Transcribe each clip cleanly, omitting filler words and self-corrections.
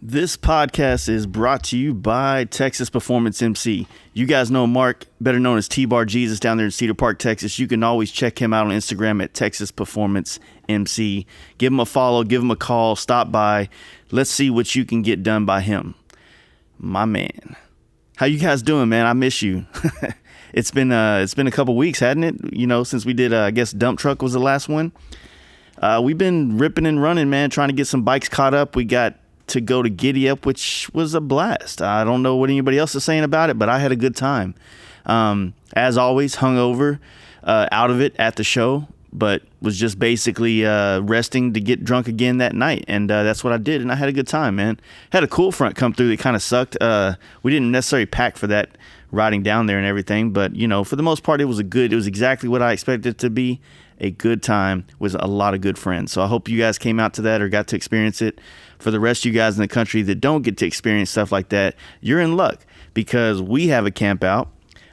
This podcast is brought to you by Texas Performance MC. You guys know Mark, better known as T-Bar Jesus, down there in Cedar Park, Texas. You can always check him out on Instagram at Texas Performance MC. Give him a follow, give him a call, stop by. Let's see what you can get done by him. My man. How you guys doing, man? I miss you. It's been a couple weeks, hadn't it? You know, since we did, I guess Dump Truck was the last one. We've been ripping and running, man, trying to get some bikes caught up. We got to go to Giddy Up, which was a blast. I don't know what anybody else is saying about it, but I had a good time. As always, hungover, out of it at the show, but was just basically resting to get drunk again that night, and that's what I did, and I had a good time, man. Had a cool front come through that kind of sucked. We didn't necessarily pack for that riding down there and everything, but you know, for the most part, it was exactly what I expected it to be. A good time with a lot of good friends. So I hope you guys came out to that or got to experience it. For the rest of you guys in the country that don't get to experience stuff like that, you're in luck because we have a camp out.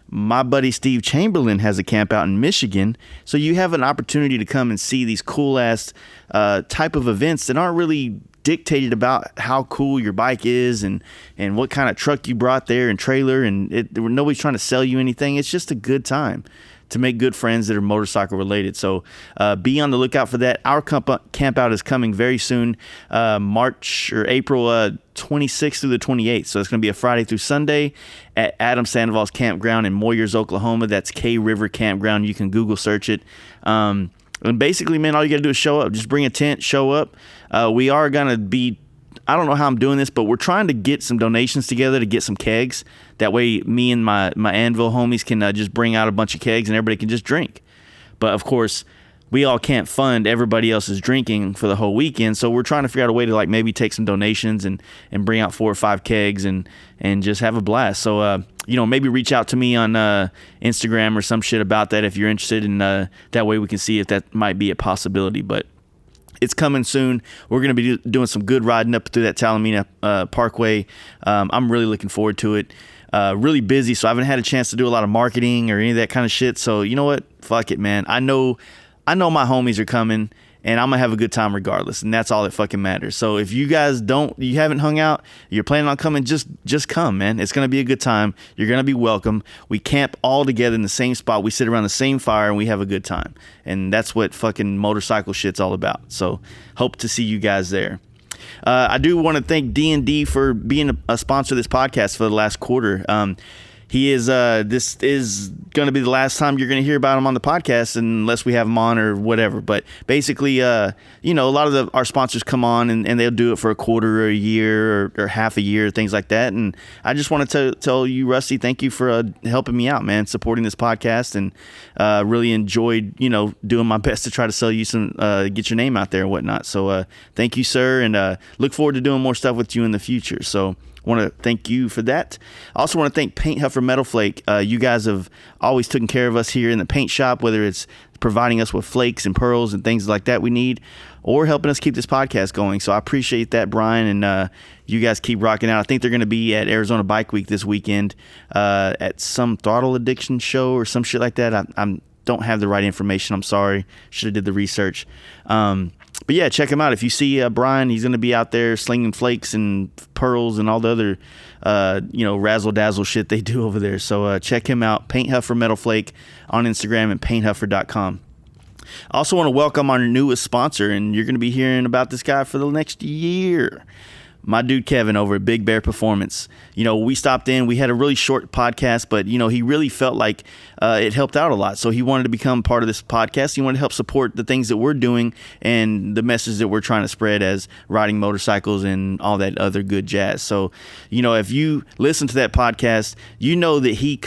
My buddy Steve Chamberlain has a camp out in Michigan. So you have an opportunity to come and see these cool ass type of events that aren't really dictated about how cool your bike is and what kind of truck you brought there and trailer, and nobody's trying to sell you anything. It's just a good time to make good friends that are motorcycle related. So be on the lookout for that. Our camp out is coming very soon, April 26th through the 28th. So it's going to be a Friday through Sunday at Adam Sandoval's campground in Moyers, Oklahoma. That's K River Campground. You can Google search it. And basically, man, all you got to do is show up. Just bring a tent, show up. We are going to be, I don't know how I'm doing this, but we're trying to get some donations together to get some kegs. That way, me and my Anvil homies can just bring out a bunch of kegs and everybody can just drink. But of course, we all can't fund everybody else's drinking for the whole weekend. So we're trying to figure out a way to like maybe take some donations and bring out 4 or 5 kegs and just have a blast. So, maybe reach out to me on Instagram or some shit about that if you're interested. And that way we can see if that might be a possibility. But it's coming soon. We're going to be doing some good riding up through that Talamina Parkway. I'm really looking forward to it. Really busy, so I haven't had a chance to do a lot of marketing or any of that kind of shit. So you know what? Fuck it, man. I know my homies are coming, and I'm gonna have a good time regardless, and that's all that fucking matters. So if you guys you haven't hung out, you're planning on coming, just come, man. It's gonna be a good time. You're gonna be welcome. We camp all together in the same spot. We sit around the same fire, and we have a good time. And that's what fucking motorcycle shit's all about. So hope to see you guys there. I do want to thank D&D for being a sponsor of this podcast for the last quarter. This is going to be the last time you're going to hear about him on the podcast unless we have him on or whatever. But basically, a lot of our sponsors come on and they'll do it for a quarter or a year or half a year, things like that. And I just wanted to tell you, Rusty, thank you for helping me out, man, supporting this podcast, and really enjoyed, doing my best to try to sell you some, get your name out there and whatnot. So thank you, sir, and look forward to doing more stuff with you in the future. So want to thank you for that. I also want to thank Paint Huffer Metal Flake. You guys have always taken care of us here in the paint shop, whether it's providing us with flakes and pearls and things like that we need, or helping us keep this podcast going. So I appreciate that, Brian, and you guys keep rocking out. I think they're going to be at Arizona Bike Week this weekend at some throttle addiction show or some shit like that. I don't have the right information. I'm sorry. Should have did the research. But yeah, check him out. If you see Brian, he's going to be out there slinging flakes and pearls and all the other, razzle dazzle shit they do over there. So check him out. Paint Huffer Metal Flake on Instagram and painthuffer.com. I also want to welcome our newest sponsor, and you're going to be hearing about this guy for the next year. My dude Kevin over at Big Bear Performance. We stopped in. We had a really short podcast, but he really felt like it helped out a lot. So he wanted to become part of this podcast. He wanted to help support the things that we're doing and the message that we're trying to spread as riding motorcycles and all that other good jazz. So, if you listen to that podcast, you know that he you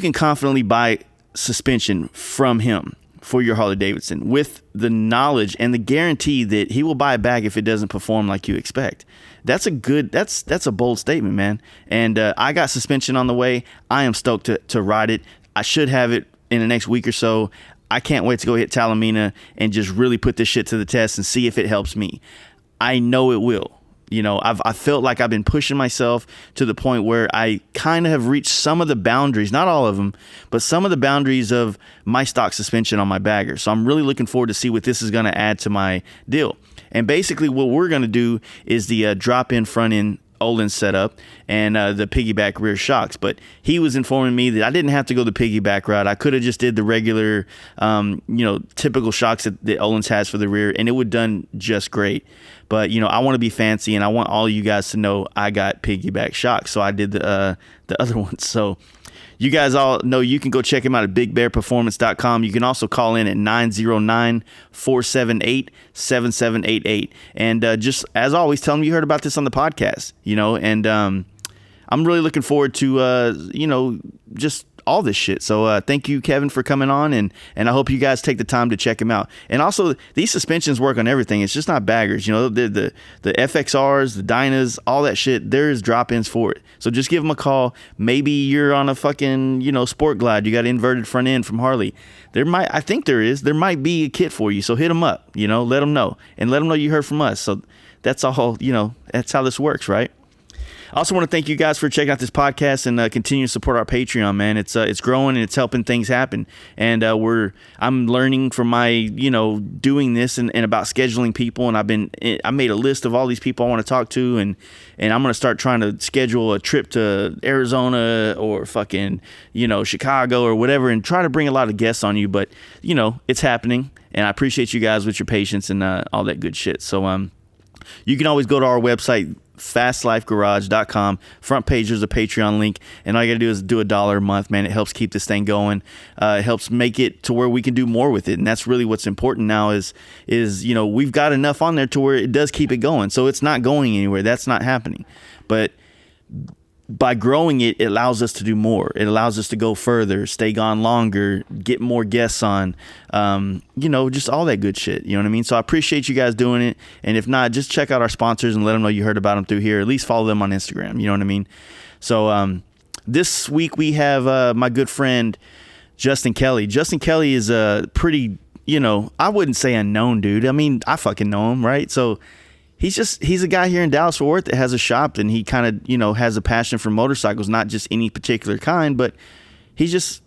can confidently buy suspension from him for your Harley Davidson with the knowledge and the guarantee that he will buy it back if it doesn't perform like you expect. That's a bold statement, man. And I got suspension on the way. I am stoked to ride it. I should have it in the next week or so. I can't wait to go hit Talamina and just really put this shit to the test and see if it helps me. I know it will. I felt like I've been pushing myself to the point where I kind of have reached some of the boundaries, not all of them, but some of the boundaries of my stock suspension on my bagger. So I'm really looking forward to see what this is going to add to my deal. And basically what we're going to do is the drop-in front-end Olin setup and the piggyback rear shocks. But he was informing me that I didn't have to go the piggyback route. I could have just did the regular, typical shocks that Olin's has for the rear, and it would done just great. But, I want to be fancy, and I want all you guys to know I got piggyback shocks. So I did the other ones. So you guys all know you can go check him out at bigbearperformance.com. You can also call in at 909-478-7788. And just as always, tell them you heard about this on the podcast, and I'm really looking forward to, just all this shit. So thank you, Kevin, for coming on, and I hope you guys take the time to check him out. And also, these suspensions work on everything. It's just not baggers. The FXRs, the Dynas, all that shit, there's drop-ins for it. So just give them a call. Maybe you're on a fucking, Sport Glide. You got an inverted front end from Harley. There might be a kit for you. So hit them up, let them know. And let them know you heard from us. So that's all, that's how this works, right? I also want to thank you guys for checking out this podcast and continue to support our Patreon, man. It's growing and it's helping things happen. And I'm learning from my, doing this and about scheduling people. And I made a list of all these people I want to talk to, and I'm going to start trying to schedule a trip to Arizona or fucking, Chicago or whatever, and try to bring a lot of guests on you. But, it's happening, and I appreciate you guys with your patience and all that good shit. So you can always go to our website, fastlifegarage.com. Front page, there's a Patreon link, and all you gotta do is do $1 a month, man. It helps keep this thing going. It helps make it to where we can do more with it, and that's really what's important now is we've got enough on there to where it does keep it going. So it's not going anywhere. That's not happening. But by growing it, it allows us to do more. It allows us to go further, stay gone longer, get more guests on, just all that good shit. You know what I mean? So I appreciate you guys doing it. And if not, just check out our sponsors and let them know you heard about them through here. At least follow them on Instagram. You know what I mean? So this week we have my good friend, Justin Kelly. Justin Kelly is a pretty, I wouldn't say unknown dude. I mean, I fucking know him, right? So he's a guy here in Dallas Fort Wort that has a shop, and he kind of, has a passion for motorcycles, not just any particular kind, but he's just,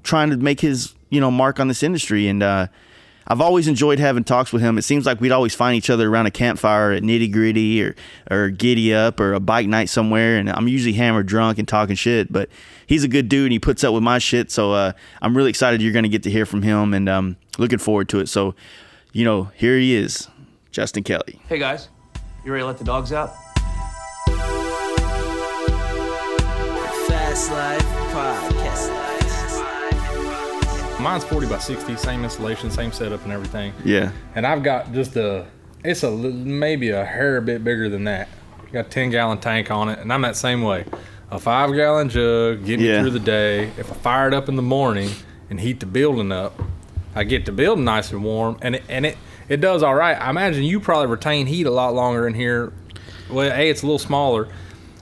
trying to make his, mark on this industry. And I've always enjoyed having talks with him. It seems like we'd always find each other around a campfire at Nitty Gritty or Giddy Up or a bike night somewhere, and I'm usually hammered drunk and talking shit, but he's a good dude and he puts up with my shit. So I'm really excited you're going to get to hear from him, and looking forward to it. So, here he is, Justin Kelly. Hey guys. You ready to let the dogs out? Fast Life Podcast. Mine's 40 by 60, same installation, same setup and everything. Yeah. And I've got just maybe a hair bit bigger than that. Got a 10-gallon tank on it, and I'm that same way. A 5-gallon jug, get me through the day. If I fire it up in the morning and heat the building up, I get the building nice and warm, and it does all right. I imagine you probably retain heat a lot longer in here. Well, A, it's a little smaller,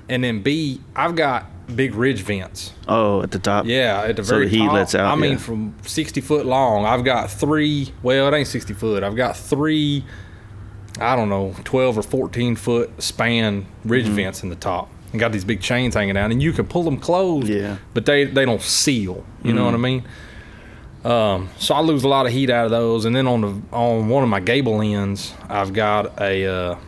and then B, I've got big ridge vents. Oh, at the top? Yeah, at the very top. So the heat lets out. I mean, from 60 foot long, I've got 3, well, it ain't 60 foot. I've got 3, 12 or 14 foot span ridge vents in the top. And got these big chains hanging out, and you can pull them closed, but they don't seal. You know what I mean? So I lose a lot of heat out of those, and then on one of my gable ends, I've got I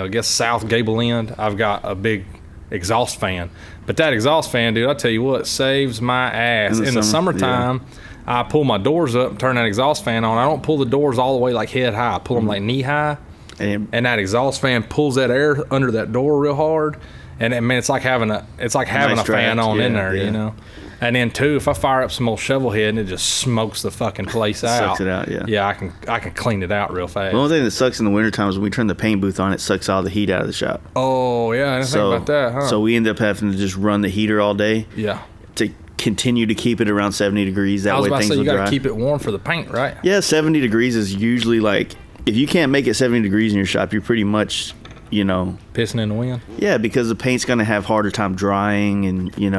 guess south gable end, I've got a big exhaust fan. But that exhaust fan, dude, I tell you what, saves my ass. In the summertime, I pull my doors up and turn that exhaust fan on. I don't pull the doors all the way like head high. I pull them like knee high, and that exhaust fan pulls that air under that door real hard. And man, it's like having a fan on in there, And then too, if I fire up some old shovel head and it just smokes the fucking place out. Sucks it out, yeah. Yeah, I can clean it out real fast. The only thing that sucks in the wintertime is when we turn the paint booth on, it sucks all the heat out of the shop. Oh, yeah, I didn't think about that, huh? So we end up having to just run the heater all day. Yeah. To continue to keep it around 70 degrees. That way things will dry. I was about to say, you got to keep it warm for the paint, right? Yeah, 70 degrees is usually like, if you can't make it 70 degrees in your shop, you're pretty much... pissing in the wind. Yeah, because the paint's gonna have harder time drying, and you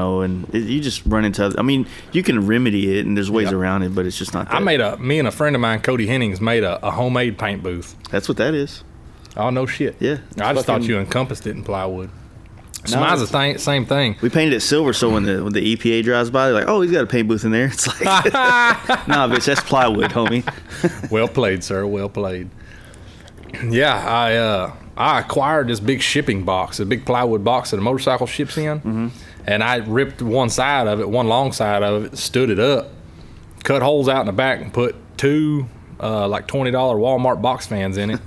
just run into. I mean, you can remedy it, and there's ways around it, but it's just not. Me and a friend of mine, Cody Hennings, made a homemade paint booth. That's what that is. Oh, no shit. Yeah, I just thought you encompassed it in plywood. So mine's the same thing. We painted it silver, so when the EPA drives by, they're like, "Oh, he's got a paint booth in there." It's like, nah, bitch, that's plywood, homie. Well played, sir. Well played. Yeah, I acquired this big shipping box, a big plywood box that a motorcycle ships in, and I ripped one side of it, one long side of it, stood it up, cut holes out in the back, and put two like $20 Walmart box fans in it.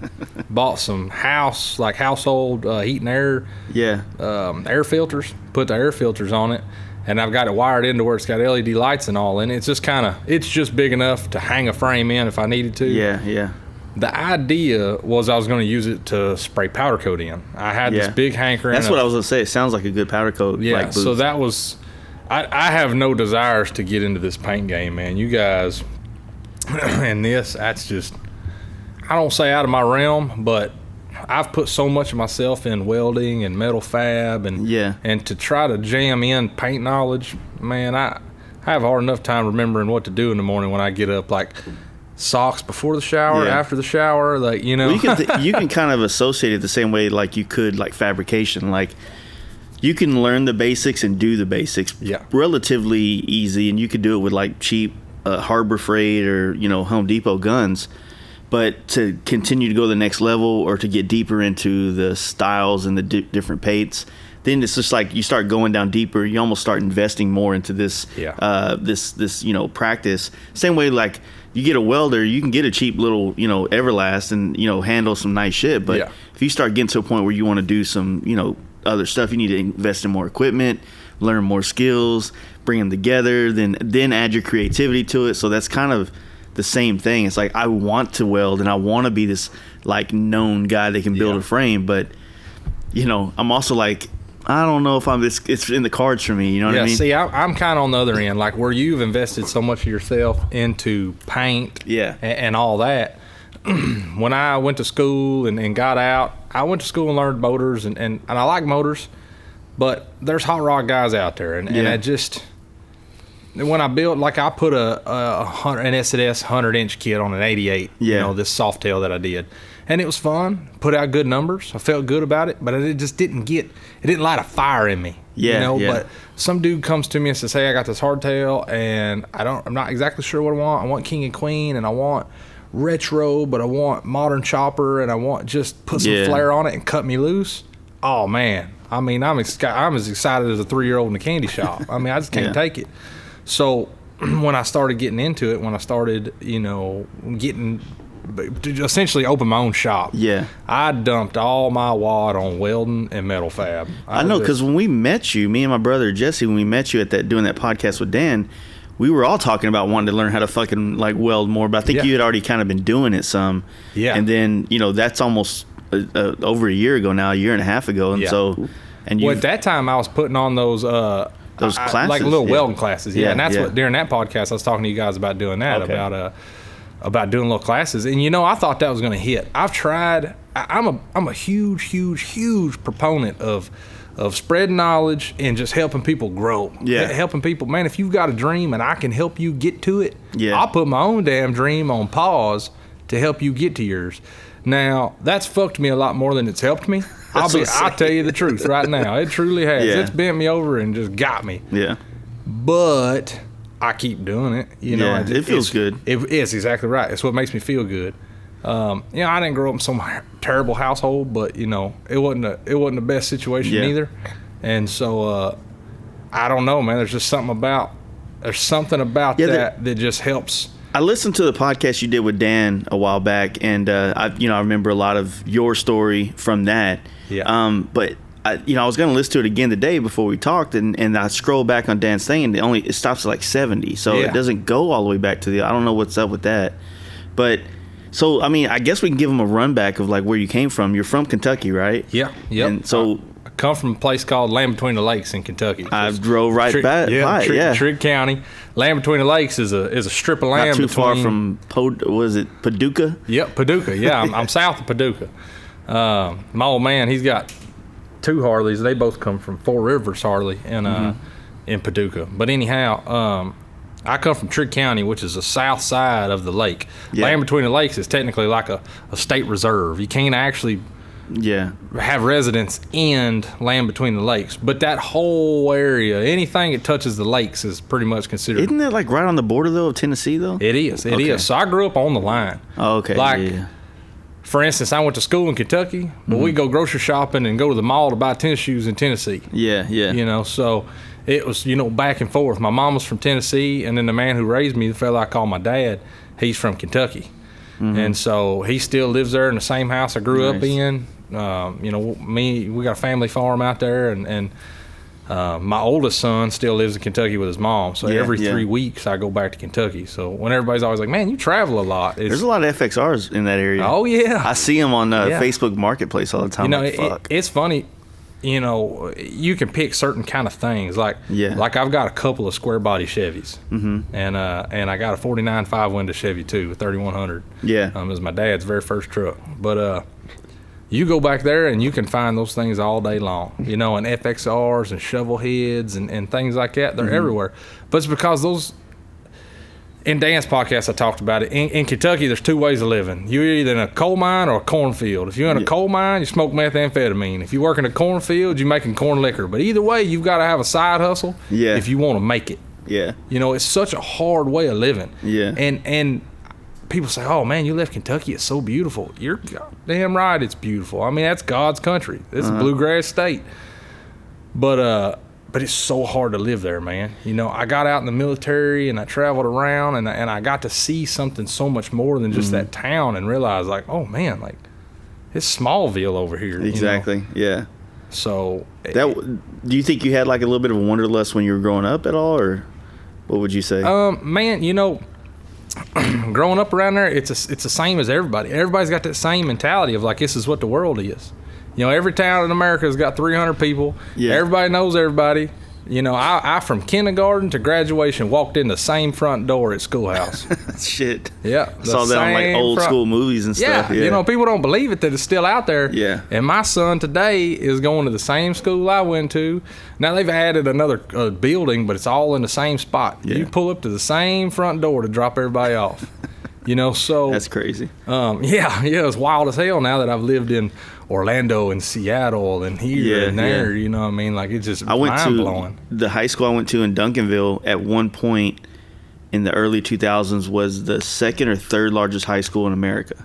Bought some household heat and air, air filters. Put the air filters on it, and I've got it wired into where it's got LED lights and all in it. It's just big enough to hang a frame in if I needed to. Yeah. The idea was I was going to use it to spray powder coat in. I had this big hankering. That's what I was going to say. It sounds like a good powder coat. Yeah, like boots. So that was... I have no desires to get into this paint game, man. You guys... and that's just... I don't say out of my realm, but I've put so much of myself in welding and metal fab, and to try to jam in paint knowledge, man, I have a hard enough time remembering what to do in the morning when I get up, like... socks before the shower, after the shower, like, you know. Well, you can kind of associate it the same way like you could like fabrication. Like you can learn the basics and do the basics relatively easy, and you could do it with like cheap Harbor Freight or Home Depot guns. But to continue to go to the next level or to get deeper into the styles and the different paints, then it's just like you start going down deeper. You almost start investing more into this this practice. Same way like you get a welder, you can get a cheap little Everlast and handle some nice shit. But if you start getting to a point where you want to do some other stuff, you need to invest in more equipment, learn more skills, bring them together, then add your creativity to it. So that's kind of the same thing. It's like I want to weld and I want to be this like known guy that can build a frame, but I'm also like, I don't know if it's in the cards for me. You know what I mean? See, I'm kind of on the other end, like where you've invested so much of yourself into paint and all that. When I went to school and got out, I went to school and learned motors, and I like motors, but there's hot rod guys out there. And I just, when I built, like I put an S&S 100-inch kit on an 88, this soft tail that I did. And it was fun, put out good numbers. I felt good about it, but it just didn't light a fire in me. But some dude comes to me and says, hey, I got this hardtail and I'm not exactly sure what I want. I want King and Queen and I want retro, but I want modern chopper and I want just put some flair on it and cut me loose. Oh man. I mean, I'm as excited as a 3-year-old in a candy shop. I mean, I just can't take it. So when I started getting into it, when I started, to essentially open my own shop. I dumped all my wad on welding and metal fab. I know, because when we met you, me and my brother Jesse, when we met you at doing that podcast with Dan, we were all talking about wanting to learn how to fucking like weld more, but I think you had already kind of been doing it some. And then, that's almost over a year ago now, a year and a half ago. And so, and at that time I was putting on those classes, like little welding classes. And that's what, during that podcast, I was talking to you guys about doing that, about doing little classes. And I thought that was going to hit. I've tried. I'm a huge proponent of spreading knowledge and just helping people grow. Helping people, man, if you've got a dream and I can help you get to it, I'll put my own damn dream on pause to help you get to yours. Now, that's fucked me a lot more than it's helped me. I'll tell you the truth right now. It truly has. It's bent me over and just got me. But I keep doing it. It feels good. It's exactly right. It's what makes me feel good. I didn't grow up in some terrible household, but it wasn't the best situation either. And so I don't know, man. There's something about that just helps. I listened to the podcast you did with Dan a while back, and I remember a lot of your story from that. But I was going to listen to it again today before we talked, and I scrolled back on Dan's thing, and it stops at like 70, so it doesn't go all the way back to I don't know what's up with that. But so I mean, I guess we can give them a run back of like where you came from. You're from Kentucky, right? And so I come from a place called Land Between the Lakes in Kentucky. I drove by it. Trigg County. Land Between the Lakes is a strip of land. Not too far from Paducah? Yep, Paducah. Yeah, I'm south of Paducah. My old man, he's got 2 Harleys. They both come from Four Rivers Harley in Paducah. But anyhow, I come from Trigg County, which is the south side of the lake. Land Between the Lakes is technically like a state reserve. You can't actually have residents in Land Between the Lakes, but that whole area, anything that touches the lakes is pretty much considered. Isn't that like right on the border though of Tennessee though? It is. So I grew up on the line. Oh, okay. for instance, I went to school in Kentucky, but we go grocery shopping and go to the mall to buy tennis shoes in Tennessee. Yeah. You know, so it was, you know, back and forth. My mom was from Tennessee, and then the man who raised me, the fella I call my dad, he's from Kentucky. And so he still lives there in the same house I grew up in. You know, we got a family farm out there, and my oldest son still lives in Kentucky with his mom. So every 3 weeks I go back to Kentucky. So when everybody's always like, man, you travel a lot. There's a lot of FXRs in that area. Oh, yeah. I see them on Facebook Marketplace all the time. You know, it's funny. You know, you can pick certain kind of things. Like I've got a couple of square body Chevys. And I got a 49 5-window Chevy too, a 3100. Yeah. It was my dad's very first truck. But you go back there and you can find those things all day long, you know, and FXRs and shovel heads and things like that. They're everywhere. But it's because those, in Dan's podcast, I talked about it. In Kentucky, there's two ways of living. You're either in a coal mine or a cornfield. If you're in a coal mine, you smoke methamphetamine. If you work in a cornfield, you're making corn liquor. But either way, you've got to have a side hustle if you want to make it. Yeah. You know, it's such a hard way of living. Yeah. And people say, oh, man, you left Kentucky. It's so beautiful. You're damn right it's beautiful. I mean, that's God's country. It's a bluegrass state. But it's so hard to live there, man. You know, I got out in the military and I traveled around and I got to see something so much more than just that town and realize, like, oh, man, like, it's Smallville over here. Exactly, you know? yeah. So. Do you think you had, like, a little bit of a wanderlust when you were growing up at all, or what would you say? Man, you know, growing up around there, it's the same as everybody. Everybody's got that same mentality of, like, this is what the world is. You know, every town in America has got 300 people. Yeah. Everybody knows everybody. You know, I from kindergarten to graduation walked in the same front door at schoolhouse. Shit. Yeah. I saw that on, like, old school movies and stuff. Yeah. You know, people don't believe it that it's still out there. Yeah. And my son today is going to the same school I went to. Now, they've added another building, but it's all in the same spot. Yeah. You pull up to the same front door to drop everybody off. You know, so. That's crazy. Yeah, it's wild as hell now that I've lived in Orlando and Seattle and here and there. You know what I mean? Like, it's just mind-blowing. The high school I went to in Duncanville at one point in the early 2000s was the second or third largest high school in America.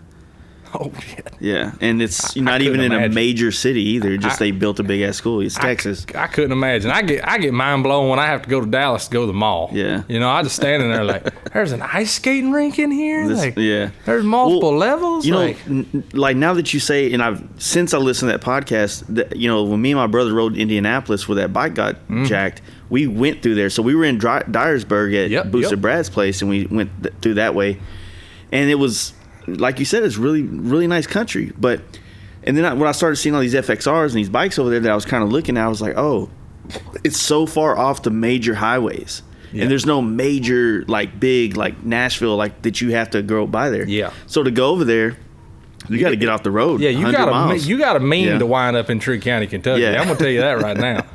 Oh, shit. Yeah, and it's not even in a major city either. Just they built a big-ass school. It's Texas. I couldn't imagine. I get mind-blown when I have to go to Dallas to go to the mall. Yeah. You know, I just stand in there like, there's an ice skating rink in here? Yeah. There's multiple levels? You know, like now that you say, and since I listened to that podcast, you know, when me and my brother rode to Indianapolis where that bike got jacked, we went through there. So we were in Dyersburg at Booster Brad's place, and we went through that way. And it was, like you said, it's really, really nice country. But, and then when I started seeing all these FXRs and these bikes over there that I was kind of looking at, I was like, oh, it's so far off the major highways. Yeah. And there's no major, like, big, like, Nashville, like, that you have to go by there. Yeah. So to go over there, you got to get off the road. Yeah, you got to mean to wind up in Tree County, Kentucky. Yeah. I'm going to tell you that right now.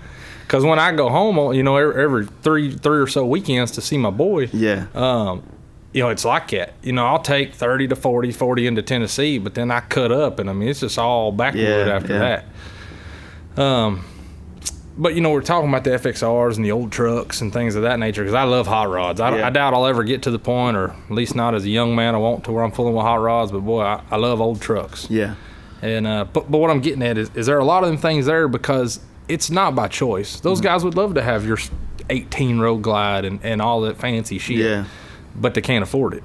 Because when I go home, you know, every three or so weekends to see my boy, you know, it's like that. You know, I'll take 30 to 40 into Tennessee, but then I cut up, and I mean, it's just all backwood after that. But, you know, we're talking about the FXRs and the old trucks and things of that nature, because I love hot rods. I doubt I'll ever get to the point, or at least not as a young man I want to, where I'm fooling with hot rods, but boy, I love old trucks. Yeah. And but what I'm getting at is there are a lot of them things there because it's not by choice. Those guys would love to have your 18 Road Glide and all that fancy shit. Yeah. But they can't afford it.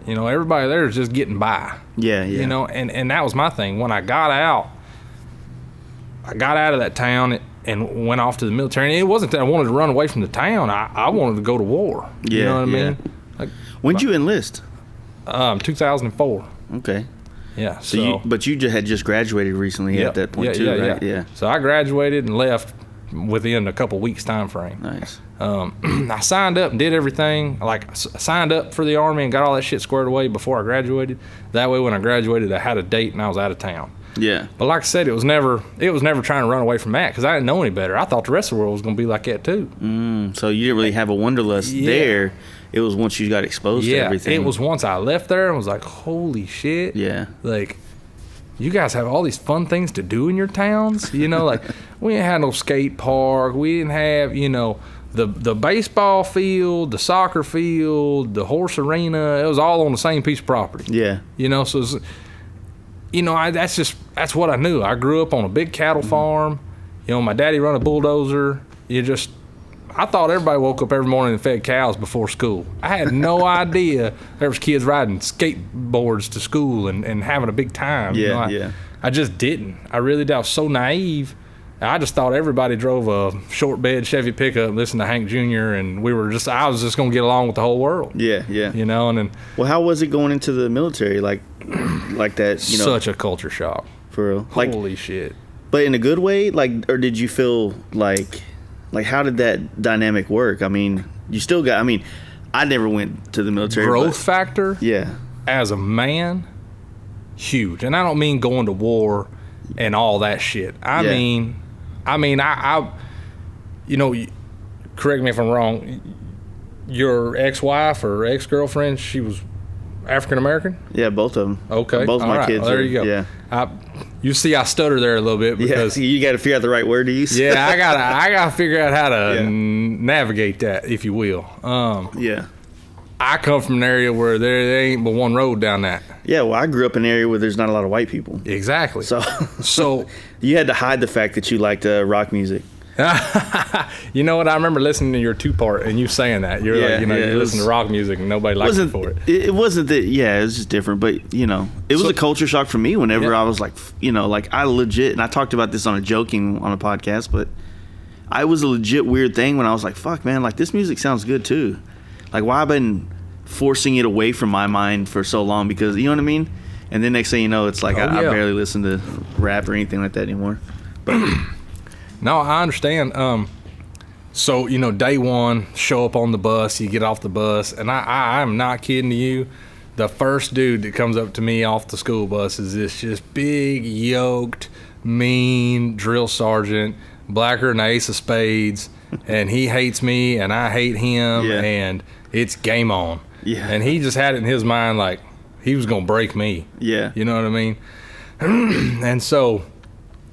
You know, everybody there is just getting by. Yeah. You know, and that was my thing. When I got out of that town and went off to the military. And it wasn't that I wanted to run away from the town. I wanted to go to war. Yeah, you know what I mean? Like, when'd you enlist? 2004. Okay. Yeah. So you had just graduated recently at that point too, right? Yeah. So I graduated and left within a couple weeks time frame. Nice. I signed up and did everything. Like, signed up for the Army and got all that shit squared away before I graduated. That way, when I graduated, I had a date and I was out of town. Yeah. But like I said, it was never trying to run away from that because I didn't know any better. I thought the rest of the world was going to be like that too. So you didn't really have a wanderlust there. It was once you got exposed to everything. It was once I left there and was like, holy shit. Yeah. Like, you guys have all these fun things to do in your towns. You know, like, we didn't have no skate park. We didn't have, you know, the baseball field, the soccer field, the horse arena. It was all on the same piece of property. Yeah. You know, so that's what I knew. I grew up on a big cattle farm. My daddy run a bulldozer. I thought everybody woke up every morning and fed cows before school. I had no idea there was kids riding skateboards to school and having a big time. I just didn't. I really did. I was so naive. I just thought everybody drove a short bed Chevy pickup, listened to Hank Jr., and I was just going to get along with the whole world. Yeah. And then. Well, how was it going into the military like that? Such a culture shock. For real. Holy shit. But in a good way? Or did you feel like how did that dynamic work? I mean, you still got, I never went to the military. Growth factor? Yeah. As a man, huge. And I don't mean going to war and all that shit. I mean, correct me if I'm wrong, your ex-wife or ex-girlfriend, she was African-American? Yeah, both of them. Okay. Both my kids. Well, there you go. Yeah. You see, I stutter there a little bit because you got to figure out the right word to use. Yeah, I gotta figure out how to navigate that, if you will. I come from an area where there ain't but one road down that. Yeah, well, I grew up in an area where there's not a lot of white people. Exactly. So you had to hide the fact that you liked rock music. You know what? I remember listening to your 2-part and you saying that. You're you listen to rock music and nobody liked it for it. It wasn't that, it was just different. But, it was a culture shock for me whenever I was like, I legit, and I talked about this on a podcast, but I was a legit weird thing when I was like, fuck, man, like this music sounds good too. Like, why I've been forcing it away from my mind for so long because, you know what I mean? And then next thing you know, it's like I barely listen to rap or anything like that anymore. But no, I understand. So, day one, show up on the bus, you get off the bus, and I'm not kidding you. The first dude that comes up to me off the school bus is this just big, yoked, mean drill sergeant, blacker than the ace of spades, and he hates me, and I hate him, and it's game on. Yeah. And he just had it in his mind like he was going to break me. Yeah. You know what I mean? And so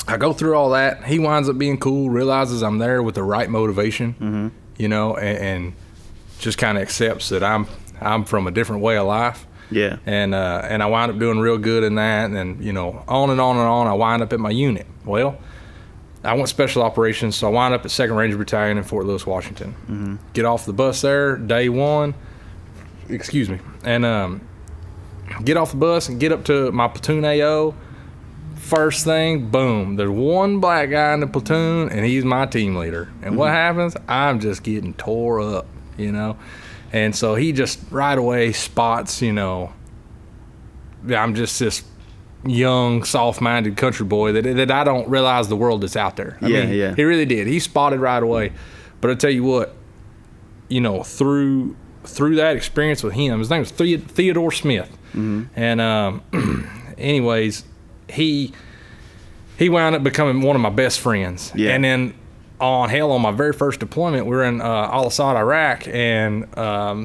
I go through all that. He winds up being cool, realizes I'm there with the right motivation, and just kind of accepts that I'm from a different way of life. Yeah. And I wind up doing real good in that, and then, on and on and on, I wind up at my unit. Well, I went special operations, so I wind up at 2nd Ranger Battalion in Fort Lewis, Washington. Get off the bus there, day one, and get off the bus and get up to my platoon AO. First thing, boom, there's one black guy in the platoon, and he's my team leader. And what happens? I'm just getting tore up, And so he just right away spots, I'm just this young, soft-minded country boy that I don't realize the world that's out there. I mean, he really did. He spotted right away. But I tell you what, through that experience with him, his name was Theodore Smith. And anyways, he wound up becoming one of my best friends. Yeah. And then on my very first deployment, we were in Al-Assad, Iraq, and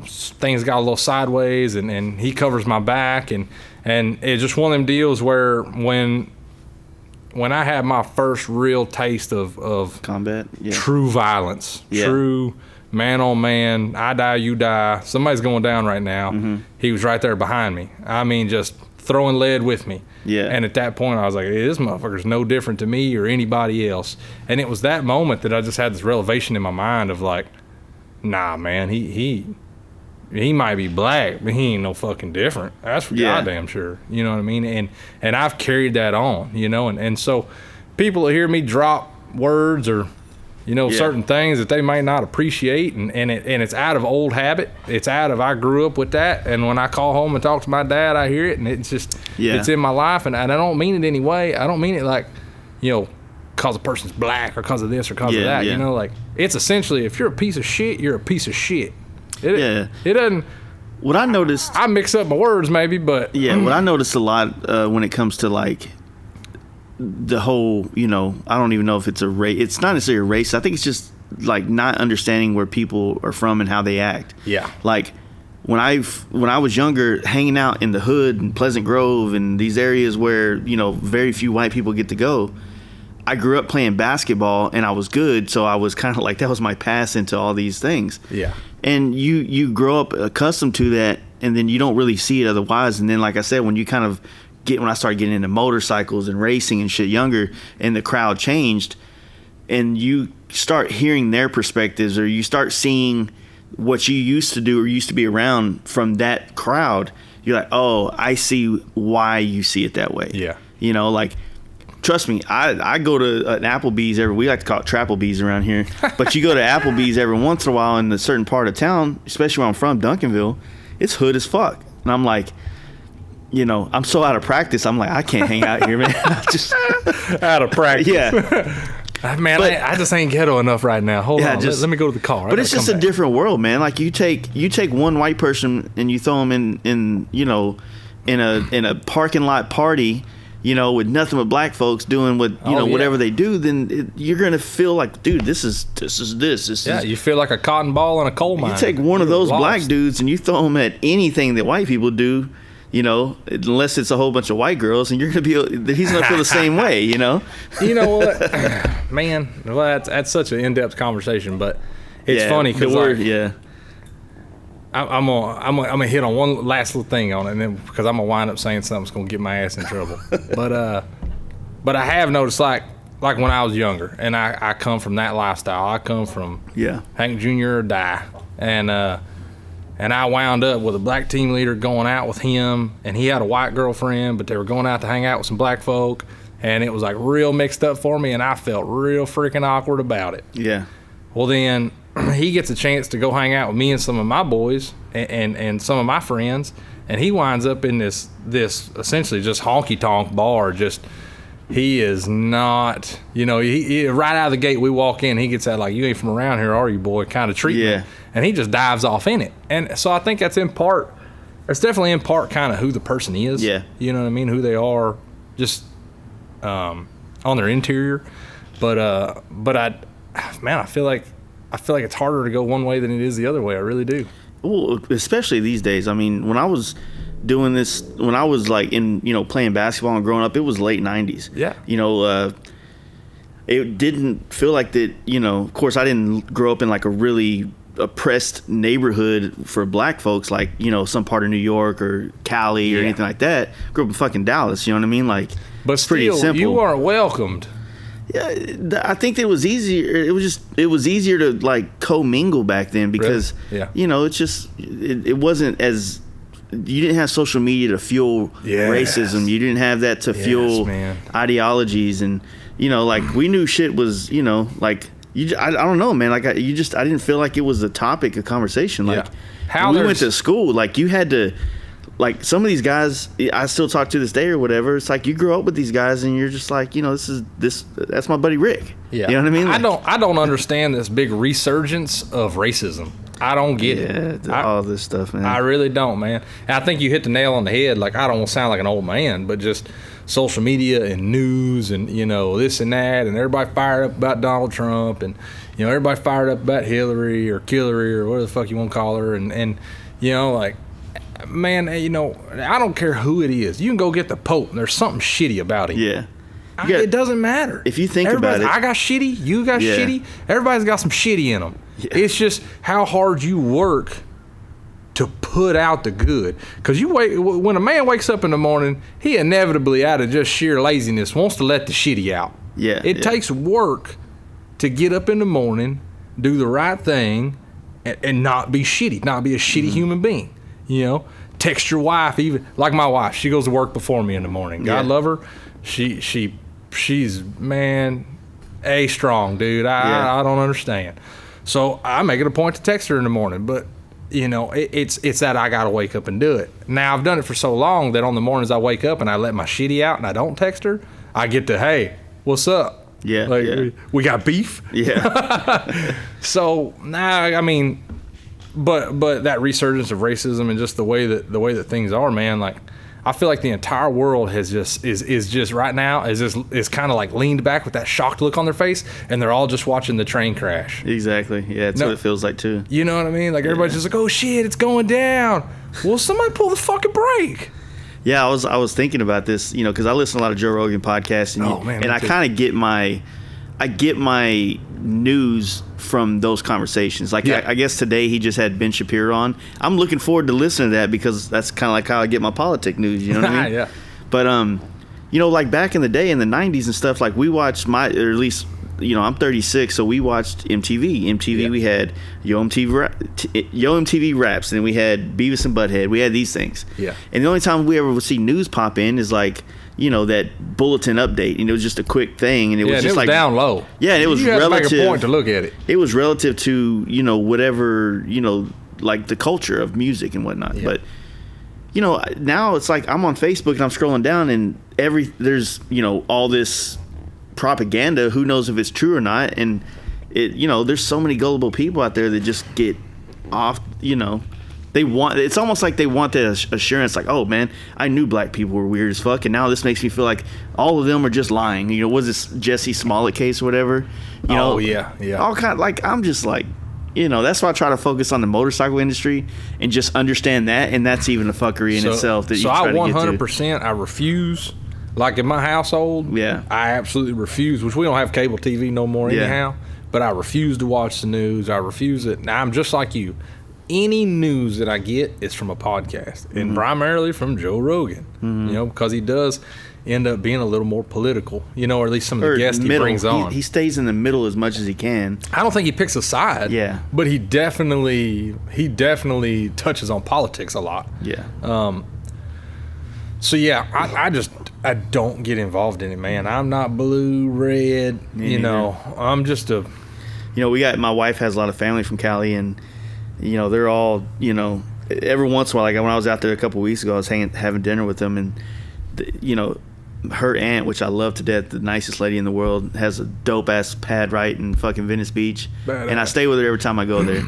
things got a little sideways, and he covers my back, and it's just one of them deals where when I had my first real taste of combat, true violence, true man on man, I die, you die, somebody's going down right now, he was right there behind me. I mean, just throwing lead with me. Yeah. And at that point, I was like, hey, this motherfucker's no different to me or anybody else. And it was that moment that I just had this revelation in my mind of like, nah, man, he might be black, but he ain't no fucking different. That's for goddamn sure. You know what I mean? And I've carried that on, and so people that hear me drop words or certain things that they might not appreciate, and it's out of old habit. It's out of I grew up with that, and when I call home and talk to my dad, I hear it, and it's just it's in my life, and I don't mean it anyway. I don't mean it like, because a person's black or because of this or because of that. Like it's essentially if you're a piece of shit, you're a piece of shit. It doesn't. What I noticed, I mix up my words maybe, but what I noticed a lot when it comes to like the whole, I don't even know if it's a race. It's not necessarily a race. I think it's just like not understanding where people are from and how they act. Yeah. Like when I was younger, hanging out in the hood and Pleasant Grove and these areas where, very few white people get to go, I grew up playing basketball and I was good. So I was kind of like, that was my pass into all these things. Yeah. And you grow up accustomed to that, and then you don't really see it otherwise. And then, like I said, when you kind of when I started getting into motorcycles and racing and shit younger, and the crowd changed, and you start hearing their perspectives, or you start seeing what you used to do or used to be around from that crowd, you're like, oh, I see why you see it that way. Yeah. You know, like, trust me, I go to an Applebee's we like to call it Trapplebee's around here, but you go to Applebee's every once in a while in a certain part of town, especially where I'm from, Duncanville, it's hood as fuck. And I'm like, you know, I'm so out of practice. I'm like, I can't hang out here, man. Just out of practice. Yeah. Man, I just ain't ghetto enough right now. Hold on, let me go to the car. But it's just a different world, man. Like you take one white person and you throw them in you know, in a parking lot party, you know, with nothing but black folks doing what whatever they do, then you're gonna feel like, dude, this is. You feel like a cotton ball in a coal mine. You take one of those black dudes and you throw them at anything that white people do, you know, unless it's a whole bunch of white girls, and he's gonna feel the same way, you know. You know what, man? Well, that's such an in-depth conversation, but it's funny because I'm gonna hit on one last little thing on it, and then because I'm gonna wind up saying something that's gonna get my ass in trouble. But I have noticed, like when I was younger, and I come from that lifestyle. I come from Hank Jr. or die, and I wound up with a black team leader going out with him, and he had a white girlfriend, but they were going out to hang out with some black folk, and it was like real mixed up for me, and I felt real freaking awkward about it. Yeah. Well, then he gets a chance to go hang out with me and some of my boys and some of my friends, and he winds up in this essentially just honky-tonk bar. Just, he is not, you know, he right out of the gate we walk in, he gets that like, you ain't from around here, are you, boy, kind of treatment. And he just dives off in it. And so I think that's definitely in part kind of who the person is. Yeah. You know what I mean? Who they are just on their interior. But I feel like it's harder to go one way than it is the other way. I really do. Well, especially these days. I mean, when I was doing this, when I was like in, you know, playing basketball and growing up, it was late 90s. Yeah. You know, it didn't feel like that, you know, of course I didn't grow up in like a really oppressed neighborhood for black folks, like, you know, some part of New York or Cali or anything like that. Grew up in fucking Dallas, you know what I mean? Like, but still, pretty simple. You weren't welcomed. Yeah, I think it was easier. It was easier to like commingle back then because, you know, it's just it wasn't as, you didn't have social media to fuel racism. You didn't have that to fuel ideologies, and you know, like we knew shit was, you know, like I don't know, man. Like I didn't feel like it was a topic of conversation. Like when we went to school, like you had to. Like some of these guys, I still talk to this day or whatever. It's like you grow up with these guys, and you're just like, you know, that's my buddy Rick. Yeah, you know what I mean? Like, I don't understand this big resurgence of racism. I don't get it. All this stuff, man. I really don't, man. And I think you hit the nail on the head. Like, I don't want to sound like an old man, but just social media and news and, you know, this and that, and everybody fired up about Donald Trump, and, you know, everybody fired up about Hillary or Killary or whatever the fuck you want to call her, and you know, like, man, you know, I don't care who it is. You can go get the Pope, and there's something shitty about him. Yeah. It doesn't matter. If you think about it. I got shitty. You got shitty. Everybody's got some shitty in them. Yeah. It's just how hard you work to put out the good. Because when a man wakes up in the morning, he inevitably, out of just sheer laziness, wants to let the shitty out. Yeah. It takes work to get up in the morning, do the right thing, and not be shitty, not be a shitty human being. You know, text your wife, even like my wife. She goes to work before me in the morning. God love her. She's man, strong, dude. I don't understand. So I make it a point to text her in the morning. But you know, it's that I gotta wake up and do it. Now I've done it for so long that on the mornings I wake up and I let my shitty out and I don't text her. I get to, hey, what's up? Yeah, like, we got beef. Yeah. So now, I mean. But that resurgence of racism and just the way that things are, man, like I feel like the entire world is just right now is kind of like leaned back with that shocked look on their face, and they're all just watching the train crash. Exactly. Yeah, that's what it feels like too. You know what I mean? Like everybody's just like, oh shit, it's going down. Well, somebody pull the fucking brake. Yeah, I was thinking about this, you know, because I listen to a lot of Joe Rogan podcasts, and I kind of get my news from those conversations. Like I guess today he just had Ben Shapiro on. I'm looking forward to listening to that because that's kind of like how I get my politic news. You know what I mean? Yeah. But you know, like back in the day in the 90s and stuff, like we watched or at least, you know, I'm 36, so we watched MTV. We had Yo MTV Raps, and then we had Beavis and Butthead. We had these things. Yeah. And the only time we ever would see news pop in is like, you know, that bulletin update, and it was just a quick thing, and it was just like down low. Yeah, and it was relative. You had to make a point to look at it. It was relative to, you know, whatever, you know, like the culture of music and whatnot. Yeah. But you know, now it's like I'm on Facebook and I'm scrolling down, and there's, you know, all this propaganda. Who knows if it's true or not? And it, you know, there's so many gullible people out there that just get off. You know, it's almost like they want that assurance, like, oh man, I knew black people were weird as fuck, and now this makes me feel like all of them are just lying. You know, was this Jesse Smollett case or whatever? You know, all kind, like, I'm just like, you know, that's why I try to focus on the motorcycle industry and just understand that, and that's even a fuckery in itself that you try to get to. So I 100% I refuse. Like in my household, I absolutely refuse, which we don't have cable TV no more anyhow, but I refuse to watch the news. I refuse it. Now, I'm just like you. Any news that I get is from a podcast, and primarily from Joe Rogan, you know, because he does end up being a little more political, you know, or at least some of the guests he brings on. He stays in the middle as much as he can. I don't think he picks a side, but he definitely touches on politics a lot. So I don't get involved in it, man. I'm not blue, red, you know. I'm just a... You know, my wife has a lot of family from Cali, and, you know, they're all, you know, every once in a while, like when I was out there a couple of weeks ago, I was having dinner with them, and, you know, her aunt, which I love to death, the nicest lady in the world, has a dope-ass pad right in fucking Venice Beach. Badass. And I stay with her every time I go there.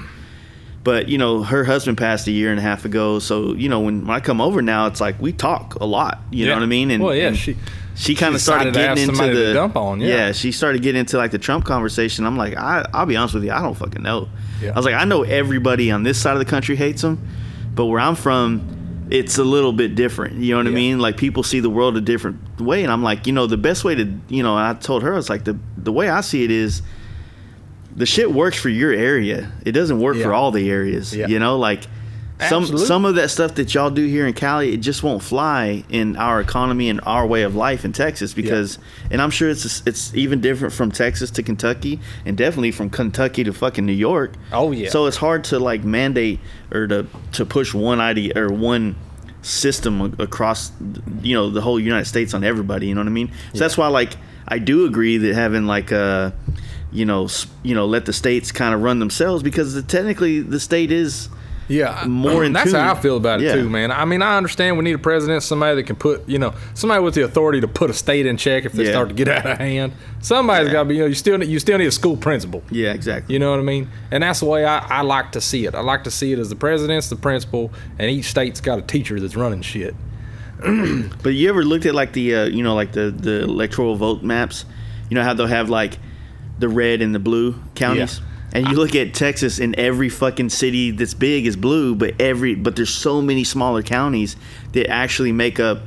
But, you know, her husband passed a year and a half ago, so, you know, when I come over now, it's like we talk a lot, you know what I mean? And, and she kind of started getting into the dump on, she started getting into like the Trump conversation. I'm like, I'll be honest with you, I don't fucking know. I was like, I know everybody on this side of the country hates him, but where I'm from, it's a little bit different. You know what I mean? Like, people see the world a different way, and I'm like, you know, the best way to, you know, I told her, it's like the way I see it is, the shit works for your area. It doesn't work for all the areas. You know, like some of that stuff that y'all do here in Cali, it just won't fly in our economy and our way of life in Texas, because, and I'm sure it's even different from Texas to Kentucky, and definitely from Kentucky to fucking New York. So it's hard to like mandate or to push one idea or one system across, you know, the whole United States on everybody. You know what I mean? So that's why, like, I do agree that having like you know, let the states kind of run themselves, because technically the state is more in that's tune. how I feel about it too, man. I mean, I understand we need a president, somebody that can put, you know, somebody with the authority to put a state in check if they start to get out of hand. Somebody's got to be, you know, you still need a school principal. Yeah, exactly. You know what I mean? And that's the way I like to see it. I like to see it as the president's the principal, and each state's got a teacher that's running shit. But you ever looked at like the you know, like the electoral vote maps? You know how they'll have like the red and the blue counties, and you look at Texas, and every fucking city that's big is blue, but there's so many smaller counties that actually make up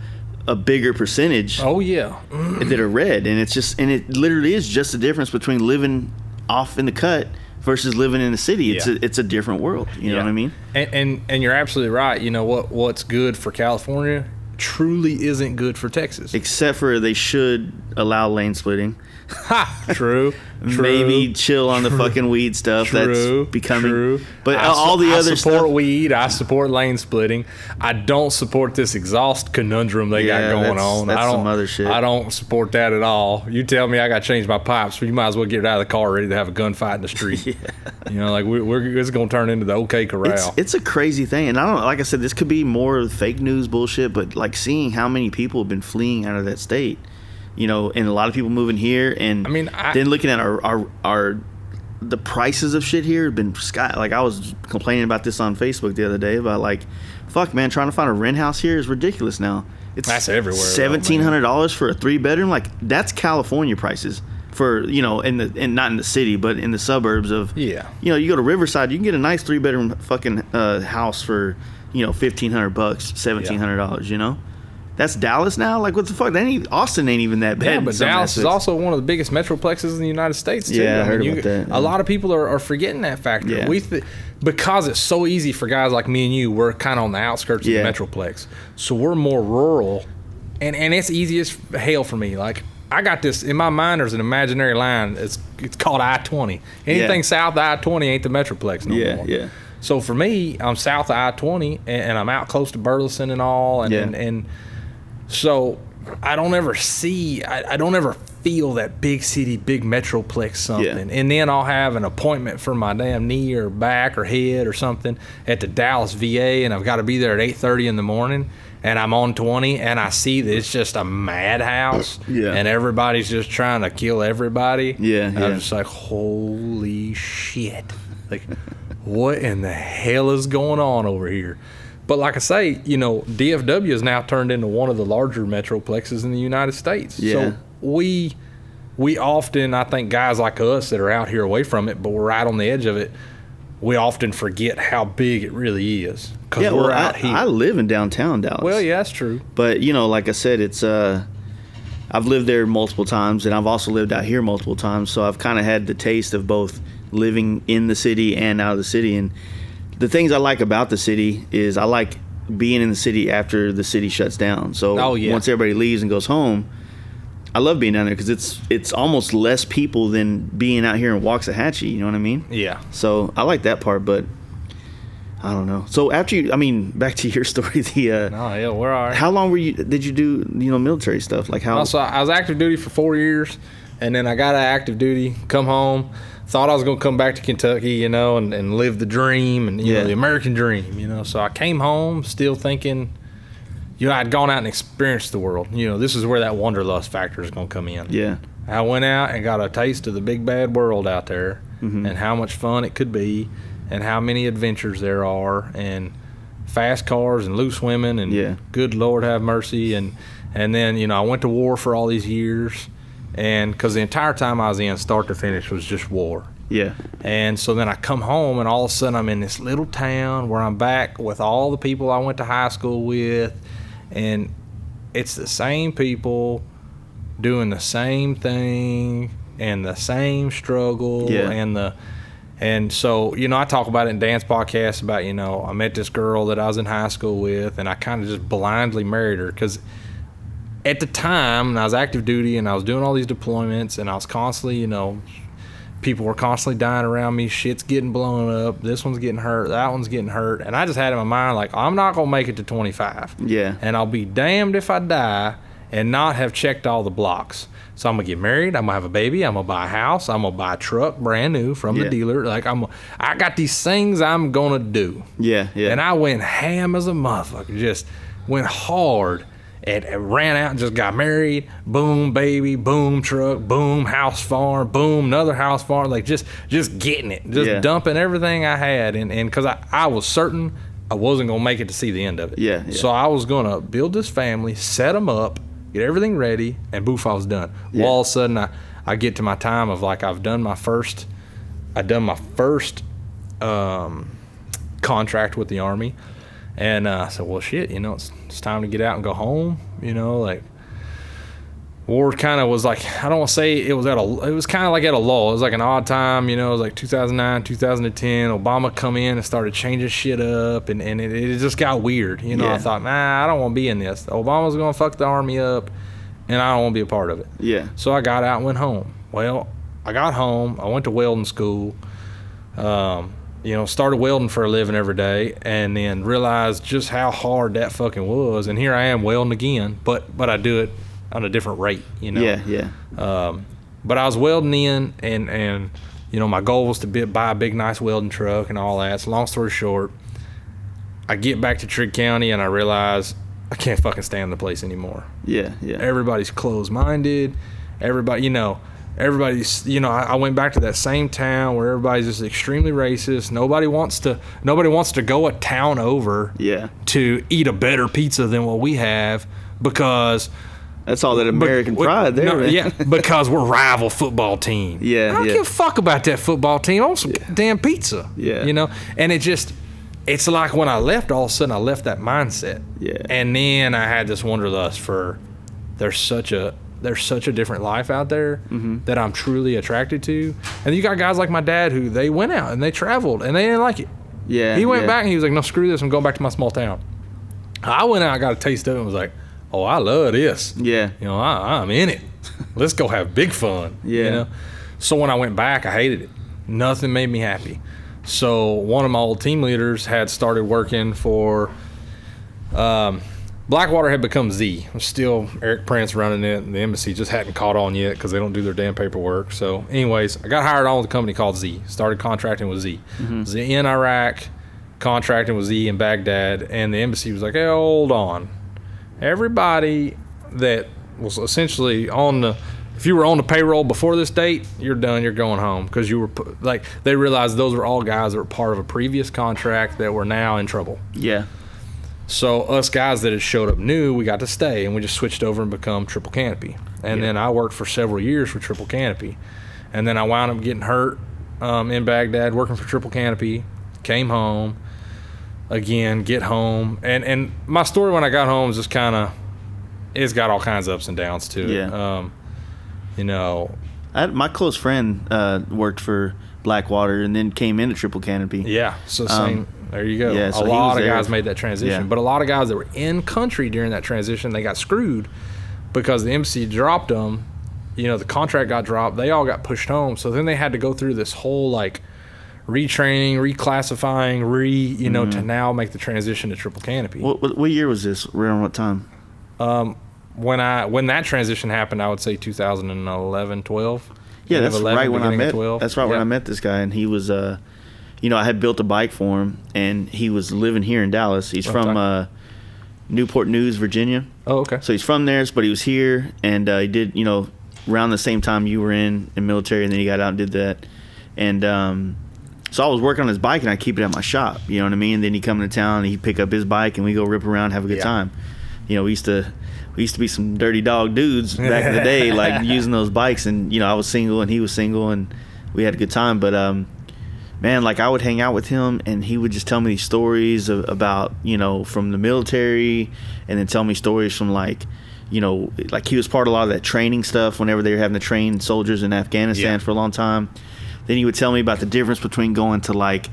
a bigger percentage. That are red, and it literally is just the difference between living off in the cut versus living in the city. It's a different world. You know what I mean? And you're absolutely right. You know what's good for California truly isn't good for Texas, except for they should allow lane splitting. True. Maybe chill on the fucking weed stuff. That's becoming. But all the other stuff. I support weed. I support lane splitting. I don't support this exhaust conundrum they got going on. That's some other shit. I don't support that at all. You tell me I got to change my pipes, you might as well get it out of the car ready to have a gunfight in the street. You know, like it's going to turn into the OK Corral. It's a crazy thing, and I don't. Like I said, this could be more fake news bullshit, but like seeing how many people have been fleeing out of that state. You know, and a lot of people moving here, and I mean, then looking at the prices of shit here have been sky. Like, I was complaining about this on Facebook the other day about, like, fuck, man, trying to find a rent house here is ridiculous now. That's everywhere. $1,700 for a 3-bedroom. Like, that's California prices for, you know, and not in the city, but in the suburbs of, you know, you go to Riverside, you can get a nice 3-bedroom fucking house for, you know, $1,500, $1,700. You know. That's Dallas now? Like, what the fuck? Austin ain't even that bad. Yeah, but Dallas is also one of the biggest metroplexes in the United States, too. Yeah, I heard about that. A lot of people are forgetting that factor. Yeah. Because it's so easy for guys like me and you, we're kind of on the outskirts of the metroplex. So we're more rural and it's easy as hell for me. Like, I got this in my mind. There's an imaginary line. It's called I-20. Anything south of I-20 ain't the metroplex no more. Yeah. So for me, I'm south of I-20, and I'm out close to Burleson and all, and so I don't ever see, I don't ever feel that big city, big metroplex something. And then I'll have an appointment for my damn knee or back or head or something at the Dallas VA, and I've got to be there at 8:30 in the morning, and I'm on 20, and I see that it's just a madhouse, and everybody's just trying to kill everybody. And I'm just like, holy shit. Like, what in the hell is going on over here? But like I say, you know, DFW has now turned into one of the larger metroplexes in the United States. So we often, I think guys like us that are out here away from it, but we're right on the edge of it, we often forget how big it really is. Because we're out here. I live in downtown Dallas. Well, yeah, that's true. But, you know, like I said, it's I've lived there multiple times, and I've also lived out here multiple times. So I've kind of had the taste of both living in the city and out of the city. And the things I like about the city is I like being in the city after the city shuts down. So once everybody leaves and goes home, I love being down there because it's almost less people than being out here in Waxahachie. You know what I mean? Yeah. So I like that part, but I don't know. So after back to your story. We're all right. How long did you do military stuff? Like how? So I was active duty for 4 years, and then I got out of active duty, come home. Thought I was going to come back to Kentucky, and live the dream and, the American dream, So I came home still thinking, I'd gone out and experienced the world. This is where that wanderlust factor is going to come in. Yeah. I went out and got a taste of the big bad world out there and how much fun it could be and how many adventures there are and fast cars and loose women and good Lord have mercy. And then, I went to war for all these years. And because the entire time I was in, start to finish, was just war. Yeah. And so then I come home, and all of a sudden I'm in this little town where I'm back with all the people I went to high school with, and it's the same people doing the same thing and the same struggle. And so, I talk about it in dance podcasts about, I met this girl that I was in high school with, and I kind of just blindly married her because at the time, and I was active duty, and I was doing all these deployments, and I was constantly, people were constantly dying around me. Shit's getting blown up. This one's getting hurt. That one's getting hurt. And I just had in my mind, like, I'm not going to make it to 25. Yeah. And I'll be damned if I die and not have checked all the blocks. So I'm going to get married. I'm going to have a baby. I'm going to buy a house. I'm going to buy a truck brand new from the dealer. Like, I got these things I'm going to do. Yeah. And I went ham as a motherfucker. Just went hard. And ran out and just got married. Boom, baby. Boom, truck. Boom, house farm. Boom, another house farm. Like just getting it. Just dumping everything I had. And because I was certain I wasn't going to make it to see the end of it. Yeah. So I was going to build this family, set them up, get everything ready, and boof, I was done. Well, all of a sudden, I get to my time of like I've done my first contract with the Army. And I said, well, shit, it's time to get out and go home. Like war kind of was like, I don't want to say it was kind of like at a lull. It was like an odd time, it was like 2009, 2010. Obama come in and started changing shit up, and it just got weird. I thought, I don't want to be in this. Obama's going to fuck the Army up, and I don't want to be a part of it. Yeah. So I got out and went home. Well, I got home. I went to welding school. Started welding for a living every day, and then realized just how hard that fucking was. And here I am welding again, but I do it on a different rate, Yeah. But I was welding in, and my goal was to buy a big, nice welding truck and all that. So long story short, I get back to Trigg County, and I realize I can't fucking stand the place anymore. Yeah. Everybody's closed-minded. Everybody's, I went back to that same town where everybody's just extremely racist. Nobody wants to go a town over to eat a better pizza than what we have because that's all that American pride there. Because we're rival football team. Yeah. I don't give a fuck about that football team. I want some damn pizza. Yeah. And it's like when I left, all of a sudden I left that mindset. Yeah. And then I had this wanderlust for there's such a different life out there that I'm truly attracted to. And you got guys like my dad who they went out and they traveled and they didn't like it. Yeah. He went back and he was like, no, screw this. I'm going back to my small town. I went out, got a taste of it and was like, oh, I love this. Yeah. You know, I'm in it. Let's go have big fun. Yeah. You know? So when I went back, I hated it. Nothing made me happy. So one of my old team leaders had started working for Blackwater had become Z. It was still Eric Prince running it, and the embassy just hadn't caught on yet because they don't do their damn paperwork. So anyways, I got hired on with a company called Z. Started contracting with Z. Z in Iraq, contracting with Z in Baghdad, and the embassy was like, hey, hold on. Everybody that was essentially on the, if you were on the payroll before this date, you're done, you're going home, because you were, like, they realized those were all guys that were part of a previous contract that were now in trouble. Yeah. So us guys that had showed up new, we got to stay, and we just switched over and become Triple Canopy. And then I worked for several years for Triple Canopy. And then I wound up getting hurt in Baghdad working for Triple Canopy, came home, again, get home. And my story when I got home is just kind of, it's got all kinds of ups and downs to it. Yeah. You know. My close friend worked for Blackwater and then came into Triple Canopy. Yeah, so same. There you go. Yeah, so a lot of there. guys made that transition, Yeah. but a lot of guys that were in country during that transition, they got screwed because the embassy dropped them. You know, the contract got dropped. They all got pushed home. So then they had to go through this whole like retraining, reclassifying, to now make the transition to Triple Canopy. What year was this? Around what time? When that transition happened, I would say 2011, 12. Yeah, that's 11, right when I beginning of met. 12. That's right when I met this guy, and he was, I had built a bike for him, and he was living here in Dallas. He's from Newport News, Virginia. Oh, okay. So he's from there, but he was here, and he did, around the same time you were in military, and then he got out and did that. And so I was working on his bike, and I keep it at my shop. You know what I mean? And then he'd come into town, and he'd pick up his bike, and we go rip around, have a good time. We used to be some dirty dog dudes back in the day, like using those bikes. And I was single, and he was single, and we had a good time. But man, like I would hang out with him, and he would just tell me these stories about from the military, and then tell me stories from like he was part of a lot of that training stuff whenever they were having to train soldiers in Afghanistan for a long time. Then he would tell me about the difference between going to like,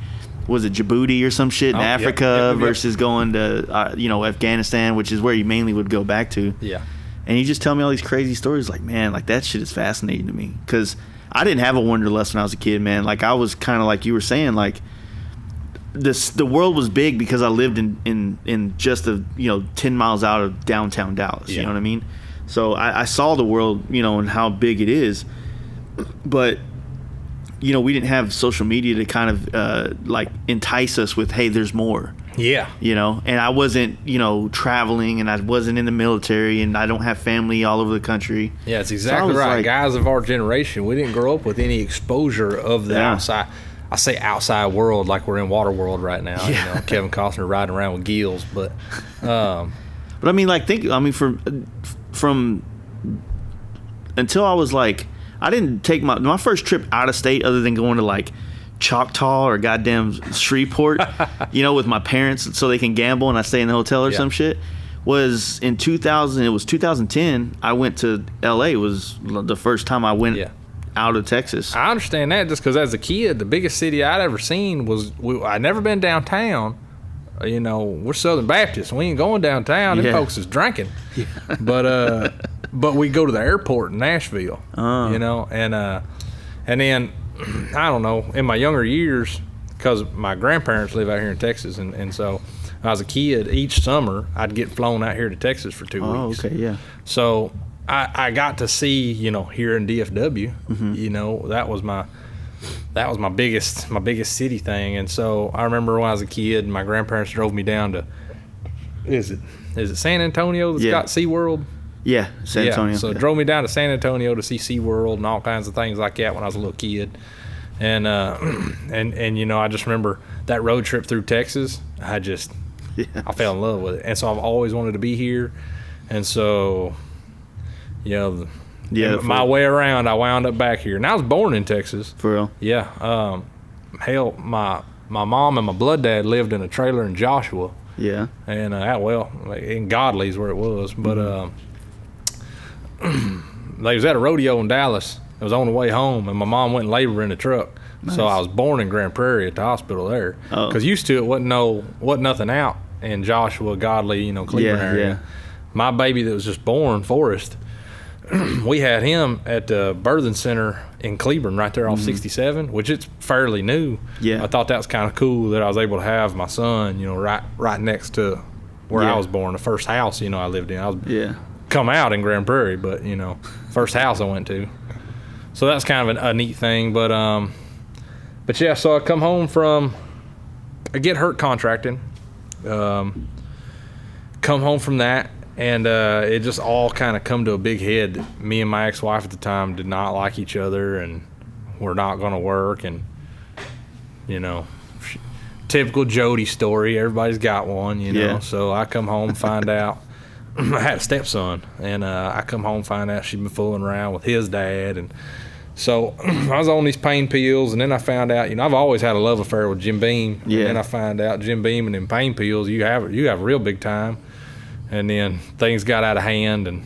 was it Djibouti or some shit in Africa versus going to Afghanistan, which is where he mainly would go back to. Yeah. And he just tell me all these crazy stories. Like, man, like that shit is fascinating to me, because I didn't have a wanderlust when I was a kid, man. Like I was kind of like you were saying, like the world was big because I lived in just 10 miles out of downtown Dallas. You know what I mean? So I saw the world, and how big it is, but we didn't have social media to kind of like entice us with, hey, there's more. Yeah. And I wasn't, traveling, and I wasn't in the military, and I don't have family all over the country. Yeah, it's exactly right. Like, guys of our generation, we didn't grow up with any exposure of the outside. I say outside world like we're in Waterworld right now. Yeah. Kevin Costner riding around with gills, but I mean, like from until I was like, I didn't take my first trip out of state other than going to like Choctaw or goddamn Shreveport, with my parents so they can gamble and I stay in the hotel or some shit, was in 2000. It was 2010. I went to LA. It was the first time I went out of Texas. I understand that, just because as a kid, the biggest city I'd ever seen was, I'd never been downtown. We're Southern Baptists. We ain't going downtown. Them folks is drinking. Yeah. But we go to the airport in Nashville, and then, I don't know, in my younger years, because my grandparents live out here in Texas, and so when I was a kid, each summer, I'd get flown out here to Texas for 2 weeks. Oh, okay, yeah. So I got to see, here in DFW, that was my biggest city thing. And so I remember when I was a kid, my grandparents drove me down to, is it San Antonio that's got SeaWorld? Yeah, San Antonio. So drove me down to San Antonio to see SeaWorld and all kinds of things like that when I was a little kid. And I just remember that road trip through Texas, I fell in love with it. And so I've always wanted to be here. And so, my way around, I wound up back here. And I was born in Texas. For real? Yeah. Hell, my mom and my blood dad lived in a trailer in Joshua. Yeah. And, in Godley's where it was. But, they was at a rodeo in Dallas. I was on the way home, and my mom went in labor in the truck. Nice. So I was born in Grand Prairie at the hospital there. Because used to it wasn't nothing out in Joshua, Godley, Cleveland area. my baby that was just born, Forrest, we had him at the birthing center in Cleburne, right there off 67, which it's fairly new. Yeah. I thought that was kind of cool that I was able to have my son, you know, right next to where I was born, the first house, you know, I lived in. I was come out in Grand Prairie, but, you know, first house I went to. So that's kind of a neat thing. But yeah, so I come home I get hurt contracting. Come home from that, and it just all kind of come to a big head. Me and my ex-wife at the time did not like each other, and we're not going to work. And, you know, typical Jody story. Everybody's got one, you know. Yeah. So I come home, find out. I had a stepson, and I come home, find out she'd been fooling around with his dad. And so I was on these pain pills, and then I found out, you know, I've always had a love affair with Jim Beam. Yeah. And then I find out Jim Beam and them pain pills, you have a real big time. And then things got out of hand, and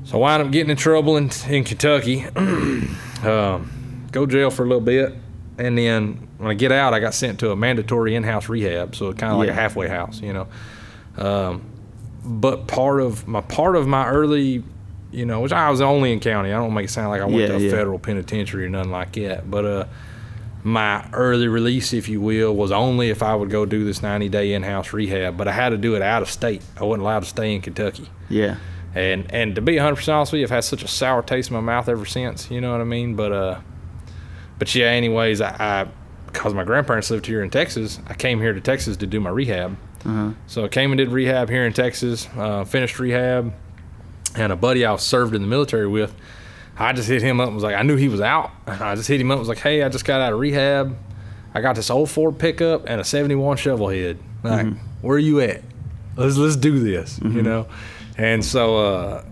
so I wound up getting in trouble in Kentucky. Go jail for a little bit, and then when I get out, I got sent to a mandatory in-house rehab, so kind of like a halfway house, you know. But part of my early, you know, which I was only in county. I don't make it sound like I went to a federal penitentiary or nothing like that. But my early release, if you will, was only if I would go do this 90-day in-house rehab. But I had to do it out of state. I wasn't allowed to stay in Kentucky. Yeah. And to be 100% honest with you, I've had such a sour taste in my mouth ever since. You know what I mean? But yeah. Anyways, I because my grandparents lived here in Texas, I came here to Texas to do my rehab. So I came and did rehab here in Texas. Finished rehab, and a buddy I was served in the military with, I just hit him up and was like, I knew he was out. I just hit him up and was like, hey, I just got out of rehab. I got this old Ford pickup and a 71 shovel head. Like, where are you at? Let's do this, you know? And so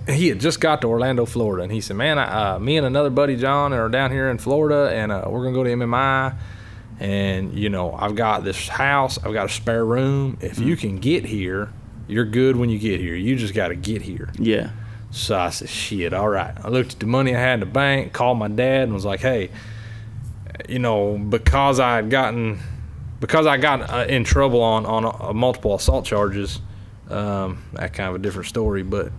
he had just got to Orlando, Florida, and he said, man, me and another buddy, John, are down here in Florida, and we're going to go to MMI. And, you know, I've got this house. I've got a spare room. If you can get here, you're good when you get here. You just got to get here. Yeah. So I said, shit, all right. I looked at the money I had in the bank, called my dad, and was like, hey, you know, because I got in trouble on multiple assault charges, that kind of a different story, but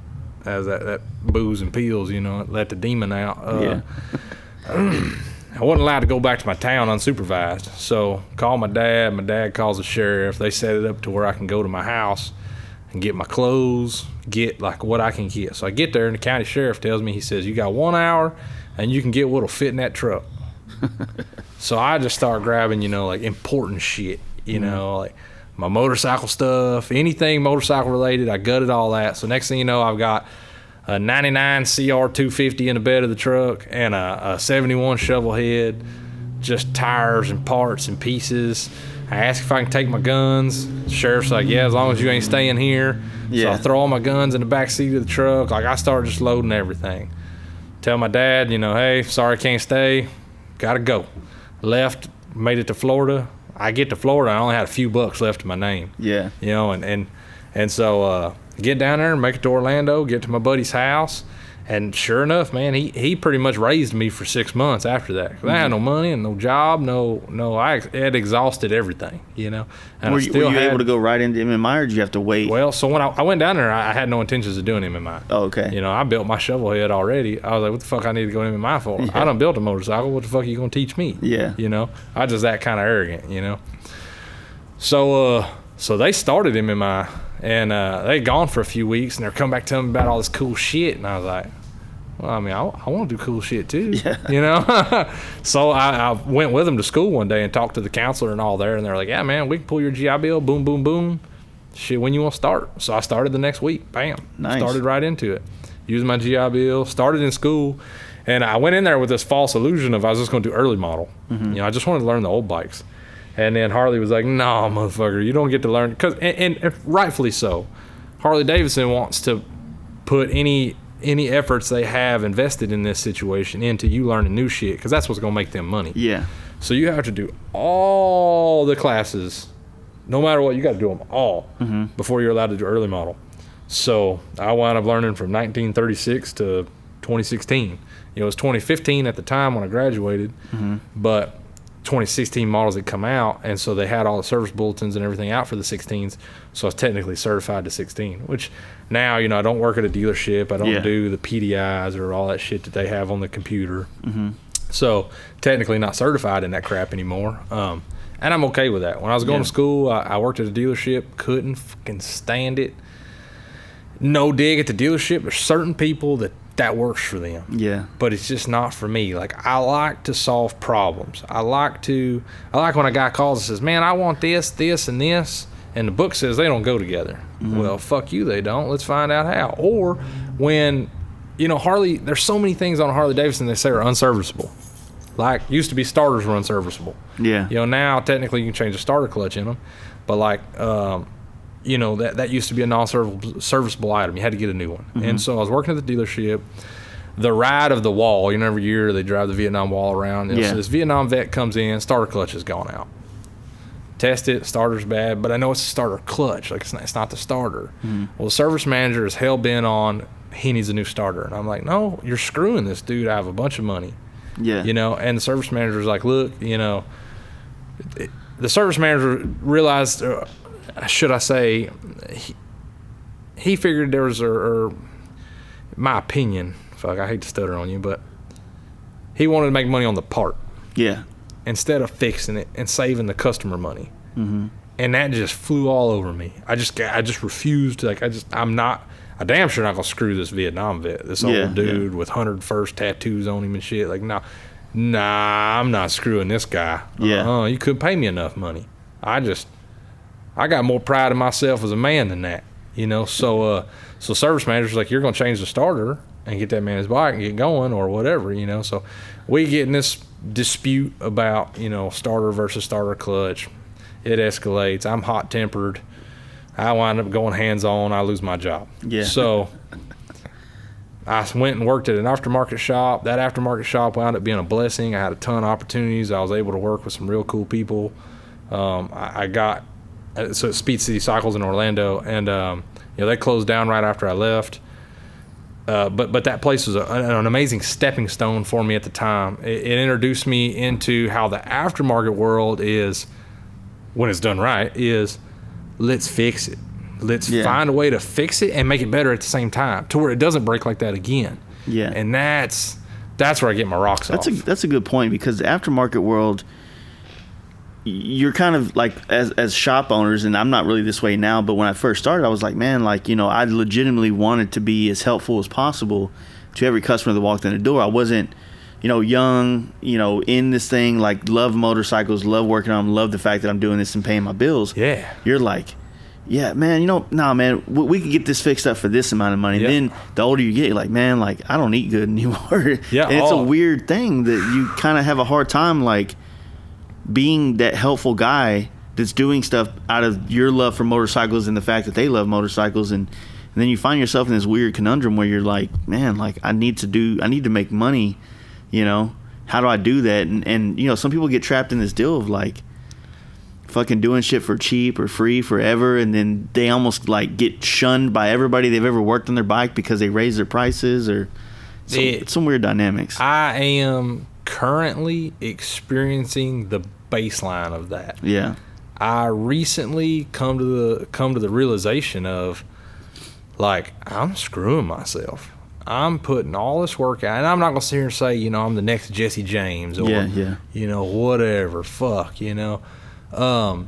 as that booze and pills, you know, it let the demon out. I wasn't allowed to go back to my town unsupervised. So call my dad. My dad calls the sheriff. They set it up to where I can go to my house and get my clothes, get like what I can get. So I get there, and the county sheriff tells me, he says, you got 1 hour and you can get what'll fit in that truck. So I just start grabbing, you know, like important shit, you know, like my motorcycle stuff, anything motorcycle related. I gutted all that. So next thing you know, I've got a 99 CR 250 in the bed of the truck and a 71 shovel head, just tires and parts and pieces. I asked if I can take my guns. The sheriff's like, yeah, as long as you ain't staying here. Yeah. So I throw all my guns in the back seat of the truck. Like, I started just loading everything. Tell my dad, you know, hey, sorry, can't stay. Gotta go. Left, made it to Florida. I get to Florida, I only had a few bucks left in my name. Yeah. You know, and so get down there and make it to Orlando, get to my buddy's house. And sure enough, man, he pretty much raised me for 6 months after that. 'Cause I had no money and no job, I had exhausted everything, you know. And Were you able to go right into MMI, or did you have to wait? Well, so when I went down there, I had no intentions of doing MMI. Oh, okay. You know, I built my shovel head already. I was like, what the fuck I need to go to MMI for? Yeah. I done built a motorcycle. What the fuck are you going to teach me? Yeah. You know, I just that kind of arrogant, you know. So they started MMI, and they'd gone for a few weeks, and they're coming back telling me about all this cool shit. And I was like, well, I mean, I want to do cool shit too, you know? So I went with them to school one day and talked to the counselor and all there, and they're like, yeah, man, we can pull your GI Bill, boom, boom, boom. Shit, when you want to start? So I started the next week, bam. Nice. Started right into it. Used my GI Bill, started in school, and I went in there with this false illusion of I was just going to do early model. You know, I just wanted to learn the old bikes. And then Harley was like, no, motherfucker, you don't get to learn. And rightfully so. Harley Davidson wants to put any efforts they have invested in this situation into you learning new shit, because that's what's going to make them money. Yeah. So you have to do all the classes, no matter what. You got to do them all before you're allowed to do early model. So I wound up learning from 1936 to 2016. It was 2015 at the time when I graduated, but 2016 models that come out, and so they had all the service bulletins and everything out for the 16s. So I was technically certified to 16, which now, you know, I don't work at a dealership. I don't do the PDIs or all that shit that they have on the computer. So technically not certified in that crap anymore. And I'm okay with that. When I was going to school, I worked at a dealership, couldn't fucking stand it. No dig at the dealership. There's certain people that works for them. Yeah. But it's just not for me. Like, I like to solve problems. I like when a guy calls and says, man, I want this, this, and this. And the book says they don't go together. Well, fuck you, they don't. Let's find out how. Or when, you know, Harley, there's so many things on a Harley Davidson they say are unserviceable. Like, used to be starters were unserviceable. Yeah. You know, now technically you can change the starter clutch in them. But like, you know, that used to be a non-serviceable item. You had to get a new one. And so I was working at the dealership. The ride of the wall, you know, every year they drive the Vietnam wall around. So this Vietnam vet comes in, starter clutch has gone out. Test it, starter's bad, but I know it's a starter clutch. Like, it's not the starter. Well, the service manager is hell-bent on he needs a new starter. And I'm like, no, you're screwing this dude out of a bunch of money. Yeah. You know, and the service manager's like, look, you know, the service manager realized, should I say, he figured there was, or my opinion, fuck, I hate to stutter on you, but he wanted to make money on the part. Yeah. Instead of fixing it and saving the customer money. And that just flew all over me. I just refused. Like, I'm damn sure not gonna screw this Vietnam vet, this old dude with 101st tattoos on him and shit. Like, nah, I'm not screwing this guy. You couldn't pay me enough money. I got more pride in myself as a man than that, you know. So service manager's like, you're gonna change the starter and get that man his bike and get going or whatever, you know. So we get in this dispute about, you know, starter versus starter clutch. It escalates. I'm hot tempered. I wind up going hands on. I lose my job. Yeah. So I went and worked at an aftermarket shop. That aftermarket shop wound up being a blessing. I had a ton of opportunities. I was able to work with some real cool people. I got so Speed City Cycles in Orlando, and you know, they closed down right after I left. But that place was an amazing stepping stone for me at the time. It introduced me into how the aftermarket world is, when it's done right, is let's fix it. Let's find a way to fix it and make it better at the same time, to where it doesn't break like that again. Yeah. And that's where I get my rocks off. That's a good point, because the aftermarket world, you're kind of like, as shop owners, and I'm not really this way now, but when I first started, I was like, man, like, you know, I legitimately wanted to be as helpful as possible to every customer that walked in the door. I wasn't, you know, young, you know, in this thing, like, love motorcycles, love working on them, love the fact that I'm doing this and paying my bills. Yeah. You're like, yeah, man, you know, nah, man, we could get this fixed up for this amount of money. Yeah. Then the older you get, you're like, man, like, I don't eat good anymore. Yeah. And it's a weird thing that you kind of have a hard time, like, being that helpful guy that's doing stuff out of your love for motorcycles and the fact that they love motorcycles, and then you find yourself in this weird conundrum where you're like, man, like, I need to make money, you know, how do I do that? And you know, some people get trapped in this deal of like fucking doing shit for cheap or free forever, and then they almost like get shunned by everybody they've ever worked on their bike because they raise their prices, or some weird dynamics. I am currently experiencing the baseline of that. Yeah. I recently come to the realization of, like, I'm screwing myself. I'm putting all this work out, and I'm not gonna sit here and say, you know, I'm the next Jesse James or you know, whatever, fuck, you know. But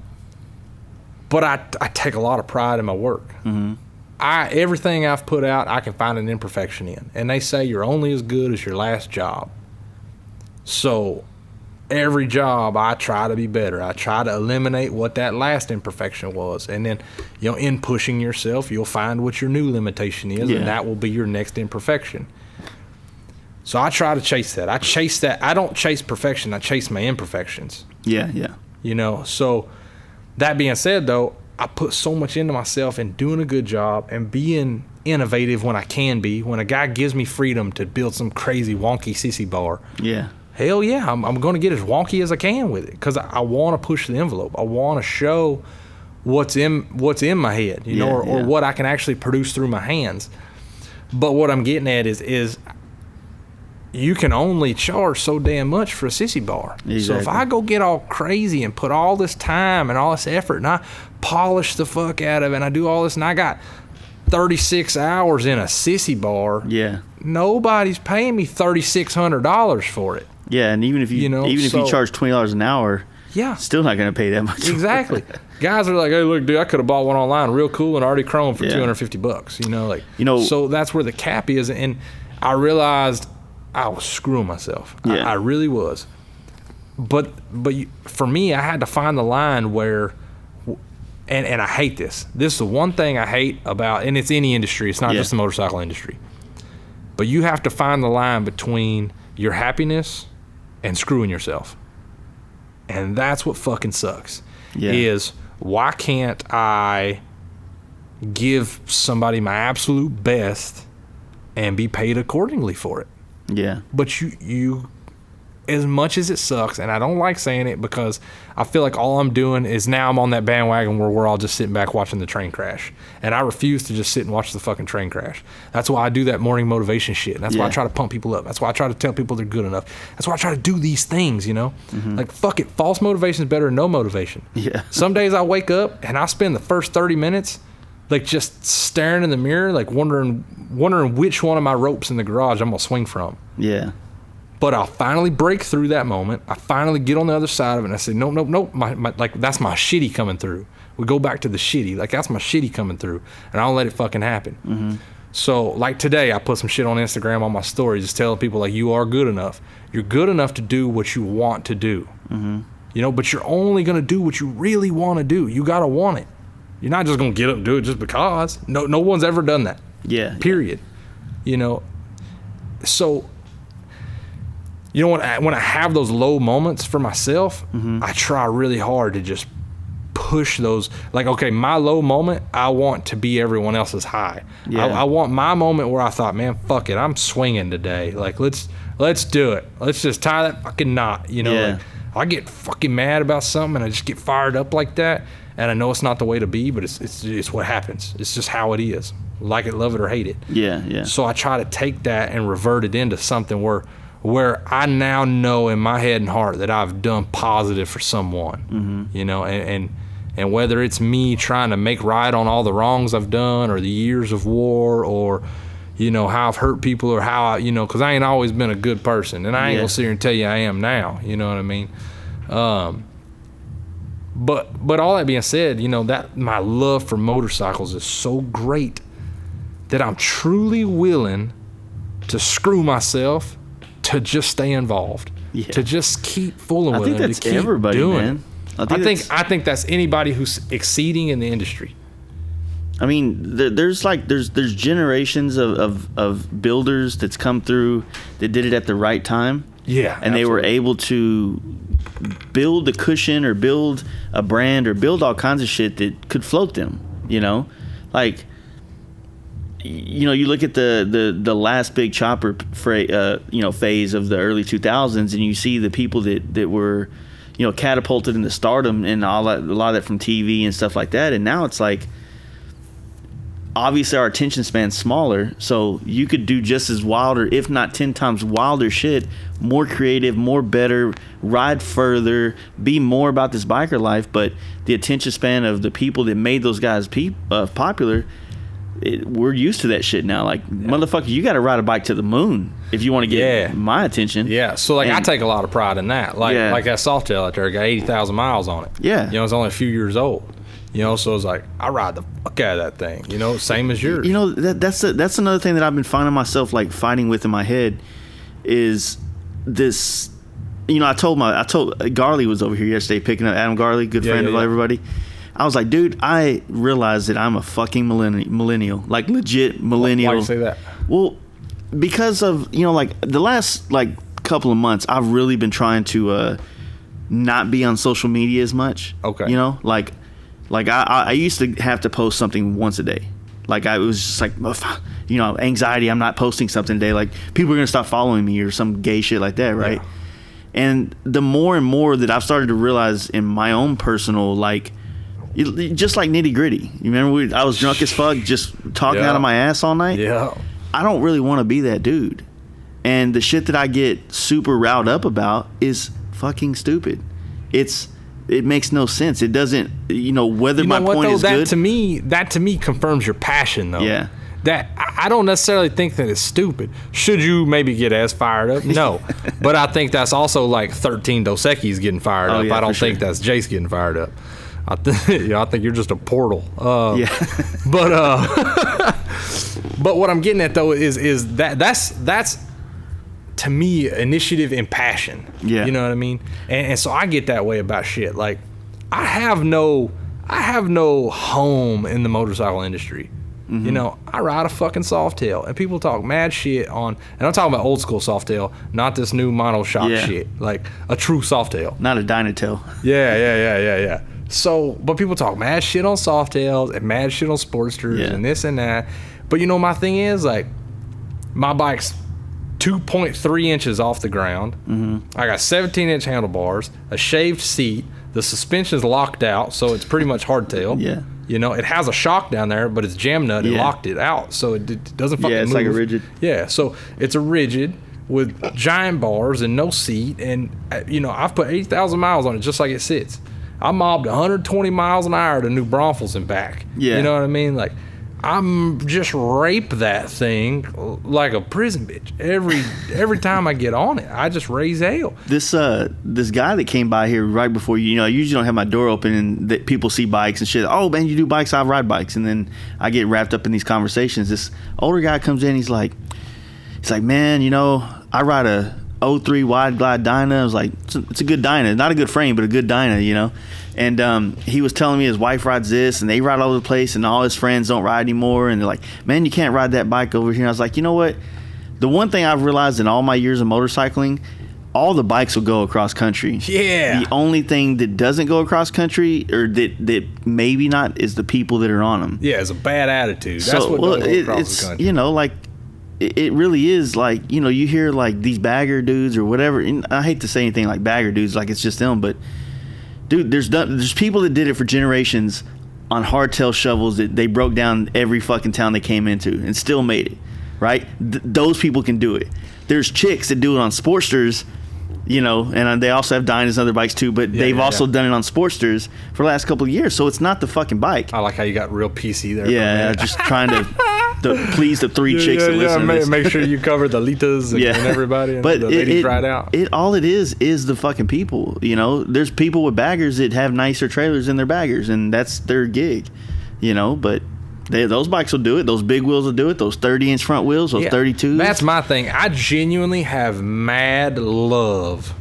I take a lot of pride in my work. Everything I've put out, I can find an imperfection in, and they say you're only as good as your last job. So every job I try to be better. I try to eliminate what that last imperfection was, and then, you know, in pushing yourself, you'll find what your new limitation is, and that will be your next imperfection. So I try to chase that. I don't chase perfection. I chase my imperfections. Yeah. You know, so that being said, though, I put so much into myself and doing a good job and being innovative when I can be. When a guy gives me freedom to build some crazy wonky sissy bar, hell yeah, I'm going to get as wonky as I can with it, because I want to push the envelope. I want to show what's in my head, you know, or what I can actually produce through my hands. But what I'm getting at is you can only charge so damn much for a sissy bar. Exactly. So if I go get all crazy and put all this time and all this effort and I polish the fuck out of it and I do all this and I got 36 hours in a sissy bar, nobody's paying me $3,600 for it. Yeah, and even if you if you charge $20 an hour, still not going to pay that much. Exactly. Guys are like, hey, look, dude, I could have bought one online real cool and already chrome for $250. So that's where the cap is. And I realized I was screwing myself. I really was. But for me, I had to find the line where, and I hate this. This is the one thing I hate about, and it's any industry. It's not just the motorcycle industry. But you have to find the line between your happiness and screwing yourself. And that's what fucking sucks. Is why can't I give somebody my absolute best and be paid accordingly for it? Yeah. But you as much as it sucks, and I don't like saying it because I feel like all I'm doing is now I'm on that bandwagon where we're all just sitting back watching the train crash. And I refuse to just sit and watch the fucking train crash. That's why I do that morning motivation shit. That's why I try to pump people up. That's why I try to tell people they're good enough. That's why I try to do these things, Like, fuck it. False motivation is better than no motivation. Yeah. Some days I wake up and I spend the first 30 minutes like just staring in the mirror, like wondering which one of my ropes in the garage I'm going to swing from. Yeah. But I'll finally break through that moment. I finally get on the other side of it, and I say, nope. My like, that's my shitty coming through. We go back to the shitty. Like, that's my shitty coming through, and I don't let it fucking happen. Mm-hmm. So, like today, I put some shit on Instagram on my story, just telling people, like, you are good enough. You're good enough to do what you want to do. Mm-hmm. But you're only going to do what you really want to do. You got to want it. You're not just going to get up and do it just because. No one's ever done that. Yeah. Period. So... when I have those low moments for myself, I try really hard to just push those. Like, okay, my low moment, I want to be everyone else's high. Yeah. I want my moment where I thought, man, fuck it, I'm swinging today. Like, let's do it. Let's just tie that fucking knot. Like, I get fucking mad about something and I just get fired up like that. And I know it's not the way to be, but it's what happens. It's just how it is. Like it, love it, or hate it. Yeah. So I try to take that and revert it into something where I now know in my head and heart that I've done positive for someone, and whether it's me trying to make right on all the wrongs I've done or the years of war or, how I've hurt people or how because I ain't always been a good person, and I ain't gonna sit here and tell you I am now, you know what I mean? But all that being said, that my love for motorcycles is so great that I'm truly willing to screw myself to just stay involved, to just keep fooling with them. I think that's everybody, man. I think that's anybody who's exceeding in the industry. I mean, there's generations of builders that's come through that did it at the right time. Yeah, and absolutely. They were able to build a cushion or build a brand or build all kinds of shit that could float them. Like. You look at the last big chopper phase of the early 2000s, and you see the people that were, catapulted into stardom and a lot of that from TV and stuff like that. And now it's like, obviously our attention span's smaller, so you could do just as wilder, if not 10 times wilder shit, more creative, more better, ride further, be more about this biker life. But the attention span of the people that made those guys popular, we're used to that shit now. Like, motherfucker, you got to ride a bike to the moon if you want to get my attention. Yeah. So, like, I take a lot of pride in that. Like that Softail out there got 80,000 miles on it. Yeah. It's only a few years old. So it's like, I ride the fuck out of that thing. Same as yours. That's another thing that I've been finding myself like fighting with in my head is this. I told Garley was over here yesterday picking up Adam Garley, good friend of everybody. I was like, dude, I realized that I'm a fucking millennial, like legit millennial. Why do you say that? Well, because of, like the last like couple of months, I've really been trying to not be on social media as much. Okay. Like I used to have to post something once a day. Like I was just like, anxiety. I'm not posting something today. Like people are going to stop following me or some gay shit like that. Right. Yeah. And the more and more that I've started to realize in my own personal, like, just like nitty gritty. You remember I was drunk as fuck, just talking out of my ass all night. Yeah. I don't really want to be that dude. And the shit that I get super riled up about is fucking stupid. It makes no sense. It doesn't, whether my point is good. That to me confirms your passion, though. Yeah. That I don't necessarily think that it's stupid. Should you maybe get as fired up? No. But I think that's also like 13 Dos Equis getting fired up. Yeah, I don't think sure. that's Jace getting fired up. I think you're just a portal. Yeah. But what I'm getting at though is that's to me initiative and passion. Yeah. You know what I mean? And so I get that way about shit. Like I have no home in the motorcycle industry. I ride a fucking Softail, and people talk mad shit on, and I'm talking about old school Softail, not this new mono shock shit, like a true Softail. Not a Dynatail. Yeah. So, but people talk mad shit on Softails and mad shit on Sportsters and this and that. But my thing is, like, my bike's 2.3 inches off the ground. I got 17-inch handlebars, a shaved seat. The suspension's locked out, so it's pretty much hardtail. Yeah. It has a shock down there, but it's jam nut. It locked it out, so it doesn't fucking move. Yeah, it's like a rigid. Yeah, so it's a rigid with giant bars and no seat. And, I've put 8,000 miles on it just like it sits. I mobbed 120 miles an hour to New Braunfels and back. Yeah. You know what I mean? Like, I'm just rape that thing like a prison bitch. Every time I get on it, I just raise hell. This guy that came by here right before I usually don't have my door open and that people see bikes and shit. Oh man, you do bikes? I ride bikes. And then I get wrapped up in these conversations. This older guy comes in. He's like, man, I ride a 03 wide glide Dyna. I was like, it's a good Dyna, not a good frame, but a good Dyna, And he was telling me his wife rides this, and they ride all over the place, and all his friends don't ride anymore. And they're like, man, you can't ride that bike over here. And I was like, you know what? The one thing I've realized in all my years of motorcycling, all the bikes will go across country. Yeah. The only thing that doesn't go across country, or that maybe not, is the people that are on them. Yeah, it's a bad attitude. That's what goes across the country. Like, it really is like, you hear like these bagger dudes or whatever. And I hate to say anything like bagger dudes, like it's just them, but dude, there's people that did it for generations on hardtail shovels that they broke down every fucking town they came into and still made it, right? Those people can do it. There's chicks that do it on Sportsters, and they also have Dynas and other bikes too, but they've also done it on Sportsters for the last couple of years, so it's not the fucking bike. I like how you got real PC there. Yeah, just trying to please the three chicks that listen to this. Make sure you cover the Litas and everybody, and but the ladies ride out. All it is the fucking people. There's people with baggers that have nicer trailers in their baggers, and that's their gig. But those bikes will do it. Those big wheels will do it. Those 30-inch front wheels, those 32s. That's my thing. I genuinely have mad love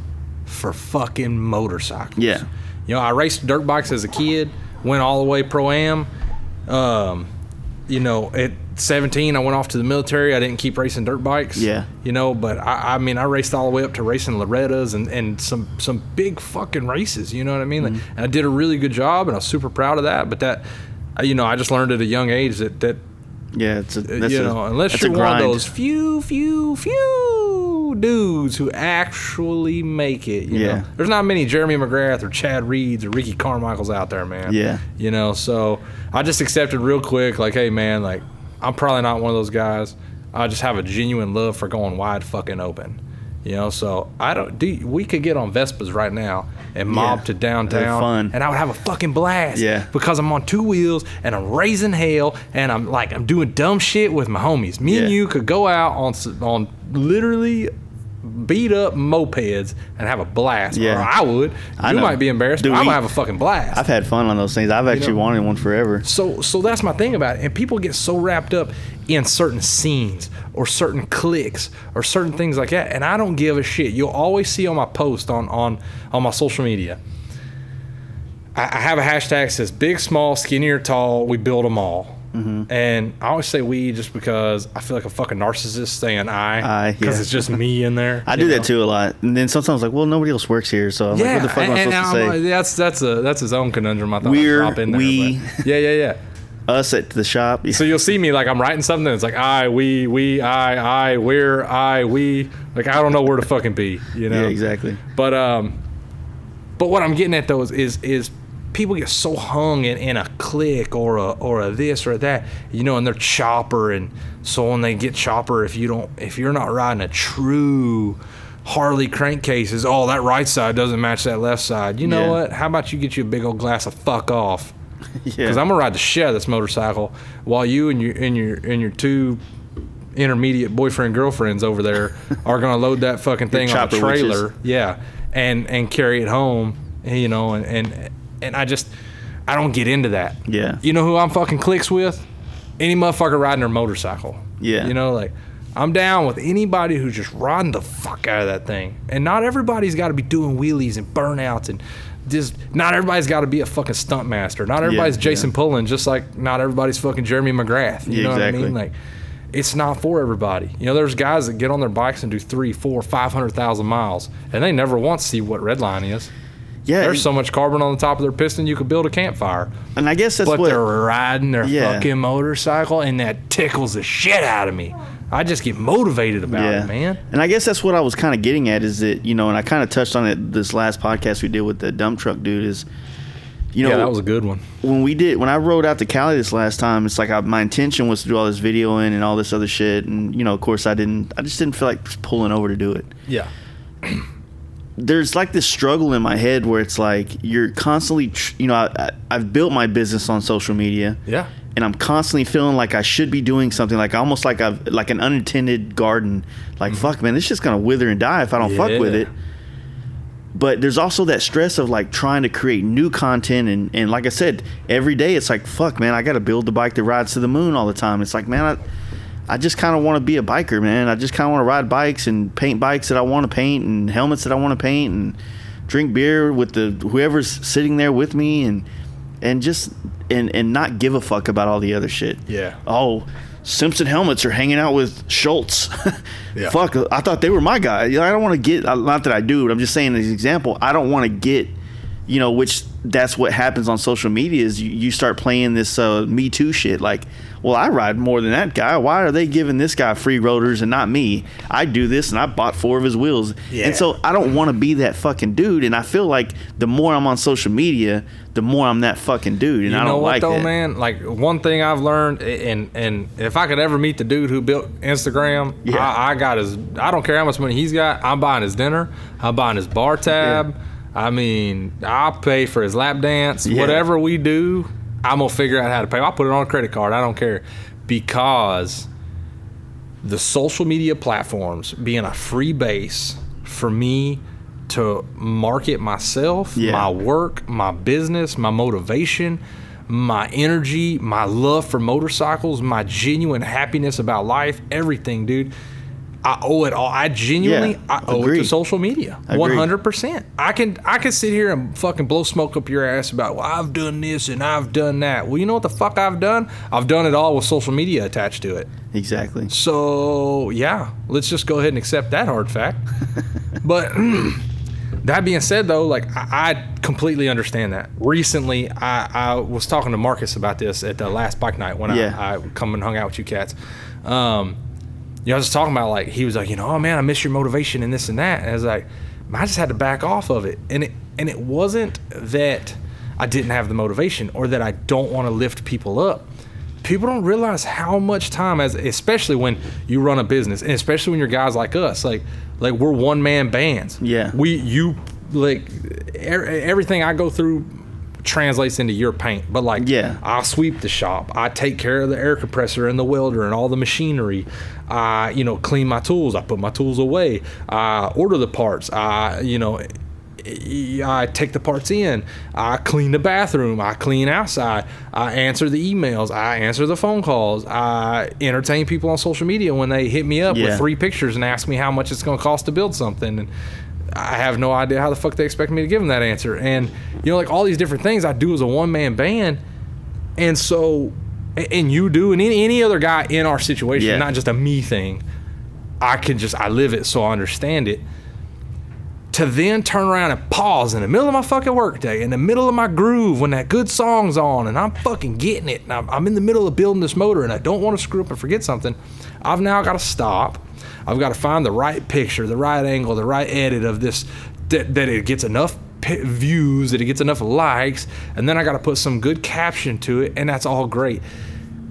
for fucking motorcycles. Yeah. I raced dirt bikes as a kid, went all the way Pro-Am. At 17, I went off to the military. I didn't keep racing dirt bikes. Yeah. But I raced all the way up to racing Lorettas and some big fucking races. You know what I mean? And I did a really good job, and I was super proud of that. But that, I just learned at a young age that yeah, unless you're one of those few dudes who actually make it, you know, there's not many Jeremy McGrath or Chad Reeds or Ricky Carmichael's out there, man. Yeah. So I just accepted real quick, like, hey man, like, I'm probably not one of those guys. I just have a genuine love for going wide fucking open. So we could get on Vespas right now and mob to downtown, fun. and I would have a fucking blast. Yeah. Because I'm on two wheels and I'm raising hell and I'm doing dumb shit with my homies. Me and you could go out on literally beat up mopeds and have a blast. Yeah. Or I would. You might be embarrassed, but I'm gonna have a fucking blast. I've had fun on those things. I've actually wanted one forever. So that's my thing about it. And people get so wrapped up in certain scenes or certain cliques or certain things like that, and I don't give a shit. You'll always see on my post on my social media, I have a hashtag that says big, small, skinny or tall, we build them all. And I always say we just because I feel like a fucking narcissist saying I because it's just me in there. I do that too a lot, and then sometimes like, well, nobody else works here, so I'm like, what the fuck am I supposed to say? That's his own conundrum. I thought I'd drop in there. Yeah. Us at the shop. So you'll see me like I'm writing something. It's like I, we, I, where, I, we. Like I don't know where to fucking be. Yeah, exactly. But what I'm getting at though is people get so hung in a click or a this or that, you know, and they're chopper, and so when they get chopper, if you're not riding a true Harley crankcases, oh, that right side doesn't match that left side. You know what? How about you get you a big old glass of fuck off? Because I'm gonna ride the shit out of this motorcycle while you and your two intermediate boyfriend girlfriends over there are gonna load that fucking thing on a trailer, and carry it home. You know, and I don't get into that. Yeah. You know who I'm fucking clicks with? Any motherfucker riding their motorcycle. Yeah. You know, like, I'm down with anybody who's just riding the fuck out of that thing. And not everybody's got to be doing wheelies and burnouts, and just not everybody's got to be a fucking stunt master. Not everybody's Jason Pullen, just like not everybody's fucking Jeremy McGrath. You know what I mean? Like, it's not for everybody. You know, there's guys that get on their bikes and do 300, 400, 500,000 miles, and they never once see what red line is. Yeah, there's so much carbon on the top of their piston you could build a campfire. And I guess that's what they're riding their fucking motorcycle, and that tickles the shit out of me. I just get motivated about it, man. And I guess that's what I was kind of getting at, is that, you know, and I kind of touched on it this last podcast we did with the dump truck dude, is, you know, that was a good one. When I rode out to Cali this last time, it's like my intention was to do all this videoing and all this other shit, and, you know, of course I just didn't feel like pulling over to do it. Yeah. There's like this struggle in my head where it's like you're constantly, you know, I've built my business on social media. Yeah. And I'm constantly feeling like I should be doing something, like almost like like an unattended garden. Like, fuck, man, this shit's going to wither and die if I don't fuck with it. But there's also that stress of like trying to create new content. And like I said, every day it's like, fuck, man, I got to build the bike that rides to the moon all the time. It's like, man, I just kind of want to be a biker, man. I just kind of want to ride bikes and paint bikes that I want to paint, and helmets that I want to paint, and drink beer with whoever's sitting there with me, and just and not give a fuck about all the other shit. Yeah. Oh, Simpson helmets are hanging out with Schultz. Fuck, I thought they were my guy. You know, I don't want to get, not that I do, but I'm just saying as an example, I don't want to get, you know, which that's what happens on social media, is you start playing this Me Too shit. Like, well, I ride more than that guy. Why are they giving this guy free rotors and not me? I do this, and I bought 4 of his wheels. Yeah. And so I don't want to be that fucking dude. And I feel like the more I'm on social media, the more I'm that fuccking dude. And I don't like that. You know what, though, man? Like, one thing I've learned, and if I could ever meet the dude who built Instagram, I don't care how much money he's got, I'm buying his dinner, I'm buying his bar tab. Yeah. I mean, I'll pay for his lap dance. Yeah. Whatever we do, I'm going to figure out how to pay. I'll put it on a credit card. I don't care. Because the social media platforms being a free base for me to market myself, my work, my business, my motivation, my energy, my love for motorcycles, my genuine happiness about life, everything, dude. I owe it all. I genuinely, I owe it to social media. 100%. I can sit here and fucking blow smoke up your ass about, well, I've done this and I've done that. Well, you know what the fuck I've done? I've done it all with social media attached to it. Exactly. So, yeah, let's just go ahead and accept that hard fact. But that being said, though, like, I completely understand that. Recently, I was talking to Marcus about this at the last bike night when I come and hung out with you cats. You know, I was just talking about, like, he was like, you know, oh man, I miss your motivation and this and that. And I was like, I just had to back off of it. And it wasn't that I didn't have the motivation or that I don't want to lift people up. People don't realize how much time, especially when you run a business, and especially when you're guys like us, like we're one-man bands. Yeah. Everything I go through translates into your paint, but I sweep the shop, I take care of the air compressor and the welder and all the machinery, I clean my tools, I put my tools away, I order the parts, I take the parts in, I clean the bathroom, I clean outside, I answer the emails, I answer the phone calls, I entertain people on social media when they hit me up with 3 pictures and ask me how much it's going to cost to build something, and I have no idea how the fuck they expect me to give them that answer. And, like all these different things I do as a one-man band. And so, and you do, and any other guy in our situation, not just a me thing, I live it, so I understand it. To then turn around and pause in the middle of my fucking work day, in the middle of my groove, when that good song's on, and I'm fucking getting it, and I'm in the middle of building this motor, and I don't want to screw up and forget something, I've now got to stop. I've got to find the right picture, the right angle, the right edit of this, that it gets enough views, that it gets enough likes, and then I got to put some good caption to it, and that's all great.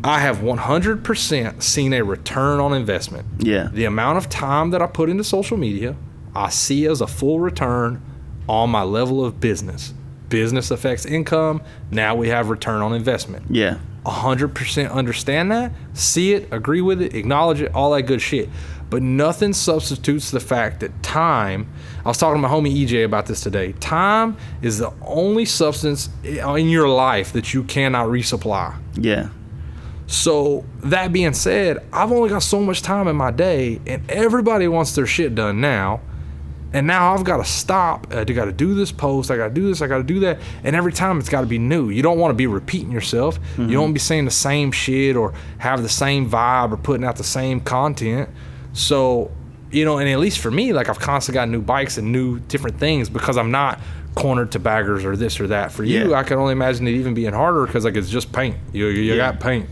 I have 100% seen a return on investment. Yeah. The amount of time that I put into social media, I see as a full return on my level of business. Business affects income. Now we have return on investment. Yeah. 100% understand that, see it, agree with it, acknowledge it, all that good shit. But nothing substitutes the fact that time, I was talking to my homie EJ about this today, time is the only substance in your life that you cannot resupply. Yeah. So that being said, I've only got so much time in my day, and everybody wants their shit done now. And now I've got to stop. I got to do this post. I got to do this. I got to do that. And every time it's got to be new. You don't want to be repeating yourself. Mm-hmm. You don't want to be saying the same shit or have the same vibe or putting out the same content. So, you know, and at least for me, like I've constantly got new bikes and new different things because I'm not cornered to baggers or this or that. For you, I can only imagine it even being harder because like it's just paint. You got paint.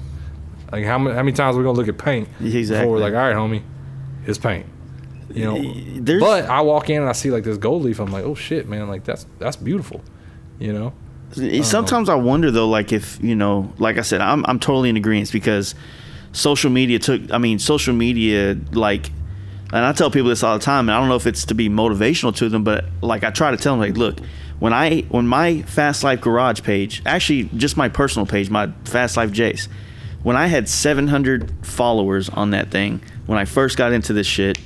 Like how many times are we gonna look at paint before we're like, all right, homie, it's paint. You know, but I walk in and I see like this gold leaf. I'm like, oh shit, man, like that's beautiful. You know. Sometimes I wonder though, like if you know, like I said, I'm totally in agreement because social media like, and I tell people this all the time, and I don't know if it's to be motivational to them, but like I try to tell them like, look, when my Fast Life Garage page, actually just my personal page, my Fast Life Jace, when I had 700 followers on that thing, when I first got into this shit,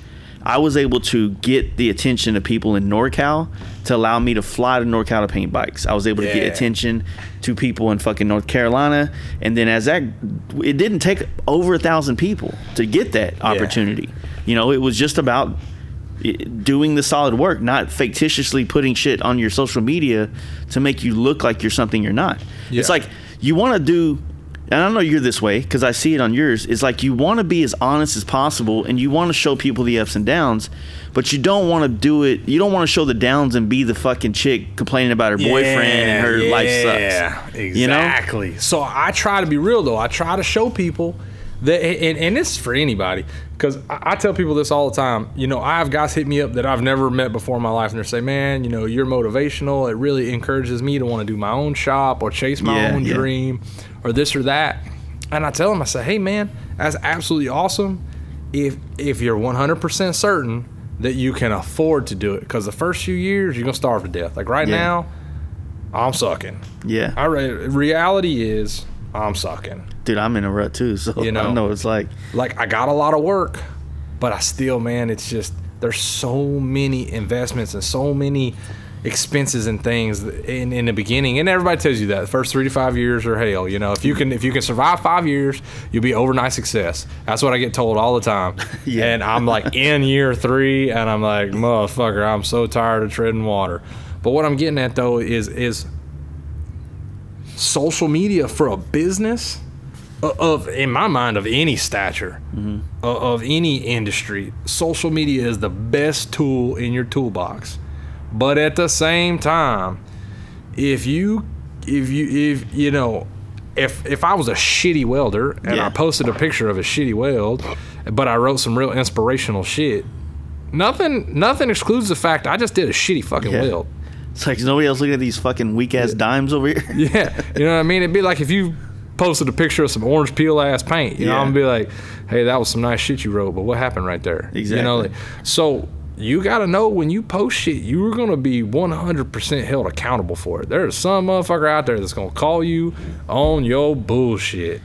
I was able to get the attention of people in NorCal to allow me to fly to NorCal to paint bikes. I was able to get attention to people in fucking North Carolina. And then it didn't take over 1,000 people to get that opportunity. You know, it was just about doing the solid work, not fictitiously putting shit on your social media to make you look like you're something you're not. Yeah. It's like you want to do... And I know you're this way because I see it on yours. It's like you want to be as honest as possible and you want to show people the ups and downs, but you don't want to do it. You don't want to show the downs and be the fucking chick complaining about her boyfriend and her life sucks. Yeah, exactly. You know? So I try to be real though. I try to show people that, and this is for anybody, because I tell people this all the time. You know, I have guys hit me up that I've never met before in my life, and they say, man, you know, you're motivational. It really encourages me to want to do my own shop or chase my own dream or this or that. And I tell them, I say, hey, man, that's absolutely awesome if you're 100% certain that you can afford to do it. Because the first few years, you're going to starve to death. Like right now, I'm sucking. Yeah. Reality is I'm sucking. Dude, I'm in a rut too, so you know, I know what it's like. Like, I got a lot of work, but I still, man, it's just, there's so many investments and so many expenses and things in the beginning, and everybody tells you that the first 3 to 5 years are hell. You know, if you can survive 5 years, you'll be overnight success. That's what I get told all the time. And I'm like in year 3, and I'm like, motherfucker, I'm so tired of treading water. But what I'm getting at though is social media for a business of, in my mind, of any stature, of any industry. Social media is the best tool in your toolbox. But at the same time, if I was a shitty welder and I posted a picture of a shitty weld, but I wrote some real inspirational shit, nothing excludes the fact I just did a shitty fucking weld. It's like nobody else looking at these fucking weak ass dimes over here. Yeah, you know what I mean? It'd be like if you posted a picture of some orange peel ass paint. You know, I'm gonna be like, hey, that was some nice shit you wrote, but what happened right there? Exactly. You know, so you got to know when you post shit, you're going to be 100% held accountable for it. There's some motherfucker out there that's going to call you on your bullshit.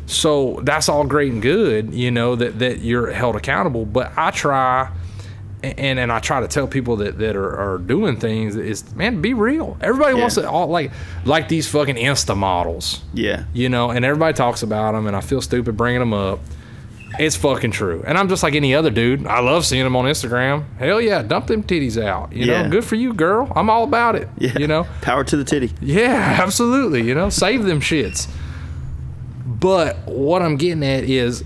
So that's all great and good, you know, that you're held accountable. But I try, and I try to tell people that are doing things, is, man, be real. Everybody wants to, like these fucking Insta models. Yeah. You know, and everybody talks about them, and I feel stupid bringing them up. It's fucking true. And I'm just like any other dude. I love seeing them on Instagram. Hell yeah, dump them titties out. You know, good for you, girl. I'm all about it. Yeah. You know? Power to the titty. Yeah, absolutely. You know, save them shits. But what I'm getting at is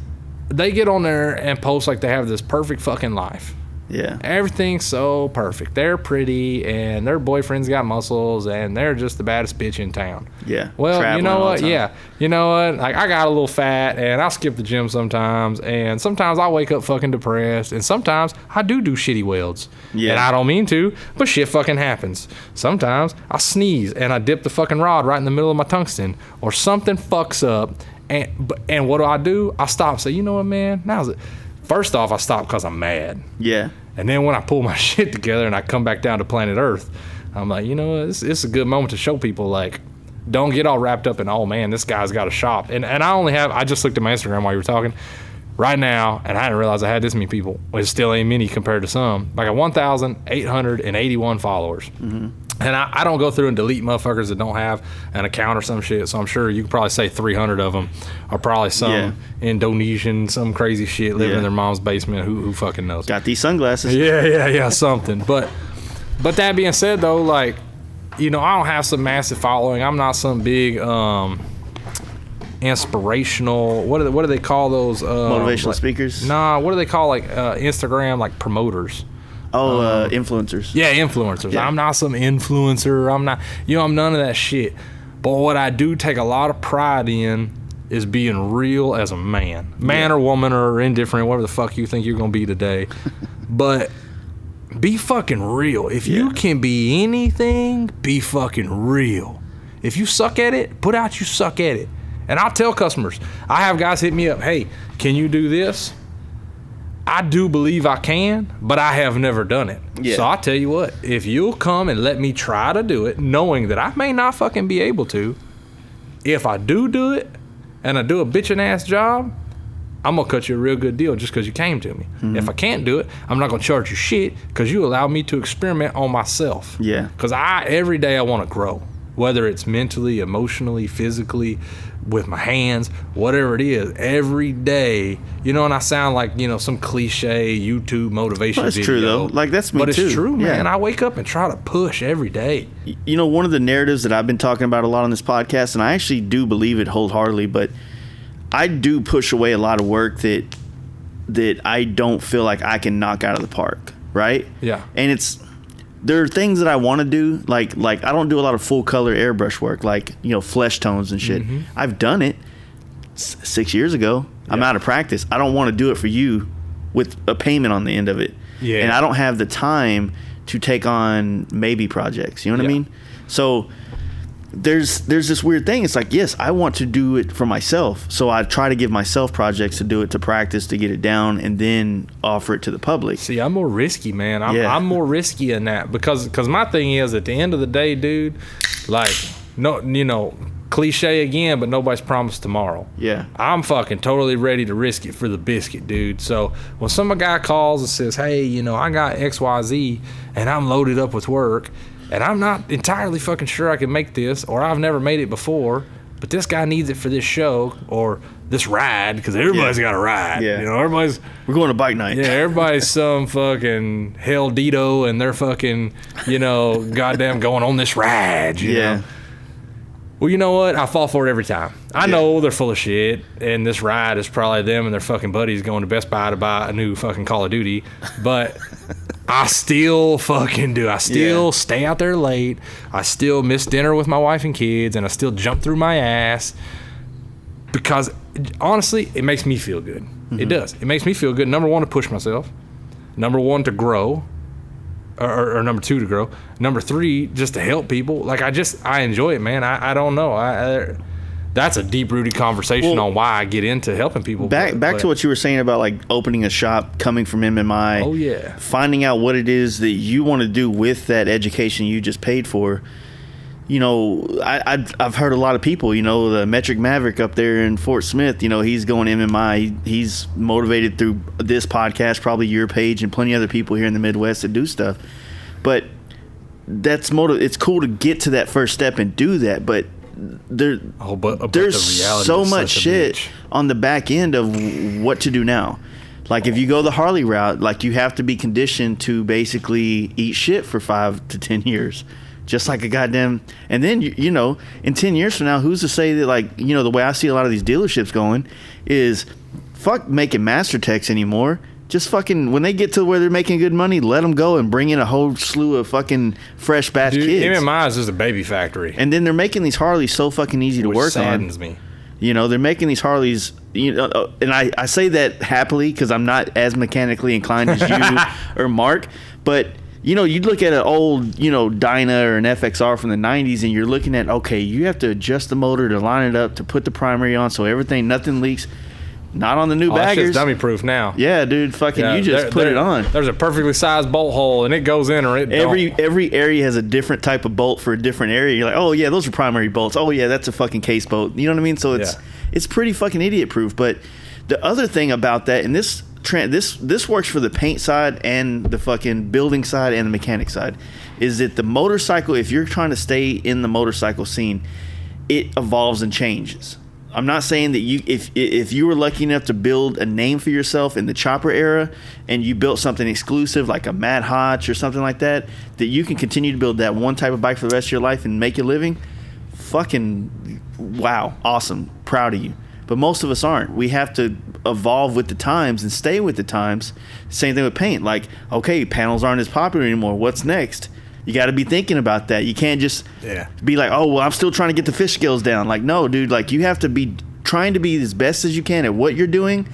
they get on there and post like they have this perfect fucking life. Yeah. Everything's so perfect. They're pretty, and their boyfriend's got muscles, and they're just the baddest bitch in town. Yeah. Well, you Traveling know all what? the time. Yeah. You know what? Like, I got a little fat, and I'll skip the gym sometimes, and sometimes I wake up fucking depressed, and sometimes I do shitty welds. Yeah. And I don't mean to, but shit fucking happens. Sometimes I sneeze, and I dip the fucking rod right in the middle of my tungsten, or something fucks up, and what do? I stop and say, you know what, man? Now's it. First off, I stop because I'm mad. Yeah. And then when I pull my shit together and I come back down to planet Earth, I'm like, you know what? It's a good moment to show people, like, don't get all wrapped up in, oh, man, this guy's got a shop. And I just looked at my Instagram while you were talking right now, and I didn't realize I had this many people. It still ain't many compared to some. I got 1,881 followers. Mm-hmm. And I don't go through and delete motherfuckers that don't have an account or some shit. So I'm sure you could probably say 300 of them are probably some Indonesian, some crazy shit living in their mom's basement. Who fucking knows? Got these sunglasses. Yeah, something. But that being said, though, like, you know, I don't have some massive following. I'm not some big inspirational. What do they call those? Motivational speakers. Nah, what do they call Instagram promoters? Oh, influencers. Yeah, influencers. Yeah. I'm not some influencer. I'm none of that shit. But what I do take a lot of pride in is being real as a man or woman or indifferent, whatever the fuck you think you're gonna be today. But be fucking real. If you can be anything, be fucking real. If you suck at it, put out you suck at it. And I'll tell customers, I have guys hit me up, hey, can you do this? I do believe I can, but I have never done it. Yeah. So I'll tell you what, if you'll come and let me try to do it, knowing that I may not fucking be able to, if I do it, and I do a bitchin' ass job, I'm gonna cut you a real good deal just because you came to me. Mm-hmm. If I can't do it, I'm not gonna charge you shit because you allow me to experiment on myself. Yeah. Because every day I want to grow, whether it's mentally, emotionally, physically, with my hands, whatever it is, every day. You know, and I sound like, you know, some cliche YouTube motivation That's video. true, though. Like, that's me, but too. It's true, man. Yeah. I wake up and try to push every day. You know, one of the narratives that I've been talking about a lot on this podcast, and I actually do believe it wholeheartedly, but I do push away a lot of work that I don't feel like I can knock out of the park, right? Yeah. And there are things that I want to do, like I don't do a lot of full color airbrush work, like, you know, flesh tones and shit. Mm-hmm. I've done it 6 years ago. I'm out of practice. I don't want to do it for you with a payment on the end of it. Yeah. And I don't have the time to take on maybe projects. You know what I mean? So there's this weird thing. It's like, yes, I want to do it for myself. So I try to give myself projects to do it, to practice, to get it down, and then offer it to the public. See, I'm more risky, man. I'm more risky in that because my thing is, at the end of the day, dude, like, no, you know, cliche again, but nobody's promised tomorrow. Yeah. I'm fucking totally ready to risk it for the biscuit, dude. So when some guy calls and says, hey, you know, I got XYZ and I'm loaded up with work, and I'm not entirely fucking sure I can make this, or I've never made it before, but this guy needs it for this show or this ride, because everybody's got a ride. Yeah. You know, We're going to bike night. Yeah, everybody's some fucking Hell Dito, and they're fucking, you know, goddamn going on this ride, you know. Well, you know what? I fall for it every time. I know they're full of shit, and this ride is probably them and their fucking buddies going to Best Buy to buy a new fucking Call of Duty, but I still fucking do. I still stay out there late. I still miss dinner with my wife and kids, and I still jump through my ass because, honestly, it makes me feel good. Mm-hmm. It does. It makes me feel good. Number one, to push myself. Number one, to grow. Or number two, to grow. Number three, just to help people. Like, I enjoy it, man. I don't know. That's a deep-rooted conversation on why I get into helping people. Back to what you were saying about, like, opening a shop, coming from MMI. Oh, yeah. Finding out what it is that you want to do with that education you just paid for. You know, I've heard a lot of people, you know, the Metric Maverick up there in Fort Smith, you know, he's going MMI. He's motivated through this podcast, probably your page, and plenty of other people here in the Midwest that do stuff. But it's cool to get to that first step and do that, but there's the so much shit on the back end of what to do now. Like, if you go the Harley route, like, you have to be conditioned to basically eat shit for 5 to 10 years. Just like a goddamn, and then, you know, in 10 years from now, who's to say that, like, you know, the way I see a lot of these dealerships going is, fuck making master techs anymore. Just fucking, when they get to where they're making good money, let them go and bring in a whole slew of fucking fresh batch kids. MMI is just a baby factory. And then they're making these Harleys so fucking easy to work saddens on. me. You know, they're making these Harleys, you know, and I say that happily because I'm not as mechanically inclined as you or Mark, but you know, you look at an old, you know, Dyna or an FXR from the 90s and you're looking at, okay, you have to adjust the motor to line it up to put the primary on so nothing leaks. Not on the new baggers. That shit's dummy proof now. Yeah, dude, fucking you just put it on. There's a perfectly sized bolt hole and it goes in or it don't. Every area has a different type of bolt for a different area. You're like, oh yeah, those are primary bolts. Oh yeah, that's a fucking case bolt. You know what I mean? So it's pretty fucking idiot proof. But the other thing about that, and this works for the paint side and the fucking building side and the mechanic side, is that the motorcycle, if you're trying to stay in the motorcycle scene, it evolves and changes. I'm not saying that if you were lucky enough to build a name for yourself in the chopper era and you built something exclusive like a Mad Hotch or something like that you can continue to build that one type of bike for the rest of your life and make a living. Fucking wow, awesome, proud of you. But most of us aren't. We have to evolve with the times and stay with the times. Same thing with paint. Like, okay, panels aren't as popular anymore. What's next? You got to be thinking about that. You can't just be like, oh, well, I'm still trying to get the fish scales down. Like, no, dude, like you have to be trying to be as best as you can at what you're doing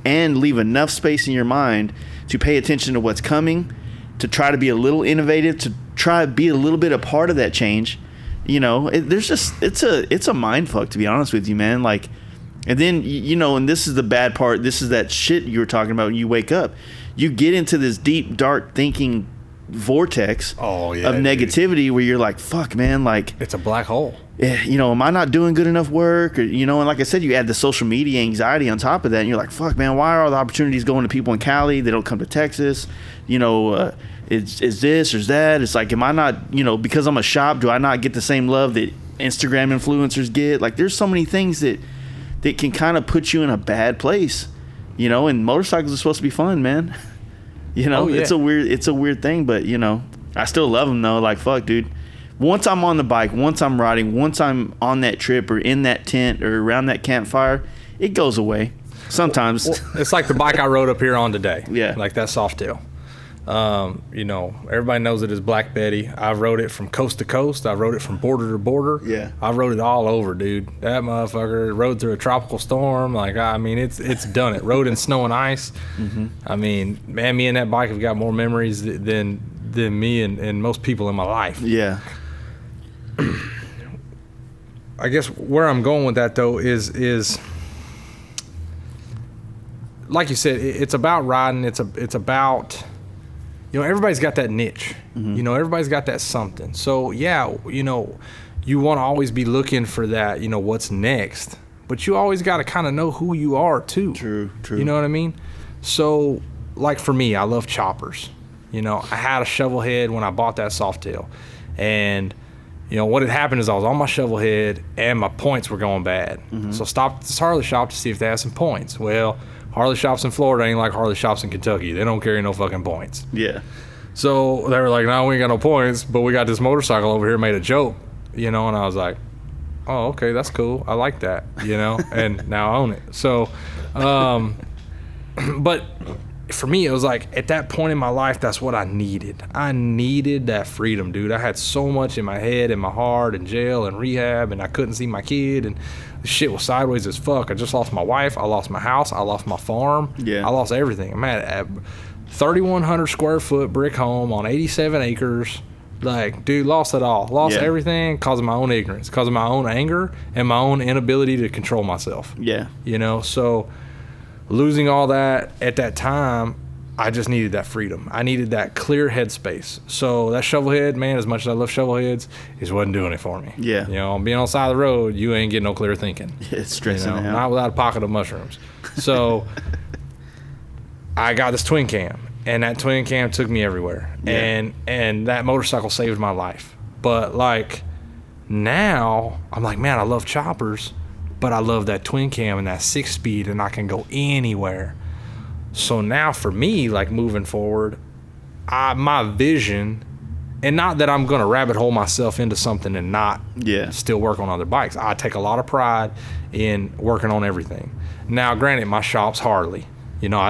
and leave enough space in your mind to pay attention to what's coming, to try to be a little innovative, to try to be a little bit a part of that change. You know, it's a mind fuck, to be honest with you, man. Like, and then, you know, and this is the bad part. This is that shit you were talking about when you wake up. You get into this deep, dark thinking vortex of negativity where you're like, fuck, man, like it's a black hole. You know, am I not doing good enough work? Or, you know, and like I said, you add the social media anxiety on top of that and you're like, fuck, man, why are all the opportunities going to people in Cali? They don't come to Texas. You know, is this or that? It's like, am I not, you know, because I'm a shop, do I not get the same love that Instagram influencers get? Like, there's so many things that can kind of put you in a bad place, you know, and motorcycles are supposed to be fun, man. You know, it's a weird thing, but you know, I still love them though. Like, fuck, dude. Once I'm on the bike, once I'm riding, once I'm on that trip or in that tent or around that campfire, it goes away. Sometimes. Well, it's like the bike I rode up here on today. Yeah. Like that Softail. You know, everybody knows it as Black Betty. I rode it from coast to coast. I rode it from border to border. Yeah. I rode it all over, dude. That motherfucker rode through a tropical storm. Like, I mean, it's done it. Rode in snow and ice. Mm-hmm. I mean, man, me and that bike have got more memories than me and most people in my life. Yeah. I guess where I'm going with that though is like you said, it's about riding. It's about, you know, everybody's got that niche. Mm-hmm. You know, everybody's got that something. So yeah, you know, you want to always be looking for that, you know, what's next. But you always got to kind of know who you are too. True. You know what I mean? So like for me, I love choppers. You know, I had a shovel head when I bought that Softail. And you know, what had happened is I was on my shovel head and my points were going bad. Mm-hmm. So I stopped at this Harley shop to see if they had some points. Well, Harley shops in Florida ain't like Harley shops in Kentucky. They don't carry no fucking points. Yeah. So they were like, no, we ain't got no points, but we got this motorcycle over here made a joke, you know, and I was like, oh, okay, that's cool. I like that, you know, and now I own it. So, but for me, it was like at that point in my life, that's what I needed. I needed that freedom, dude. I had so much in my head and my heart and jail and rehab, and I couldn't see my kid, and the shit was sideways as fuck. I just lost my wife. I lost my house. I lost my farm. Yeah. I lost everything. I'm at 3,100 square foot brick home on 87 acres. Like, dude, lost it all. Lost everything because of my own ignorance, because of my own anger and my own inability to control myself. Yeah. You know, so losing all that at that time, I just needed that freedom. I needed that clear headspace. So that shovel head, man, as much as I love shovel heads, it wasn't doing it for me. Yeah. You know, being on the side of the road, you ain't getting no clear thinking. It's stressing out. Not without a pocket of mushrooms. So I got this twin cam, and that twin cam took me everywhere. Yeah. And that motorcycle saved my life. But like now, I'm like, man, I love choppers, but I love that twin cam and that 6-speed, and I can go anywhere. So now for me, like moving forward, my vision, and not that I'm going to rabbit hole myself into something and not still work on other bikes. I take a lot of pride in working on everything. Now, granted, my shop's Harley. You know,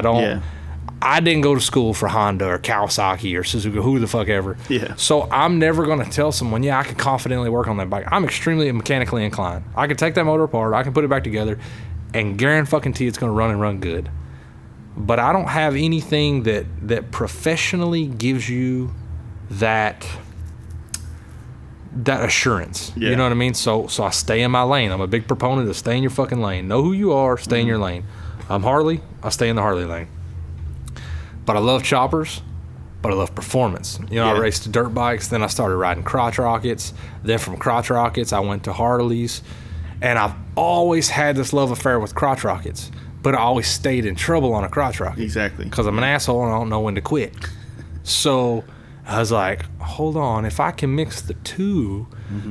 I didn't go to school for Honda or Kawasaki or Suzuki, who the fuck ever. Yeah. So I'm never going to tell someone, I can confidently work on that bike. I'm extremely mechanically inclined. I can take that motor apart, I can put it back together, and guarantee it's going to run good. But I don't have anything that professionally gives you that assurance. Yeah. You know what I mean? So I stay in my lane. I'm a big proponent of stay in your fucking lane. Know who you are, stay in your lane. I'm Harley, I stay in the Harley lane. But I love choppers, but I love performance. I raced dirt bikes, then I started riding crotch rockets. Then from crotch rockets, I went to Harleys. And I've always had this love affair with crotch rockets, but I always stayed in trouble on a crotch rocket. Exactly. Because I'm an asshole and I don't know when to quit. So I was like, hold on, if I can mix the two.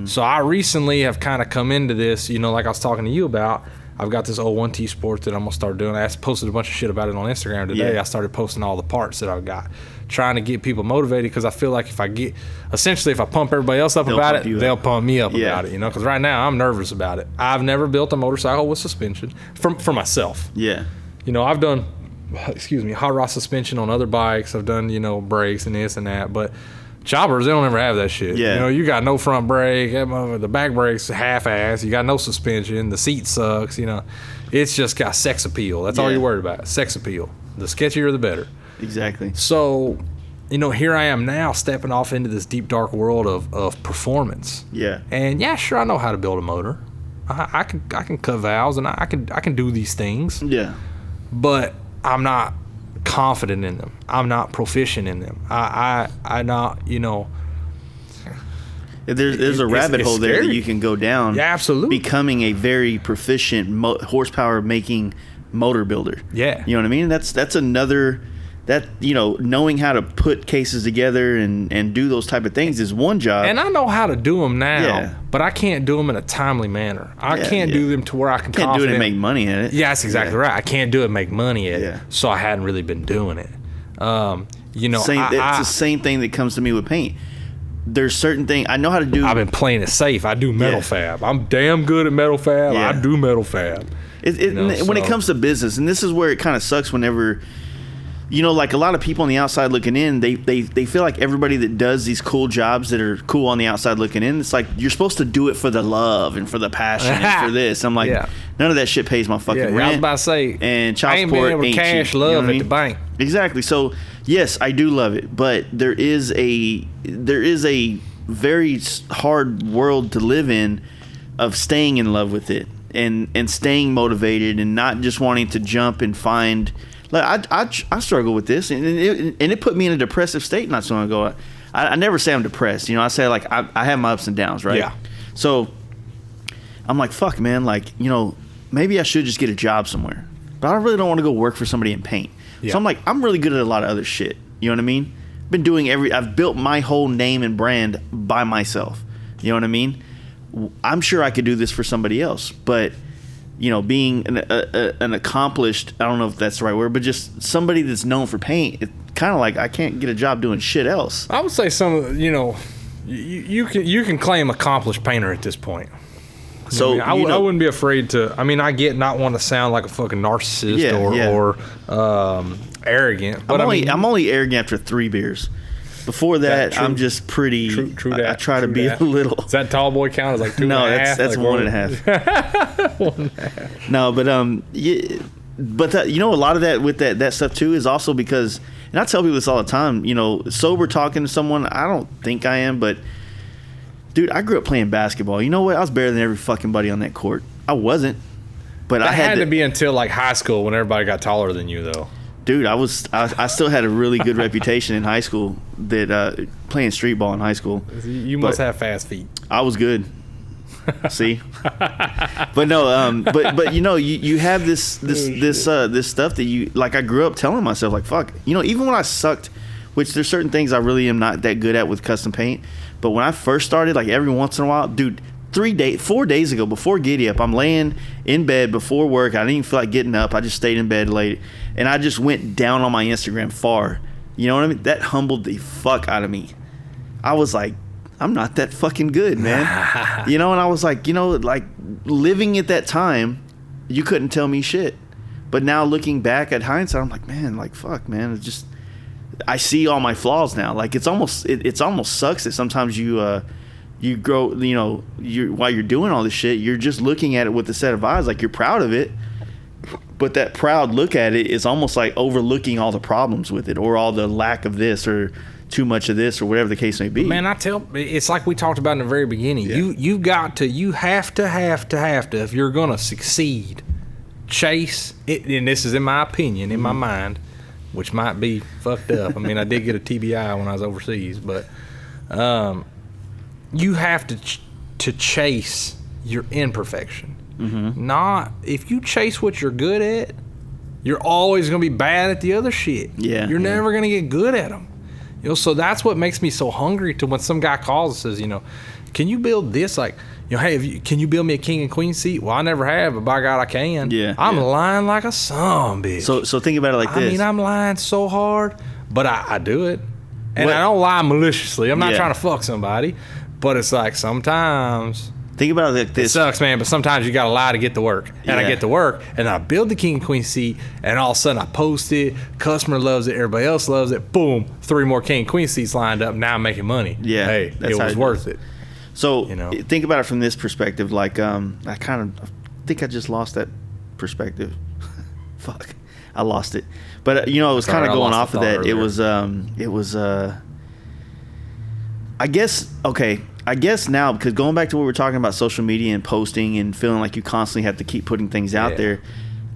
So I recently have kind of come into this, like I was talking to you about. I've got this 01T Sports that I'm going to start doing. I posted a bunch of shit about it on Instagram today. Yeah. I started posting all the parts that I've got, trying to get people motivated, because I feel like if I pump everybody else up about it, they'll pump me up about it, because right now I'm nervous about it. I've never built a motorcycle with suspension for myself. Yeah. I've done, hot rod suspension on other bikes. I've done, brakes and this and that, but choppers, they don't ever have that shit. Yeah. You got no front brake, the back brake's half-ass, you got no suspension, the seat sucks, It's just got sex appeal. That's all you're worried about, sex appeal. The sketchier, the better. Exactly. So, here I am now stepping off into this deep, dark world of performance. Yeah. And sure, I know how to build a motor. I can cut valves, and I can do these things. Yeah. But I'm not confident in them. I'm not proficient in them. I not, There's a rabbit hole there that you can go down. Yeah, absolutely. Becoming a very proficient horsepower making motor builder. Yeah. You know what I mean? That's another, knowing how to put cases together and do those type of things is one job. And I know how to do them now, but I can't do them in a timely manner. I can't do them to where I can can't do it and make money at it. Yeah, that's exactly right. I can't do it and make money at Yeah. it. So I hadn't really been doing it. It's the same thing that comes to me with paint. There's certain things I know how to do. I've been playing it safe. I do metal fab. I'm damn good at metal fab. Yeah. I do metal fab. When it comes to business, and this is where it kind of sucks whenever, like a lot of people on the outside looking in, they feel like everybody that does these cool jobs that are cool on the outside looking in, it's like you're supposed to do it for the love and for the passion and for this. I'm like, none of that shit pays my fucking rent. I was about to say, and child I ain't support been able to ain't cash cheap, love at the bank. Exactly. So yes, I do love it, but there is a very hard world to live in of staying in love with it and staying motivated and not just wanting to jump and find. Like I struggle with this, and it put me in a depressive state not so long ago. I never say I'm depressed, I say like I have my ups and downs, right? Yeah. So I'm like, fuck, man, like maybe I should just get a job somewhere, but I really don't want to go work for somebody in paint. Yeah. So I'm like, I'm really good at a lot of other shit. You know what I mean? Been doing I've built my whole name and brand by myself. You know what I mean? I'm sure I could do this for somebody else, but being an accomplished, I don't know if that's the right word, but just somebody that's known for paint, it's kind of like I can't get a job doing shit else. I would say you can claim accomplished painter at this point. So I wouldn't be afraid to. I get not want to sound like a fucking narcissist or arrogant. But I'm only arrogant after 3 beers. Before that, I'm just pretty. True that. I try to be a little. Does that tall boy count as like 2.5? No, that's like 1.5. 1.5. No, but a lot of that with that stuff too is also because, and I tell people this all the time. Sober talking to someone, I don't think I am, but dude, I grew up playing basketball. You know what? I was better than every fucking buddy on that court. I wasn't, but I had to be until like high school when everybody got taller than you, though. Dude, I still had a really good reputation in high school that playing street ball in high school. You must have fast feet. I was good. See, but no, but you have this stuff that you like. I grew up telling myself like, fuck, even when I sucked, which there's certain things I really am not that good at with custom paint. But when I first started, like every once in a while, dude, 4 days ago before Giddy Up, I'm laying in bed before work. I didn't even feel like getting up. I just stayed in bed late, and I just went down on my Instagram far. You know what I mean? That humbled the fuck out of me. I was like, I'm not that fucking good, man. And I was like, like living at that time, you couldn't tell me shit. But now looking back at hindsight, I'm like, man, like fuck, man, it's just I see all my flaws now. Like it's almost sucks that sometimes you grow, you know, while you're doing all this shit, you're just looking at it with a set of eyes, like you're proud of it, but that proud look at it is almost like overlooking all the problems with it, or all the lack of this, or too much of this, or whatever the case may be. Man, it's like we talked about in the very beginning. Yeah. You have to, if you're gonna succeed, chase it. And this is in my opinion, in my mind, which might be fucked up. I mean, I did get a TBI when I was overseas, but you have to chase your imperfection. Not, if you chase what you're good at, you're always gonna be bad at the other shit. You're never gonna get good at them. You know, so that's what makes me so hungry to when some guy calls and says, you know, can you build this? Like, you know, hey, can you build me a king and queen seat? Well, I never have, but by God, I can. I'm lying like a son, bitch. So think about it like this. I mean, I'm lying so hard, but I do it. And I don't lie maliciously. I'm not trying to fuck somebody, but it's like sometimes... Think about it like this. It sucks, man, but sometimes you got to lie to get to work. And I get to work, and I build the king and queen seat, and all of a sudden I post it. Customer loves it. Everybody else loves it. Boom, 3 more king and queen seats lined up. Now I'm making money. Hey, it was worth it. So you know, think about it from this perspective. Like, I think I just lost that perspective. Fuck, I lost it. But you know, it was kind of going off of that. Earlier. It was. I guess now, because going back to what we were talking about, social media and posting and feeling like you constantly have to keep putting things out there,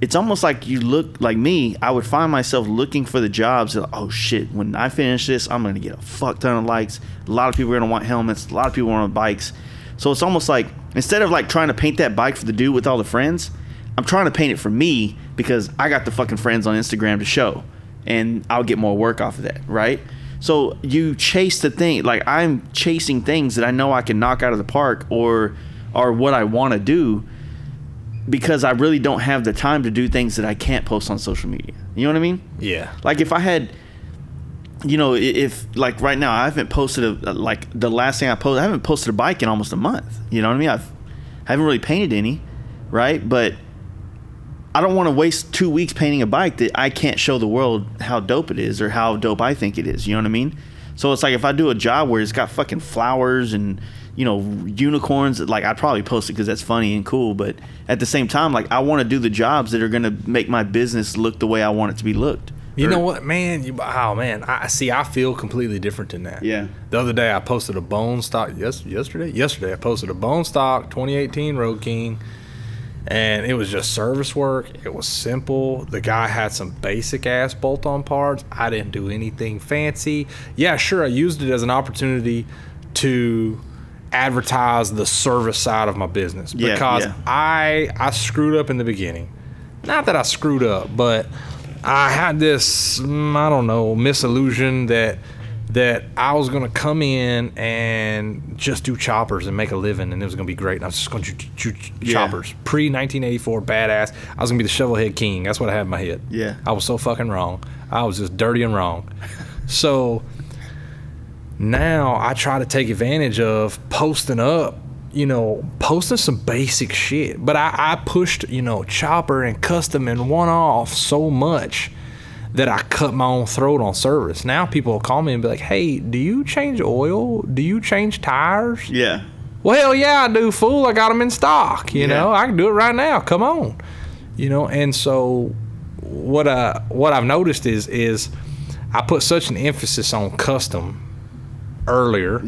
it's almost like you look like me. I would find myself looking for the jobs that, oh shit, when I finish this, I'm going to get a fuck ton of likes. A lot of people are going to want helmets. A lot of people want bikes. So it's almost like, instead of like trying to paint that bike for the dude with all the friends, I'm trying to paint it for me because I got the fucking friends on Instagram to show, and I'll get more work off of that, right? So you chase the thing, like I'm chasing things that I know I can knock out of the park, or what I want to do, because I really don't have the time to do things that I can't post on social media. You know what I mean? Yeah. Like if I had, you know, if like right now I haven't posted like the last thing I posted, I haven't posted a bike in almost a month. You know what I mean? I haven't really painted any, right? But I don't want to waste 2 weeks painting a bike that I can't show the world how dope it is, or how dope I think it is. You know what I mean? So it's like if I do a job where it's got fucking flowers and, you know, unicorns, like I'd probably post it because that's funny and cool. But at the same time, like I want to do the jobs that are going to make my business look the way I want it to be looked. You know what, man? I feel completely different than that. Yeah. The other day I posted a bone stock. Yesterday I posted a bone stock 2018 Road King. And it was just service work. It was simple. The guy had some basic ass bolt-on parts. I didn't do anything fancy. Yeah, sure, I used it as an opportunity to advertise the service side of my business, because I screwed up in the beginning. Not that I screwed up, but I had this, misillusion that I was going to come in and just do choppers and make a living, and it was going to be great. And I was just going to do choppers. Pre-1984, badass. I was going to be the shovelhead king. That's what I had in my head. Yeah. I was so fucking wrong. I was just dirty and wrong. So now I try to take advantage of posting some basic shit. But I pushed, chopper and custom and one-off so much that I cut my own throat on service. Now people will call me and be like, hey, do you change oil? Do you change tires? Yeah. Well, hell yeah, I do, fool. I got them in stock. You know, I can do it right now. Come on. And so what I've noticed is I put such an emphasis on custom earlier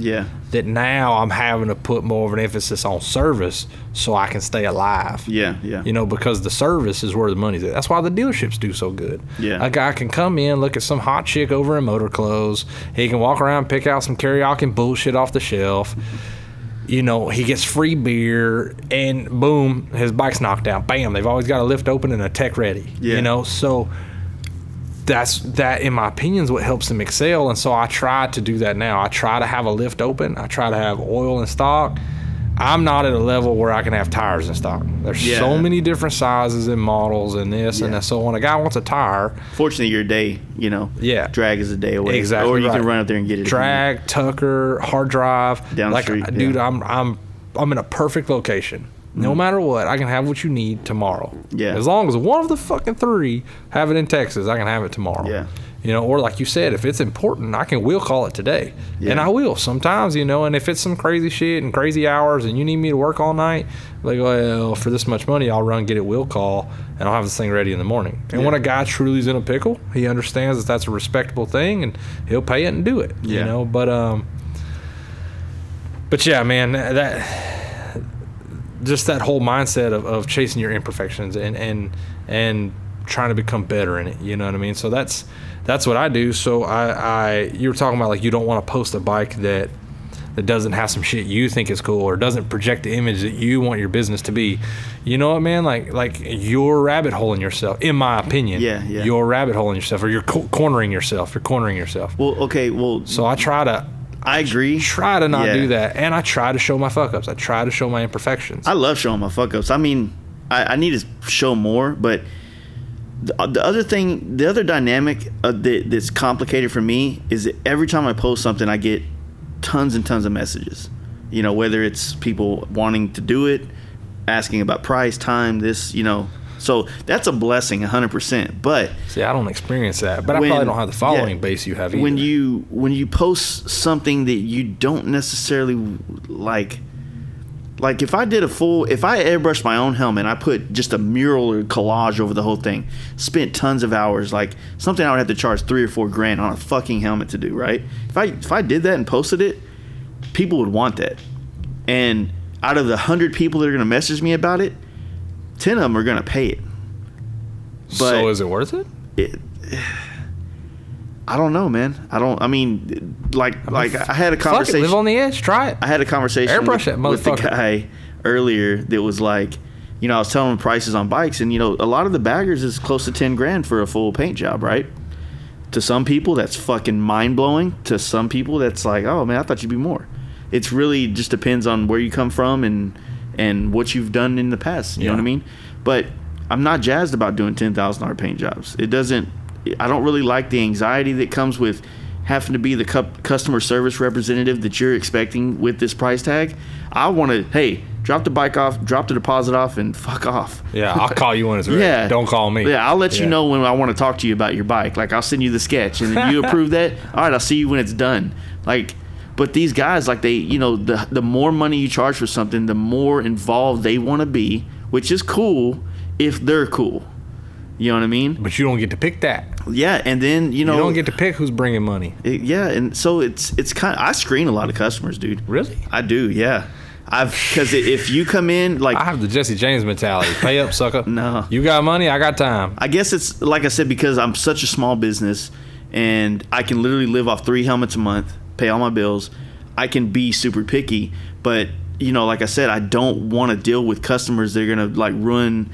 that now I'm having to put more of an emphasis on service so I can stay alive. Because the service is where the money's at. That's why the dealerships do so good. A guy can come in, look at some hot chick over in motor clothes. He can walk around, pick out some karaoke bullshit off the shelf. He gets free beer, and boom, his bike's knocked out. Bam, they've always got a lift open and a tech ready. So that, in my opinion, is what helps them excel. And so I try to do that now. I try to have a lift open. I try to have oil in stock. I'm not at a level where I can have tires in stock. There's so many different sizes and models and this and that. So when a guy wants a tire, fortunately your day, drag is a day away. Exactly. Or you can run up there and get it. Drag, Tucker, hard drive. Down the street. Dude, I'm in a perfect location. No matter what, I can have what you need tomorrow. Yeah. As long as one of the fucking 3 have it in Texas, I can have it tomorrow. Yeah. You know, or like you said, if it's important, I can will call it today. Yeah. And I will sometimes, you know, and if it's some crazy shit and crazy hours and you need me to work all night, like, well, for this much money, I'll run, get it will call, and I'll have this thing ready in the morning. And when a guy truly is in a pickle, he understands that that's a respectable thing and he'll pay it and do it, you know, but yeah, man, that just that whole mindset of chasing your imperfections and trying to become better in it, you know what I mean? So that's what I do. So you were talking about, like, you don't want to post a bike that doesn't have some shit you think is cool or doesn't project the image that you want your business to be. You know what, man? Like you're rabbit holing yourself, in my opinion. Yeah. You're rabbit holing yourself, or you're cornering yourself. You're cornering yourself. Well, okay, So I agree. Try to not do that, and I try to show my fuck ups. I try to show my imperfections. I love showing my fuck ups. I mean, I need to show more, but the other dynamic that's complicated for me is that every time I post something, I get tons and tons of messages. You know, whether it's people wanting to do it, asking about price, time, this, you know. So that's a blessing, 100%. But see, I don't experience that, but I probably don't have the following base you have either. When you post something that you don't necessarily like if I airbrushed my own helmet, I put just a mural or collage over the whole thing, spent tons of hours, like something I would have to charge $3 or $4 grand on a fucking helmet to do, right? If I did that and posted it, people would want that. And out of the 100 people that are going to message me about it, 10 of them are going to pay it. But so is it worth it? I don't know, man. I had a conversation. Live on the edge. Try it. I had a conversation Airbrush that with the motherfucker. guy earlier that was like, you know, I was telling him prices on bikes, and, you know, a lot of the baggers is close to 10 grand for a full paint job, right? To some people, that's fucking mind blowing. To some people, that's like, oh man, I thought you'd be more. It's really just depends on where you come from and what you've done in the past. You know what I mean? But I'm not jazzed about doing $10,000 paint jobs. I don't really like the anxiety that comes with having to be the customer service representative that you're expecting with this price tag. I want to, hey, drop the bike off, drop the deposit off, and fuck off. Yeah, I'll call you when it's ready. Yeah. Don't call me. Yeah, I'll let you know when I want to talk to you about your bike. Like, I'll send you the sketch, and then you approve that. All right, I'll see you when it's done. Like, but these guys, like, they, you know, the more money you charge for something, the more involved they want to be, which is cool if they're cool. You know what I mean? But you don't get to pick that. Yeah, and then, you know, you don't get to pick who's bringing money. And so it's kind of, I screen a lot of customers, dude. Really? I do, yeah. Because if you come in, like, I have the Jesse James mentality. Pay up, sucker. No. You got money, I got time. I guess it's, like I said, because I'm such a small business and I can literally live off 3 helmets a month, pay all my bills. I can be super picky, but, you know, like I said, I don't want to deal with customers that are going to, like, ruin.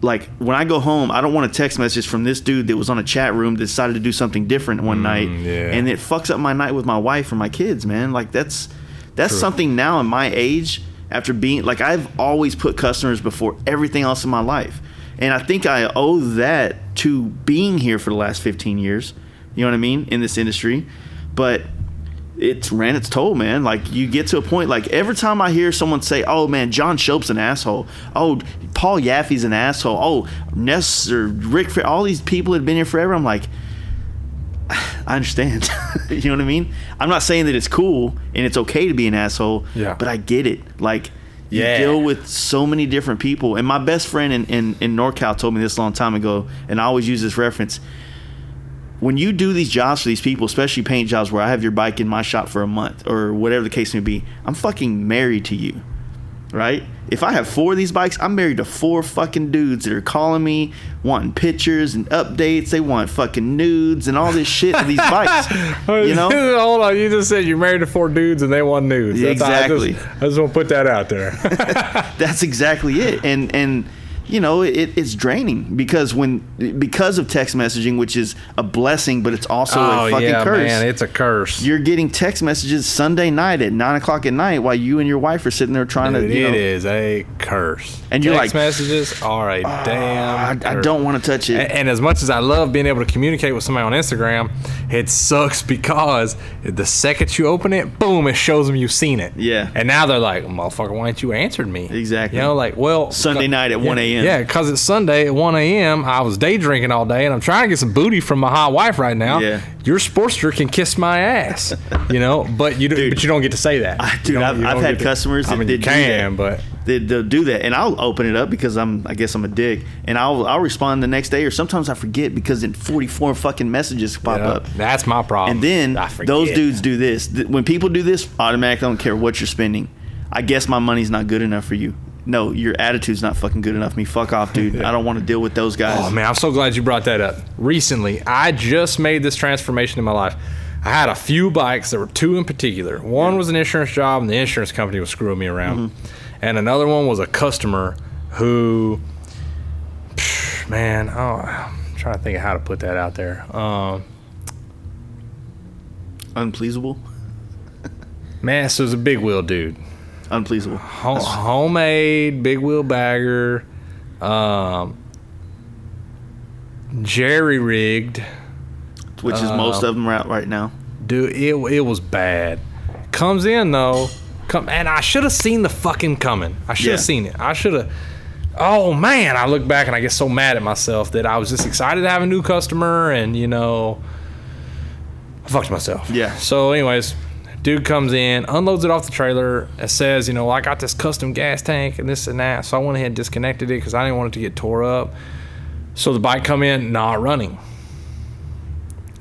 Like, when I go home, I don't want a text message from this dude that was on a chat room that decided to do something different one night, and it fucks up my night with my wife or my kids, man. Like, that's True. Something now in my age, after being, like, I've always put customers before everything else in my life. And I think I owe that to being here for the last 15 years, you know what I mean, in this industry. But it's ran its toll, man. Like, you get to a point, like, every time I hear someone say, oh man, John Shope's an asshole, oh, Paul Yaffe's an asshole, oh, Ness or Rick, all these people that have been here forever, I'm like, I understand. You know what I mean? I'm not saying that it's cool and it's okay to be an asshole, but I get it. Like, you deal with so many different people. And my best friend in NorCal told me this a long time ago, and I always use this reference. When you do these jobs for these people, especially paint jobs where I have your bike in my shop for a month or whatever the case may be, I'm fucking married to you, right? If I have 4 of these bikes, I'm married to 4 fucking dudes that are calling me, wanting pictures and updates. They want fucking nudes and all this shit for these bikes, you know? Hold on, you just said you're married to 4 dudes and they want nudes. Exactly. I just want to put that out there. That's exactly it. And it's draining because of text messaging, which is a blessing, but it's also a fucking curse. Man, it's a curse. You're getting text messages Sunday night at 9:00 at night while you and your wife are sitting there trying to. It is a curse. And you're text like, messages are a damn. I don't want to touch it. And as much as I love being able to communicate with somebody on Instagram, it sucks because the second you open it, boom, it shows them you've seen it. Yeah. And now they're like, motherfucker, why ain't you answered me? Exactly. Sunday night at 1 a.m. Yeah, because it's Sunday at 1 a.m. I was day drinking all day, and I'm trying to get some booty from my hot wife right now. Yeah. Your Sportster can kiss my ass, but you don't get to say that. I've had customers that did can, but they'll do that, and I'll open it up because I guess I'm a dick, and I'll respond the next day, or sometimes I forget because then 44 fucking messages pop up. That's my problem. And then those dudes do this. When people do this, automatically, I don't care what you're spending. I guess my money's not good enough for you. No, your attitude's not fucking good enough for me. Fuck off, dude. I don't want to deal with those guys. Oh, man, I'm so glad you brought that up. Recently, I just made this transformation in my life. I had a few bikes. There were two in particular. One was an insurance job, and the insurance company was screwing me around. Mm-hmm. And another one was a customer who, I'm trying to think of how to put that out there. Unpleasable? Man, so it was a big wheel dude. Unpleasable. Homemade big wheel bagger, jerry rigged, which is most of them are out right now. Dude, it was bad. Comes in though, and I should have seen the fucking coming. I should have seen it. I should have. Oh man, I look back and I get so mad at myself that I was just excited to have a new customer, and I fucked myself. Yeah. So, anyways. Dude comes in, unloads it off the trailer, and says, I got this custom gas tank and this and that. So I went ahead and disconnected it because I didn't want it to get tore up. So the bike come in, not running.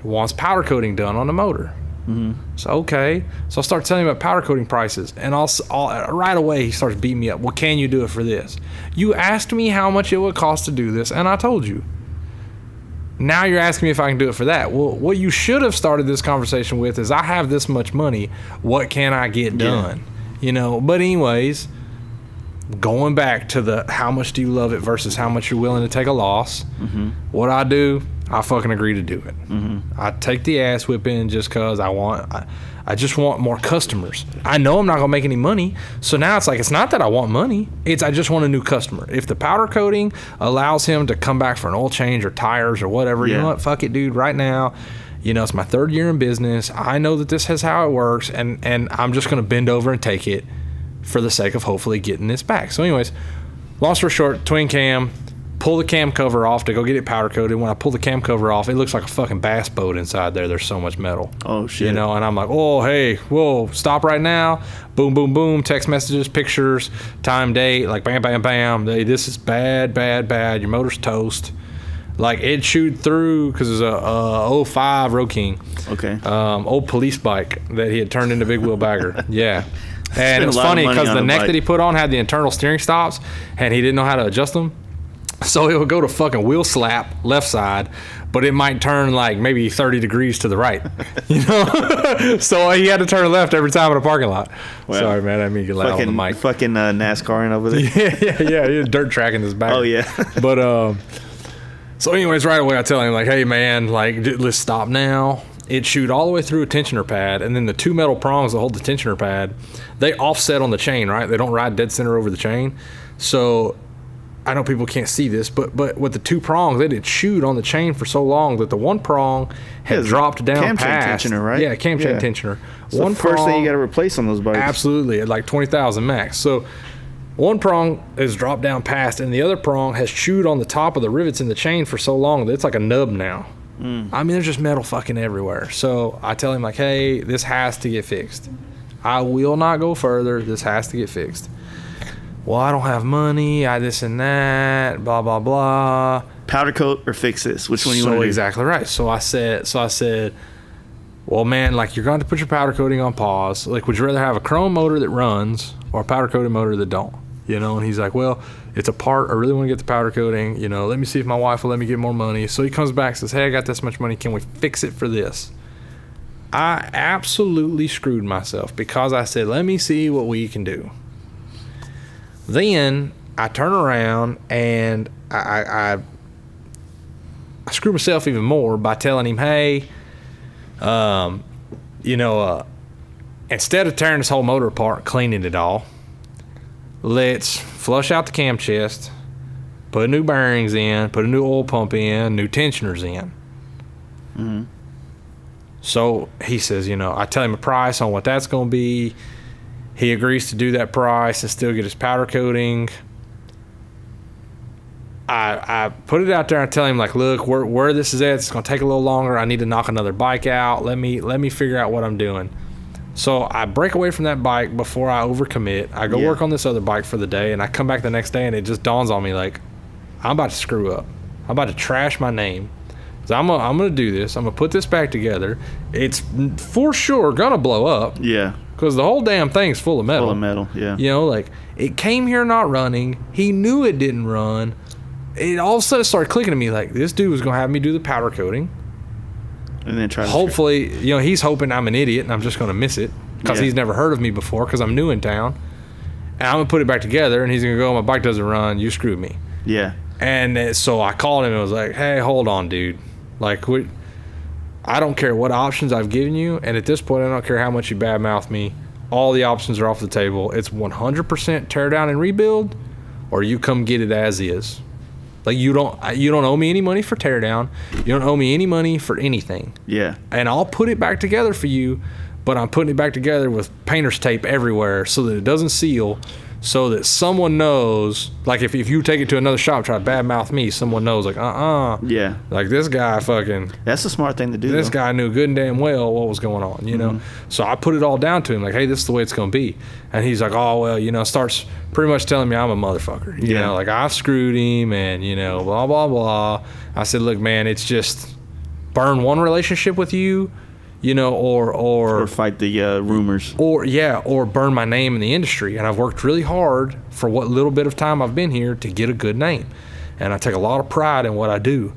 Wants powder coating done on the motor. Mm-hmm. So, okay. So I start telling him about powder coating prices. And right away, he starts beating me up. Well, can you do it for this? You asked me how much it would cost to do this, and I told you. Now you're asking me if I can do it for that. Well, what you should have started this conversation with is I have this much money. What can I get done? But anyways, going back to the how much do you love it versus how much you're willing to take a loss. Mm-hmm. What I do, I fucking agree to do it. Mm-hmm. I take the ass whipping just because I just want more customers. I know I'm not gonna make any money, so now it's like it's not that I want money. It's I just want a new customer. If the powder coating allows him to come back for an oil change or tires or whatever, you know what? Fuck it, dude. Right now, it's my third year in business. I know that this is how it works, and I'm just gonna bend over and take it for the sake of hopefully getting this back. So, anyways, long story short, twin cam. Pull the cam cover off to go get it powder coated. When I pull the cam cover off, it looks like a fucking bass boat inside there. There's so much metal. Oh, shit. And I'm like, oh, hey, whoa, stop right now. Boom, boom, boom. Text messages, pictures, time, date, like bam, bam, bam. Hey, this is bad, bad, bad. Your motor's toast. Like, it chewed through because it was a 05 Road King. Okay. Old police bike that he had turned into big wheel bagger. Yeah. And it was funny because the neck that he put on had the internal steering stops, and he didn't know how to adjust them. So it would go to fucking wheel slap left side, but it might turn like maybe 30 degrees to the right, So he had to turn left every time in a parking lot. Well, sorry, man, I didn't mean to get loud on the mic. Fucking NASCAR over there. Yeah. He was dirt tracking this back. Oh yeah. But so anyways, right away I tell him like, hey man, like let's stop now. It chewed all the way through a tensioner pad, and then the two metal prongs that hold the tensioner pad, they offset on the chain, right? They don't ride dead center over the chain, so. I know people can't see this, but with the two prongs, it had chewed on the chain for so long that the one prong had dropped down past. Tensioner, right? Yeah, cam chain tensioner. So one first thing you got to replace on those bikes. Absolutely, at like 20,000 max. So one prong has dropped down past, and the other prong has chewed on the top of the rivets in the chain for so long that it's like a nub now. I mean, there's just metal fucking everywhere. So I tell him like, hey, this has to get fixed. I will not go further. This has to get fixed. Well, I don't have money, this and that, blah, blah, blah. Powder coat or fix this? Which one you want to do? Exactly right. So I said, well, man, like you're going to put your powder coating on pause. Like, would you rather have a chrome motor that runs or a powder coated motor that don't? And he's like, well, it's a part. I really want to get the powder coating. Let me see if my wife will let me get more money. So he comes back and says, hey, I got this much money. Can we fix it for this? I absolutely screwed myself because I said, let me see what we can do. Then I turn around and I screw myself even more by telling him, hey, instead of tearing this whole motor apart, cleaning it all, let's flush out the cam chest, put new bearings in, put a new oil pump in, new tensioners in. Mm-hmm. So he says, I tell him a price on what that's going to be. He agrees to do that price and still get his powder coating. I put it out there and tell him, like, look, where this is at, it's going to take a little longer. I need to knock another bike out. Let me figure out what I'm doing. So I break away from that bike before I overcommit. I go work on this other bike for the day, and I come back the next day, and it just dawns on me, like, I'm about to screw up. I'm about to trash my name. So I'm gonna do this. I'm gonna put this back together. It's for sure gonna blow up. Yeah. Because the whole damn thing's full of metal. Full of metal, yeah. Like, it came here not running. He knew it didn't run. It all of a sudden started clicking to me, like, this dude was gonna have me do the powder coating. And then try to... Hopefully, he's hoping I'm an idiot and I'm just gonna miss it. Because he's never heard of me before, because I'm new in town. And I'm gonna put it back together, and he's gonna go, my bike doesn't run, you screwed me. Yeah. And so I called him and was like, hey, hold on, dude. Like, I don't care what options I've given you, and at this point, I don't care how much you badmouth me. All the options are off the table. It's 100% tear down and rebuild, or you come get it as is. Like, you don't owe me any money for tear down. You don't owe me any money for anything. Yeah. And I'll put it back together for you, but I'm putting it back together with painter's tape everywhere so that it doesn't seal, so that someone knows, like, if you take it to another shop, try to badmouth me, someone knows, like, yeah, like, this guy fucking, that's a smart thing to do. This guy knew good and damn well what was going on, know. So I put it all down to him, like, hey, this is the way it's gonna be. And he's like, oh well, starts pretty much telling me I'm a motherfucker, you know, like, I screwed him, and blah blah blah. I said, look, man, it's just burn one relationship with you, or fight the rumors, or burn my name in the industry. And I've worked really hard for what little bit of time I've been here to get a good name, and I take a lot of pride in what I do.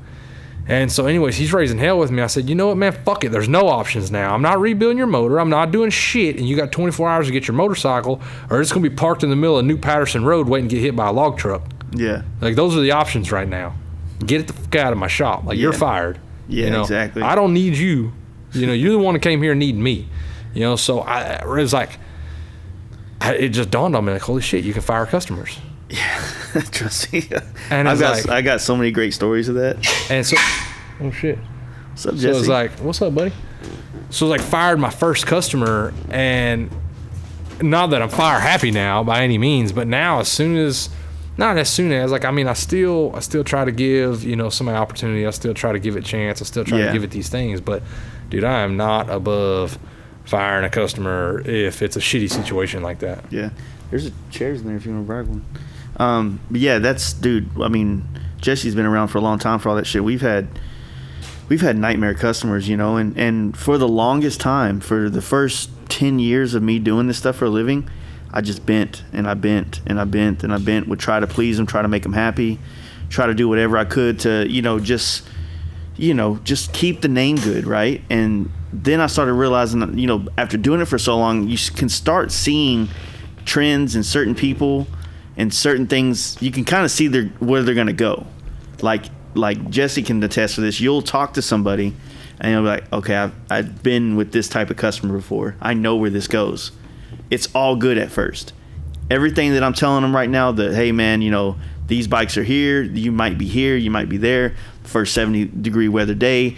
And so anyways, he's raising hell with me. I said, you know what, man, fuck it, there's no options now. I'm not rebuilding your motor, I'm not doing shit, and you got 24 hours to get your motorcycle, or it's gonna be parked in the middle of New Patterson Road waiting to get hit by a log truck. Yeah, like, those are the options right now. Get it the fuck out of my shop. Like, you're fired. Exactly. I don't need you. You're the one that came here and needed me. So it was like, it just dawned on me, like, holy shit, you can fire customers. Yeah, trust me. And I got so many great stories of that. And so, oh shit. What's up, Jesse? So it was like, what's up, buddy? So it was like, fired my first customer, and not that I'm fire happy now by any means, but now not as soon as, like, I mean, I still try to give, somebody opportunity. I still try to give it a chance. I still try to give it these things. But, dude, I am not above firing a customer if it's a shitty situation like that. Yeah. There's chairs in there if you want to brag one. But yeah, dude, I mean, Jesse's been around for a long time for all that shit. We've had nightmare customers, and for the longest time, for the first 10 years of me doing this stuff for a living, I just bent and I bent and I bent and I bent, would try to please them, try to make them happy, try to do whatever I could to, just keep the name good, right? And then I started realizing that, after doing it for so long, you can start seeing trends in certain people and certain things. You can kind of see where they're going to go. Like Jesse can attest to this. You'll talk to somebody and you'll be like, okay, I've been with this type of customer before. I know where this goes. It's all good at first. Everything that I'm telling them right now, that, hey, man, these bikes are here. You might be here. You might be there. First 70-degree weather day.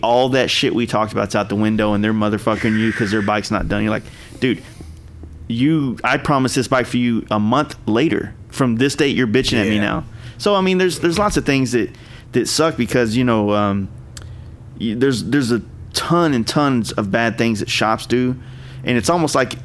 All that shit we talked about's out the window, and they're motherfucking you because their bike's not done. You're like, dude, I promised this bike for you a month later. From this date, you're bitching at me now. So, I mean, there's lots of things that suck because, there's a ton and tons of bad things that shops do. And it's almost like,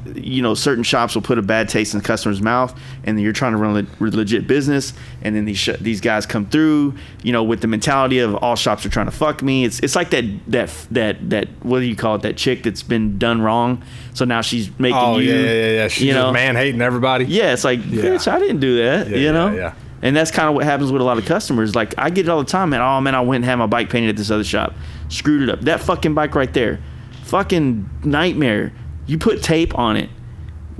certain shops will put a bad taste in the customer's mouth, and then you're trying to run a legit business, and then these guys come through, with the mentality of all shops are trying to fuck me. It's like that what do you call it? That chick that's been done wrong, so now she's making you. Yeah. She's just man-hating everybody. Yeah, it's like, bitch, I didn't do that. Yeah. And that's kind of what happens with a lot of customers. Like, I get it all the time, man. Oh man, I went and had my bike painted at this other shop, screwed it up. That fucking bike right there, fucking nightmare. You put tape on it.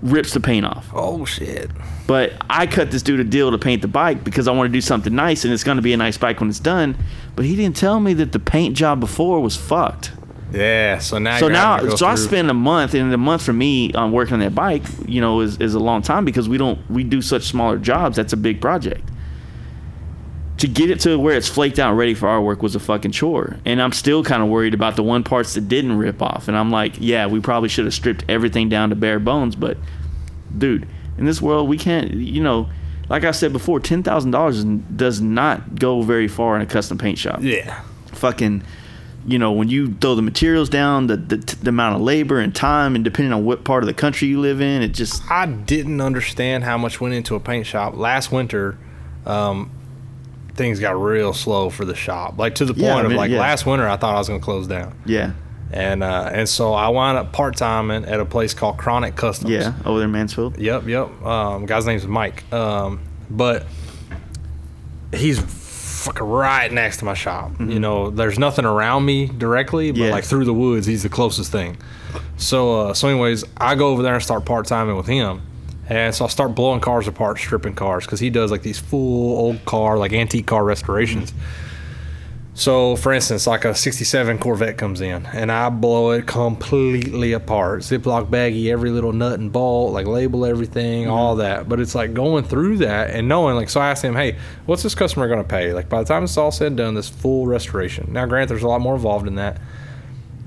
rips the paint off. Oh shit. But I cut this dude a deal to paint the bike because I want to do something nice, and it's going to be a nice bike when it's done. But he didn't tell me that the paint job before was fucked. Yeah, so now I spend a month, and a month for me on working on that bike, you know, is a long time because we do such smaller jobs. That's a big project. To get it to where it's flaked out and ready for our work was a fucking chore. And I'm still kind of worried about the one parts that didn't rip off. And I'm like, yeah, we probably should have stripped everything down to bare bones. But, dude, in this world, we can't, you know, like I said before, $10,000 does not go very far in a custom paint shop. Yeah. Fucking, you know, when you throw the materials down, the amount of labor and time, and depending on what part of the country you live in, it just... I didn't understand how much went into a paint shop. Last winter, things got real slow for the shop, like to the point last winter I thought I was going to close down. Yeah. And so I wound up part-time at a place called Chronic Customs. Yeah, over there in Mansfield. Yep. Guy's name's Mike. But he's fucking right next to my shop. Mm-hmm. You know, there's nothing around me directly, but like through the woods, he's the closest thing. So anyways, I go over there and start part-timing with him. And so I start blowing cars apart, stripping cars, because he does like these full old car, like antique car restorations. So, for instance, like a 67 Corvette comes in, and I blow it completely apart. Ziploc baggie, every little nut and bolt, like label everything, all that. But it's like going through that and knowing, like, so I asked him, hey, what's this customer going to pay? Like, by the time it's all said and done, this full restoration. Now, granted, there's a lot more involved in that.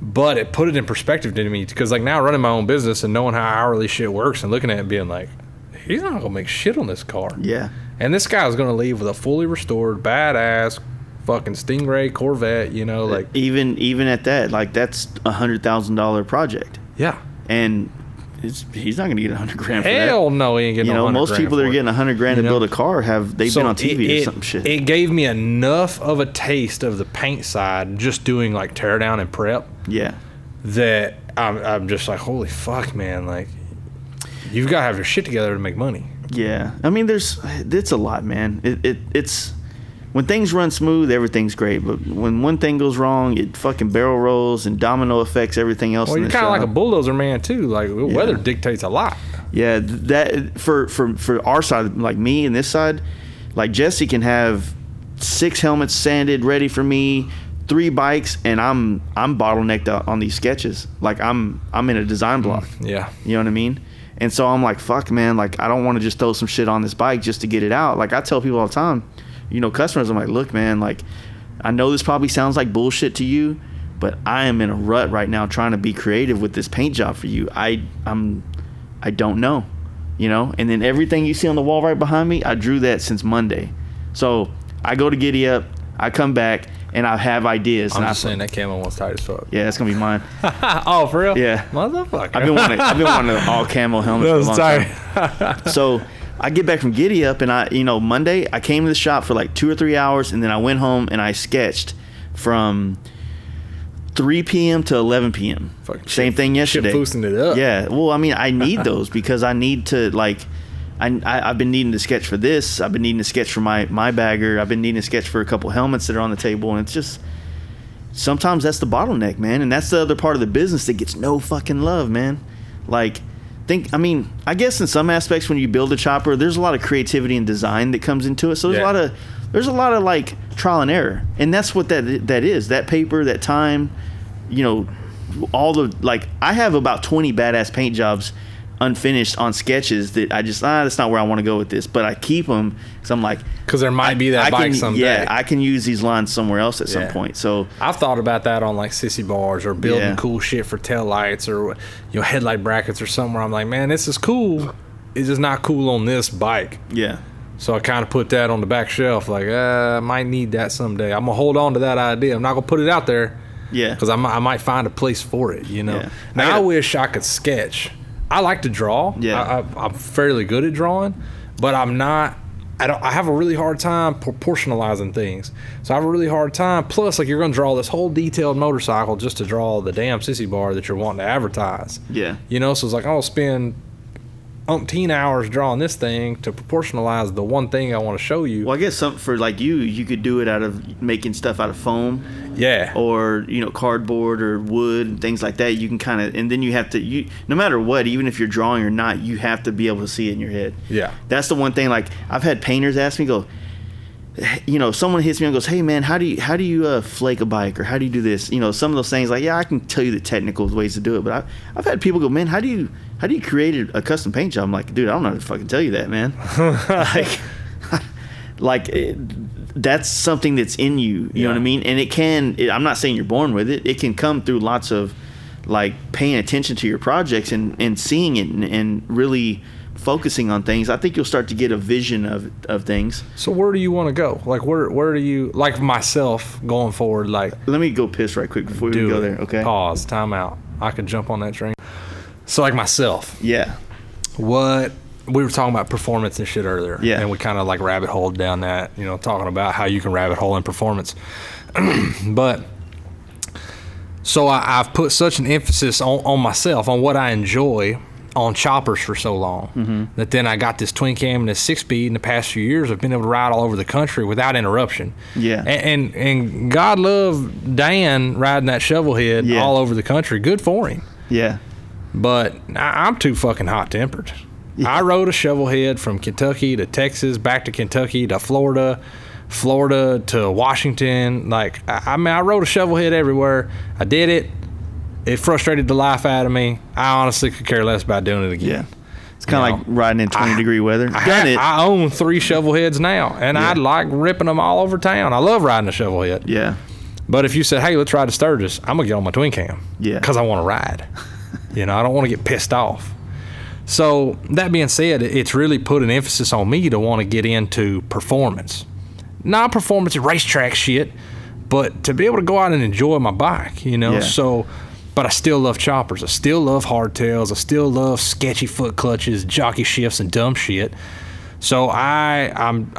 But it put it in perspective to me, because like now running my own business and knowing how hourly shit works and looking at it and being like, he's not gonna make shit on this car. Yeah. And this guy's gonna leave with a fully restored, badass fucking Stingray Corvette, you know, like even at that, like that's $100,000 project. Yeah. And he's not gonna get $100,000 for that. Hell no, he ain't getting. You know, most people that are getting $100,000 to build a car they've been on TV or some shit. It gave me enough of a taste of the paint side, just doing like tear down and prep. Yeah. That I'm just like, holy fuck, man! Like, you've got to have your shit together to make money. Yeah, I mean, it's a lot, man. It's when things run smooth, everything's great. But when one thing goes wrong, it fucking barrel rolls and domino affects everything else. Well, you're kind of like a bulldozer man too. Like weather dictates a lot. Yeah, that for our side, like me and this side, like Jesse can have 6 helmets sanded ready for me, 3 bikes, and I'm bottlenecked on these sketches. Like I'm in a design block. Yeah, you know what I mean. And so I'm like, fuck, man. Like I don't want to just throw some shit on this bike just to get it out. Like I tell people all the time, you know, customers, I'm like, look, man, like I know this probably sounds like bullshit to you, but I am in a rut right now trying to be creative with this paint job for you. I don't know, you know. And then everything you see on the wall right behind me, I drew that since Monday. So I go to Giddy Up, I come back, and I have ideas. I'm just saying that camo one's tight as fuck. Yeah, that's gonna be mine. Oh, for real? Yeah, motherfucker. I've been wanting an all camo helmet for a long time. So I get back from Giddy Up, and Monday I came to the shop for like 2 or 3 hours, and then I went home and I sketched from 3 p.m. to 11 p.m. Same thing yesterday. Boosting it up. Yeah. Well, I mean, I need those because I need to like. I've been needing to sketch for this. I've been needing to sketch for my bagger. I've been needing to sketch for a couple helmets that are on the table, and it's just sometimes that's the bottleneck, man. And that's the other part of the business that gets no fucking love, man. Like, I guess in some aspects when you build a chopper, there's a lot of creativity and design that comes into it. So there's a lot of like trial and error, and that's what that is. That paper, that time, you know, all the like. I have about 20 badass paint jobs unfinished on sketches that I just that's not where I want to go with this, but I keep them because I'm like, because there might be that bike someday. Yeah, I can use these lines somewhere else at some point. So I've thought about that on like sissy bars or building cool shit for tail lights or headlight brackets or something where I'm like, man, this is cool. It's just not cool on this bike. Yeah. So I kind of put that on the back shelf, like I might need that someday. I'm gonna hold on to that idea. I'm not gonna put it out there. Yeah. Because I might find a place for it. You know. Yeah. Now I wish I could sketch. I like to draw. Yeah. I'm fairly good at drawing, but I'm not. I have a really hard time proportionalizing things. So I have a really hard time. Plus, like you're going to draw this whole detailed motorcycle just to draw the damn sissy bar that you're wanting to advertise. Yeah. You know, so it's like I'll spend umpteen hours drawing this thing to proportionalize the one thing I want to show you. Well, I guess something for like you could do it out of making stuff out of foam. Yeah. Or, cardboard or wood and things like that. You can kind of, and then you have to, no matter what, even if you're drawing or not, you have to be able to see it in your head. Yeah. That's the one thing, like, I've had painters ask me, someone hits me and goes, hey, man, how do you flake a bike, or how do you do this? Some of those things, like, yeah, I can tell you the technical ways to do it, but I've had people go, man, how do you create a custom paint job? I'm like, dude, I don't know how to fucking tell you that, man. That's something that's in you. You know what I mean? And I'm not saying you're born with it. It can come through lots of, like, paying attention to your projects and seeing it and really focusing on things. I think you'll start to get a vision of things. So where do you want to go? Like, where do you, like myself going forward, like... Let me go piss right quick before we go there, okay? Pause, time out. I can jump on that train. So, like, myself. Yeah. What... We were talking about performance and shit earlier. Yeah. And we kind of like rabbit holed down that, talking about how you can rabbit hole in performance. But so I've put such an emphasis on myself, on what I enjoy on choppers for so long, that then I got this twin cam and this 6-speed in the past few years. I've been able to ride all over the country without interruption. Yeah. And God love Dan riding that shovel head all over the country. Good for him. Yeah. But I'm too fucking hot tempered. Yeah. I rode a shovel head from Kentucky to Texas, back to Kentucky to Florida to Washington. Like, I rode a shovel head everywhere. I did it. It frustrated the life out of me. I honestly could care less about doing it again. Yeah. It's kind of like riding in 20-degree weather. I own 3 shovel heads now, and I like ripping them all over town. I love riding a shovel head. Yeah. But if you said, hey, let's ride to Sturgis, I'm going to get on my twin cam. Yeah. Because I want to ride. I don't want to get pissed off. So that being said, it's really put an emphasis on me to want to get into performance. Not performance racetrack shit, but to be able to go out and enjoy my bike, Yeah. So, but I still love choppers. I still love hardtails. I still love sketchy foot clutches, jockey shifts, and dumb shit. So I'm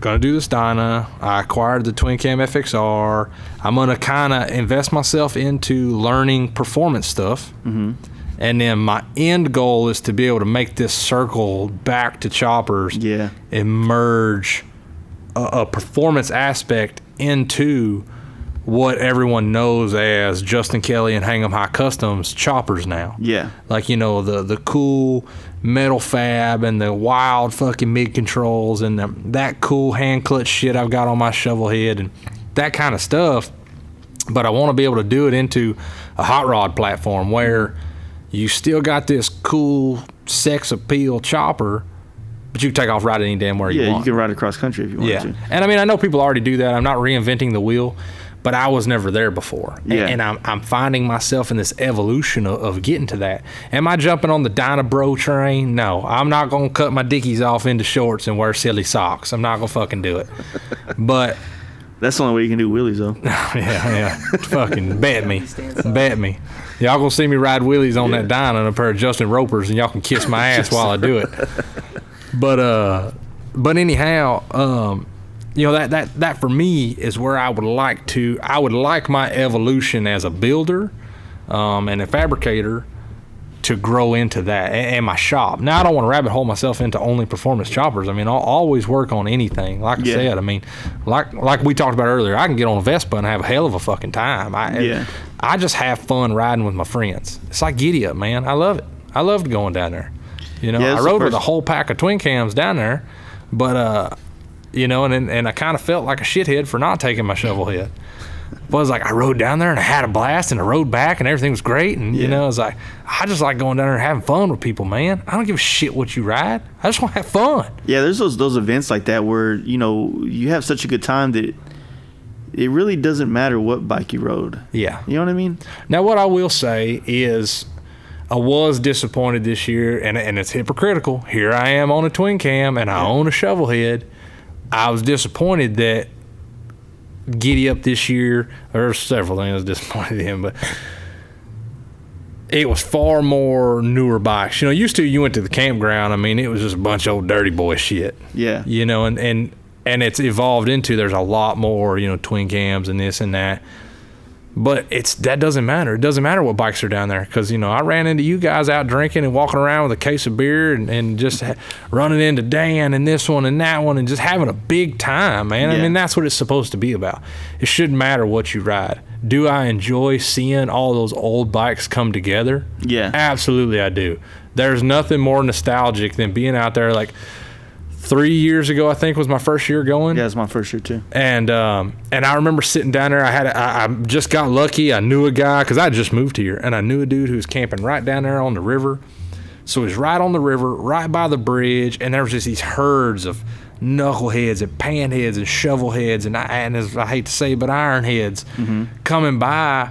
gonna do this Dyna. I acquired the Twin Cam FXR. I'm gonna kind of invest myself into learning performance stuff. Mm-hmm. And then my end goal is to be able to make this circle back to choppers and merge a performance aspect into what everyone knows as Justin Kelly and hangEm High Customs choppers now. Yeah. Like, the cool metal fab and the wild fucking mid controls and that cool hand clutch shit I've got on my shovel head and that kind of stuff. But I want to be able to do it into a hot rod platform where you still got this cool sex appeal chopper, but you can take off right any damn where you want. Yeah, you can ride across country if you want to. And I know people already do that. I'm not reinventing the wheel, but I was never there before. Yeah. And I'm finding myself in this evolution of getting to that. Am I jumping on the Dyna Bro train? No. I'm not going to cut my dickies off into shorts and wear silly socks. I'm not going to fucking do it. But... That's the only way you can do wheelies, though. yeah. Fucking bet me. Bet me. Y'all gonna see me ride wheelies on that Dyna and a pair of Justin Ropers, and y'all can kiss my ass while I do it. But anyhow, that for me is where I would like my evolution as a builder and a fabricator to grow into that and my shop. Now, I don't want to rabbit hole myself into only performance choppers. I'll always work on anything. Like I said, like we talked about earlier, I can get on a Vespa and have a hell of a fucking time. I just have fun riding with my friends. It's like giddy up, man. I love it. I loved going down there. I rode with a whole pack of twin cams down there, but and I kind of felt like a shithead for not taking my shovel head. But I was like, I rode down there and I had a blast and I rode back and everything was great. And, I was like, I just like going down there and having fun with people, man. I don't give a shit what you ride. I just want to have fun. Yeah, there's those events like that where, you have such a good time that it really doesn't matter what bike you rode. Yeah. You know what I mean? Now, what I will say is I was disappointed this year, and it's hypocritical. Here I am on a twin cam and I own a shovel head. I was disappointed that Giddy Up this year, there's several things I was disappointed in, but it was far more newer bikes. Used to you went to the campground, it was just a bunch of old dirty boy shit. Yeah. And it's evolved into there's a lot more, twin cams and this and that. But that doesn't matter. It doesn't matter what bikes are down there because, I ran into you guys out drinking and walking around with a case of beer and just running into Dan and this one and that one and just having a big time, man. Yeah. I mean, that's what it's supposed to be about. It shouldn't matter what you ride. Do I enjoy seeing all those old bikes come together? Yeah. Absolutely, I do. There's nothing more nostalgic than being out there. Like 3 years ago, I think was my first year going. Yeah, it's my first year too. And I remember sitting down there. I just got lucky. I knew a guy because I just moved here, and I knew a dude who was camping right down there on the river. So he was right on the river, right by the bridge, and there was just these herds of knuckleheads and panheads and shovelheads and as I hate to say, but ironheads coming by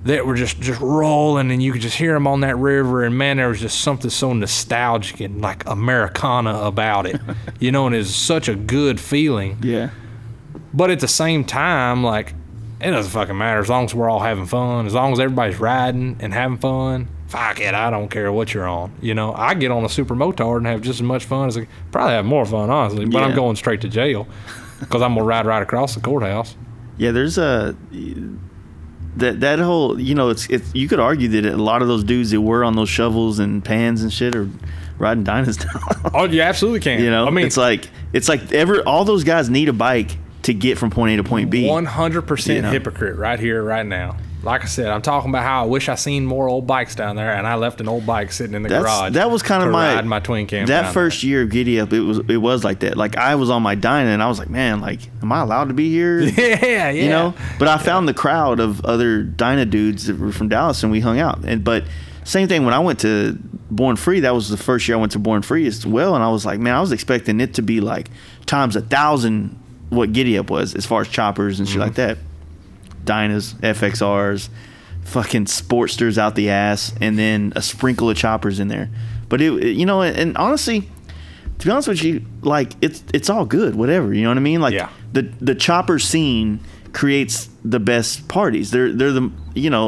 that were just rolling, and you could just hear them on that river. And man, there was just something so nostalgic and like Americana about it, and it's such a good feeling. Yeah. But at the same time, like, it doesn't fucking matter as long as we're all having fun, as long as everybody's riding and having fun. Fuck it, I don't care what you're on. I get on a super motard and have just as much fun as probably have more fun, honestly. But Yeah. I'm going straight to jail because I'm gonna ride right across the courthouse. Yeah, there's that whole, it's you could argue that a lot of those dudes that were on those shovels and pans and shit are riding Dynas now. Oh, you absolutely can. I mean, it's like all those guys need a bike to get from point A to point B. 100% hypocrite right here, right now. Like I said, I'm talking about how I wish I seen more old bikes down there, and I left an old bike sitting in the garage. That was kind of my twin cam. That first year of Giddy Up, it was like that. Like I was on my Dyna, and I was like, man, like, am I allowed to be here? Yeah. But I found the crowd of other Dyna dudes that were from Dallas, and we hung out. But same thing when I went to Born Free. That was the first year I went to Born Free as well, and I was like, man, I was expecting it to be like times 1,000 what Giddy Up was as far as choppers and shit like that. Dynas, FXRs, fucking Sportsters out the ass, and then a sprinkle of choppers in there. But and honestly, to be honest with you, like it's all good, whatever. You know what I mean? Like the chopper scene creates the best parties. They're the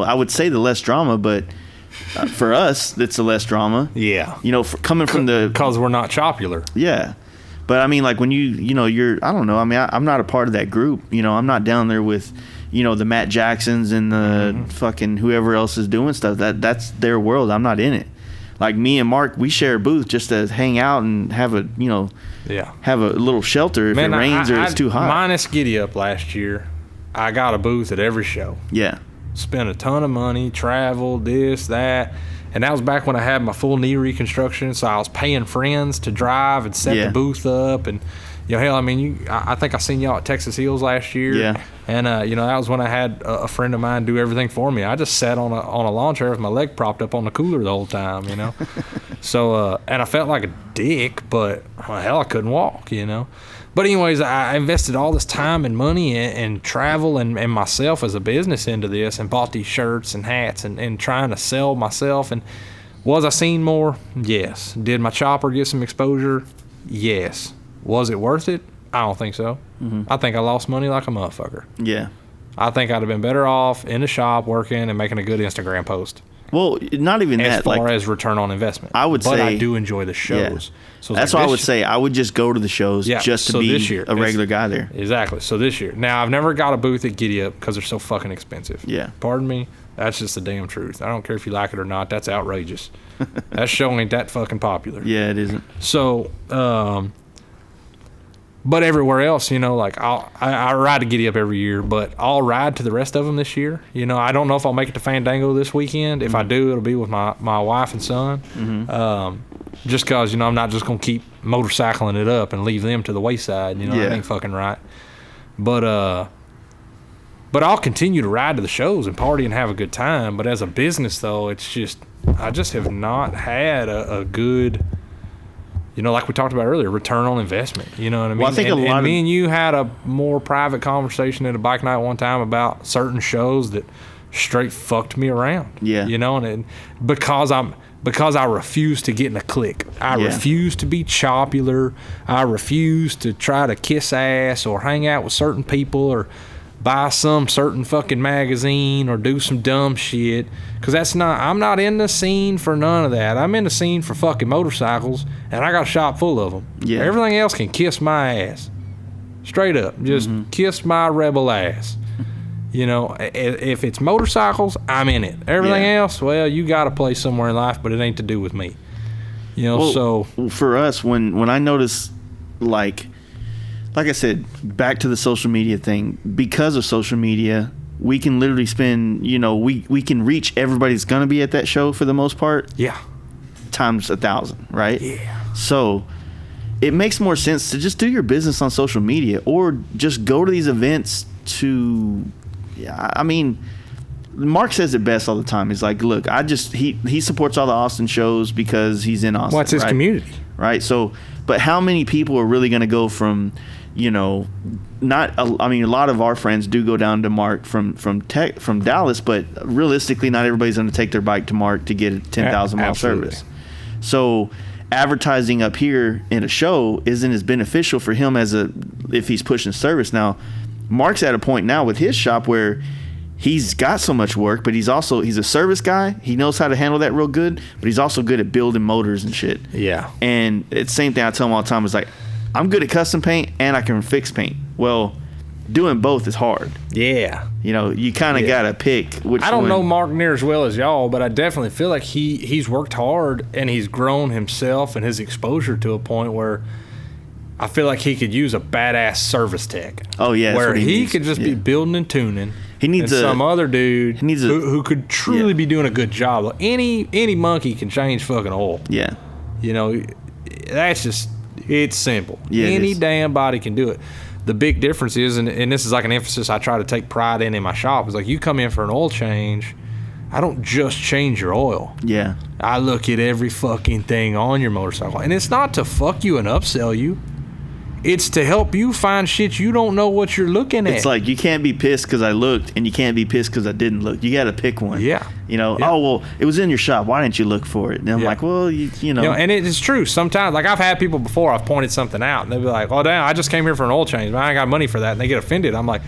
I would say the less drama, but for us, it's the less drama. Yeah. Coming from the because we're not chopular. Yeah. But I mean, like when you're I don't know. I mean, I'm not a part of that group. I'm not down there with the Matt Jacksons and the fucking whoever else is doing stuff. That's their world. I'm not in it. Like me and Mark, we share a booth just to hang out and have a have a little shelter if it rains or it's too hot. Minus Giddy Up last year, I got a booth at every show. Yeah. Spent a ton of money, traveled, this, that. And that was back when I had my full knee reconstruction, so I was paying friends to drive and set the booth up. And hell, I mean, I think I seen y'all at Texas Hills last year. Yeah. And that was when I had a friend of mine do everything for me. I just sat on a lawn chair with my leg propped up on the cooler the whole time. So and I felt like a dick, but hell, I couldn't walk. But anyways, I invested all this time and money and travel and myself as a business into this, and bought these shirts and hats and trying to sell myself. And was I seen more? Yes. Did my chopper get some exposure? Yes. Was it worth it? I don't think so. I think I lost money like a motherfucker. Yeah. I think I'd have been better off in the shop working and making a good Instagram post. Well, not even as that. far as return on investment. I would say, but I do enjoy the shows. Yeah. So that's why I would say I would just go to the shows just to be this year, a regular guy there. Exactly. So this year. Now, I've never got a booth at Giddy Up because they're so fucking expensive. Yeah. Pardon me? That's just the damn truth. I don't care if you like it or not. That's outrageous. That show ain't that fucking popular. Yeah, it isn't. So, but everywhere else, like I ride to Giddy Up every year, but I'll ride to the rest of them this year. I don't know if I'll make it to Fandango this weekend. If I do, it'll be with my wife and son. Just because, I'm not just going to keep motorcycling it up and leave them to the wayside. That ain't fucking right. But I'll continue to ride to the shows and party and have a good time. But as a business, though, it's just, I just have not had a good, like we talked about earlier, return on investment. You know what I mean? Well, I think and me and you had a more private conversation at a bike night one time about certain shows that straight fucked me around. Yeah. And because I refuse to get in a clique. I refuse to be chopular. I refuse to try to kiss ass or hang out with certain people or buy some certain fucking magazine or do some dumb shit. Because I'm not in the scene for none of that. I'm in the scene for fucking motorcycles, and I got a shop full of them. Yeah. Everything else can kiss my ass. Straight up. Just kiss my rebel ass. You know, if it's motorcycles, I'm in it. Everything else, well, you got to play somewhere in life, but it ain't to do with me. You know, well, for us, when I notice, like I said, back to the social media thing, because of social media, we can literally spend, you know, we can reach everybody that's going to be at that show for the most part. Yeah. Times 1,000, right? Yeah. So it makes more sense to just do your business on social media, or just go to these events to, I mean, Mark says it best all the time. He's like, look, he supports all the Austin shows because he's in Austin. What's his community? Right. So, but how many people are really going to go from, you know, I mean, a lot of our friends do go down to Mark from Dallas, but realistically, not everybody's going to take their bike to Mark to get a 10,000 mile service. So advertising up here in a show isn't as beneficial for him if he's pushing service. Now, Mark's at a point now with his shop where he's got so much work, but he's a service guy. He knows how to handle that real good, but he's also good at building motors and shit. Yeah. And it's the same thing I tell him all the time. Is like, I'm good at custom paint and I can fix paint. Well, doing both is hard. Yeah. You know, you kind of got to pick which one. I don't know Mark near as well as y'all, but I definitely feel like he's worked hard and he's grown himself and his exposure to a point where I feel like he could use a badass service tech. Oh, yeah. Where he could just be building and tuning. He needs some other dude who could truly be doing a good job. Like any monkey can change fucking oil. Yeah. You know, that's just, it's simple. Yeah, any damn body can do it. The big difference is, and this is like an emphasis I try to take pride in my shop, is like, you come in for an oil change, I don't just change your oil. Yeah. I look at every fucking thing on your motorcycle. And it's not to fuck you and upsell you. It's to help you find shit you don't know what you're looking at. It's like, you can't be pissed because I looked, and you can't be pissed because I didn't look. You got to pick one. Yeah. You know, oh, well, it was in your shop. Why didn't you look for it? And I'm like, well, you know. And it's true. Sometimes, like, I've had people before, I've pointed something out, and they'll be like, oh, damn, I just came here for an oil change. I ain't got money for that. And they get offended. I'm like,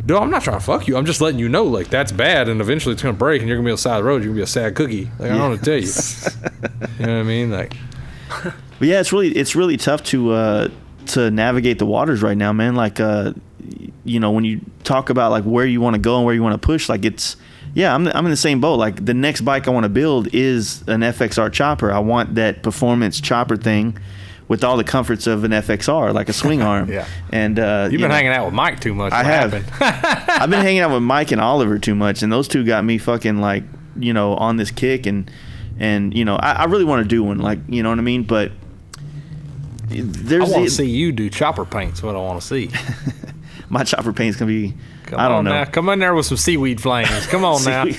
dude, I'm not trying to fuck you. I'm just letting you know, like, that's bad, and eventually it's going to break, and you're going to be on the side of the road. You're going to be a sad cookie. Like, I don't want to tell you. You know what I mean? Like, but yeah, it's really tough to navigate the waters right now, man. Like, you know, when you talk about like where you want to go and where you want to push, like, it's, I'm in the same boat. Like, the next bike I want to build is an FXR chopper. I want that performance chopper thing with all the comforts of an FXR, like a swing arm. Yeah. And you've been hanging out with Mike too much. I have. I've been hanging out with Mike and Oliver too much, and those two got me fucking, like, you know, on this kick, and you know, I really want to do one, like, you know what I mean? But I want to see you do chopper paint's what I want to see. My chopper paint's gonna be, I don't know. Now. Come in there with some seaweed flames. Come on now. Get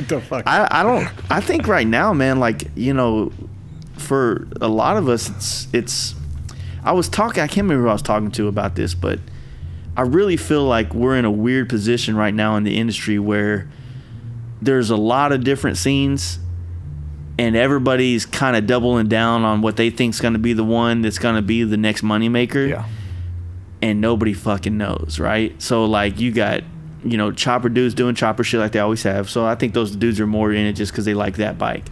the fuck. I think right now, man, like, you know, for a lot of us, it's. I can't remember who I was talking to about this, but I really feel like we're in a weird position right now in the industry where there's a lot of different scenes, and everybody's kind of doubling down on what they think's going to be the one that's going to be the next moneymaker. Yeah. And nobody fucking knows, right? So, like, you got, you know, chopper dudes doing chopper shit like they always have. So I think those dudes are more in it just because they like that bike.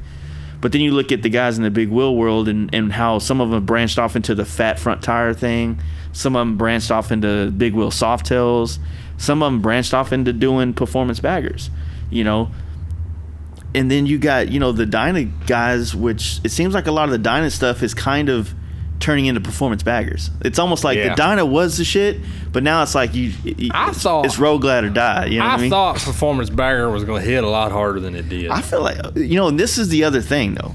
But then you look at the guys in the big wheel world and how some of them branched off into the fat front tire thing. Some of them branched off into big wheel softails. Some of them branched off into doing performance baggers, you know. And then you got, you know, the Dyna guys, which it seems like a lot of the Dyna stuff is kind of turning into performance baggers. It's almost like the Dyna was the shit, but now it's like it's roll glad or die. You know what I mean? I thought performance bagger was going to hit a lot harder than it did. I feel like, you know, and this is the other thing though.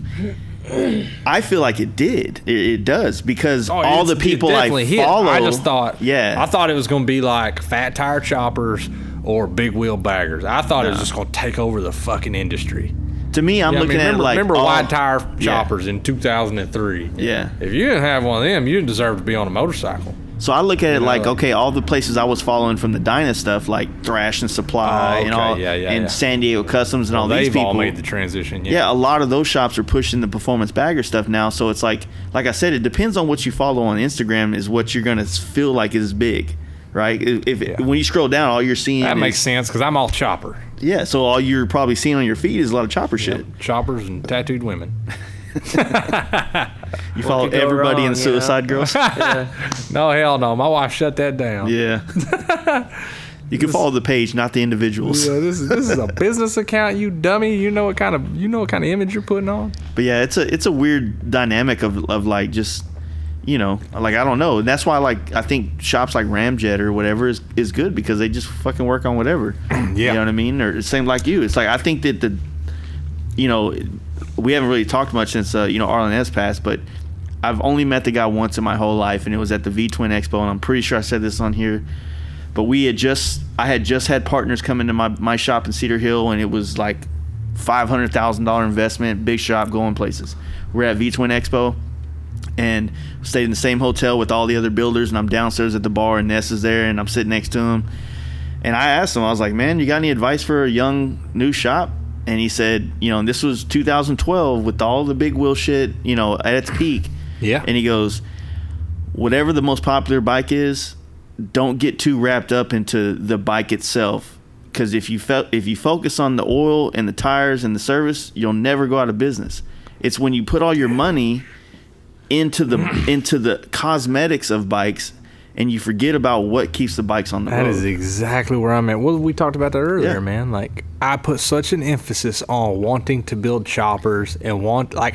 I feel like it did. It does, because all the people I follow. I just thought, I thought it was going to be like fat tire choppers or big wheel baggers. I thought it was just going to take over the fucking industry. To me, I'm looking at it like, remember wide tire choppers in 2003? Yeah. If you didn't have one of them, you didn't deserve to be on a motorcycle. So I look at it like, okay, all the places I was following from the Dyna stuff, like Thrash and Supply and all, and San Diego Customs and all these people. They've all made the transition. Yeah, a lot of those shops are pushing the performance bagger stuff now. So it's like I said, it depends on what you follow on Instagram is what you're gonna feel like is big, right? When you scroll down, all you're seeing makes sense because I'm all chopper. Yeah, so all you're probably seeing on your feed is a lot of chopper shit. Choppers and tattooed women. You follow everybody in Suicide Girls? No, hell no. My wife shut that down. Yeah. You can follow the page, not the individuals. Yeah, this is a business account, you dummy. You know what kind of image you're putting on. But yeah, it's a weird dynamic of like just, you know, like I don't know. And that's why like I think shops like Ramjet or whatever is good because they just fucking work on whatever. Yeah. You know what I mean? Or same like you. It's like I think that you know, we haven't really talked much since you know, Arlen has passed, but I've only met the guy once in my whole life, and it was at the V-Twin Expo, and I'm pretty sure I said this on here. But I had just had partners come into my shop in Cedar Hill, and it was like $500,000 investment, big shop, going places. We're at V-Twin Expo, and stayed in the same hotel with all the other builders, and I'm downstairs at the bar, and Ness is there, and I'm sitting next to him. And I asked him, I was like, man, you got any advice for a young new shop? And he said, you know, and this was 2012 with all the big wheel shit, you know, at its peak. Yeah. And he goes, whatever the most popular bike is, don't get too wrapped up into the bike itself, because if you focus on the oil and the tires and the service, you'll never go out of business. It's when you put all your money into the cosmetics of bikes and you forget about what keeps the bikes on the road. That is exactly where I'm at. Well, we talked about that earlier, Yeah. man. Like, I put such an emphasis on wanting to build choppers and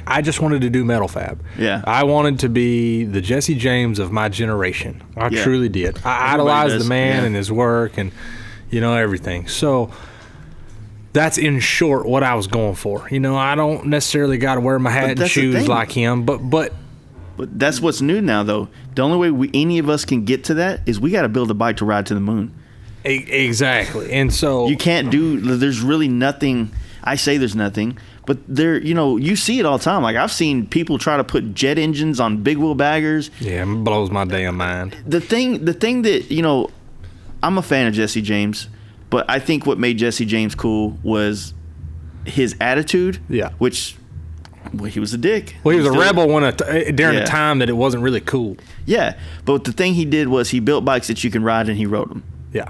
I just wanted to do metal fab. Yeah. I wanted to be the Jesse James of my generation. I Yeah. truly did. I Everybody idolized does. the man Yeah. and his work and, you know, everything. So that's in short what I was going for. You know, I don't necessarily got to wear my hat and that's the shoes thing. like him, but But that's what's new now, though. The only way any of us can get to that is we got to build a bike to ride to the moon. exactly. And so You can't there's really nothing. I say there's nothing, but there, you know, you see it all the time. Like I've seen people try to put jet engines on big wheel baggers. yeah, it blows my damn mind. The thing that, you know, I'm a fan of Jesse James, but I think what made Jesse James cool was his attitude. Yeah. Which, well, he was a dick. Well, he was a Still- rebel during Yeah. a time that it wasn't really cool. Yeah, but the thing he did was he built bikes that you can ride and he rode them. Yeah.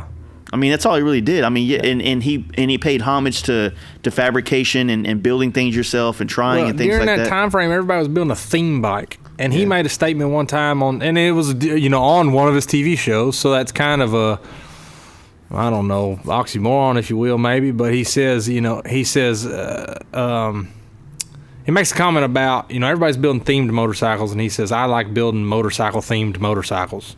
I mean, that's all he really did. I mean, yeah, and he paid homage to fabrication and building things yourself and trying and things during like that time frame, everybody was building a theme bike, and he made a statement one time and it was, you know, on one of his TV shows. So that's kind of a, I don't know, oxymoron, if you will, maybe. But he says, he makes a comment about, you know, everybody's building themed motorcycles, and he says, I like building motorcycle themed motorcycles.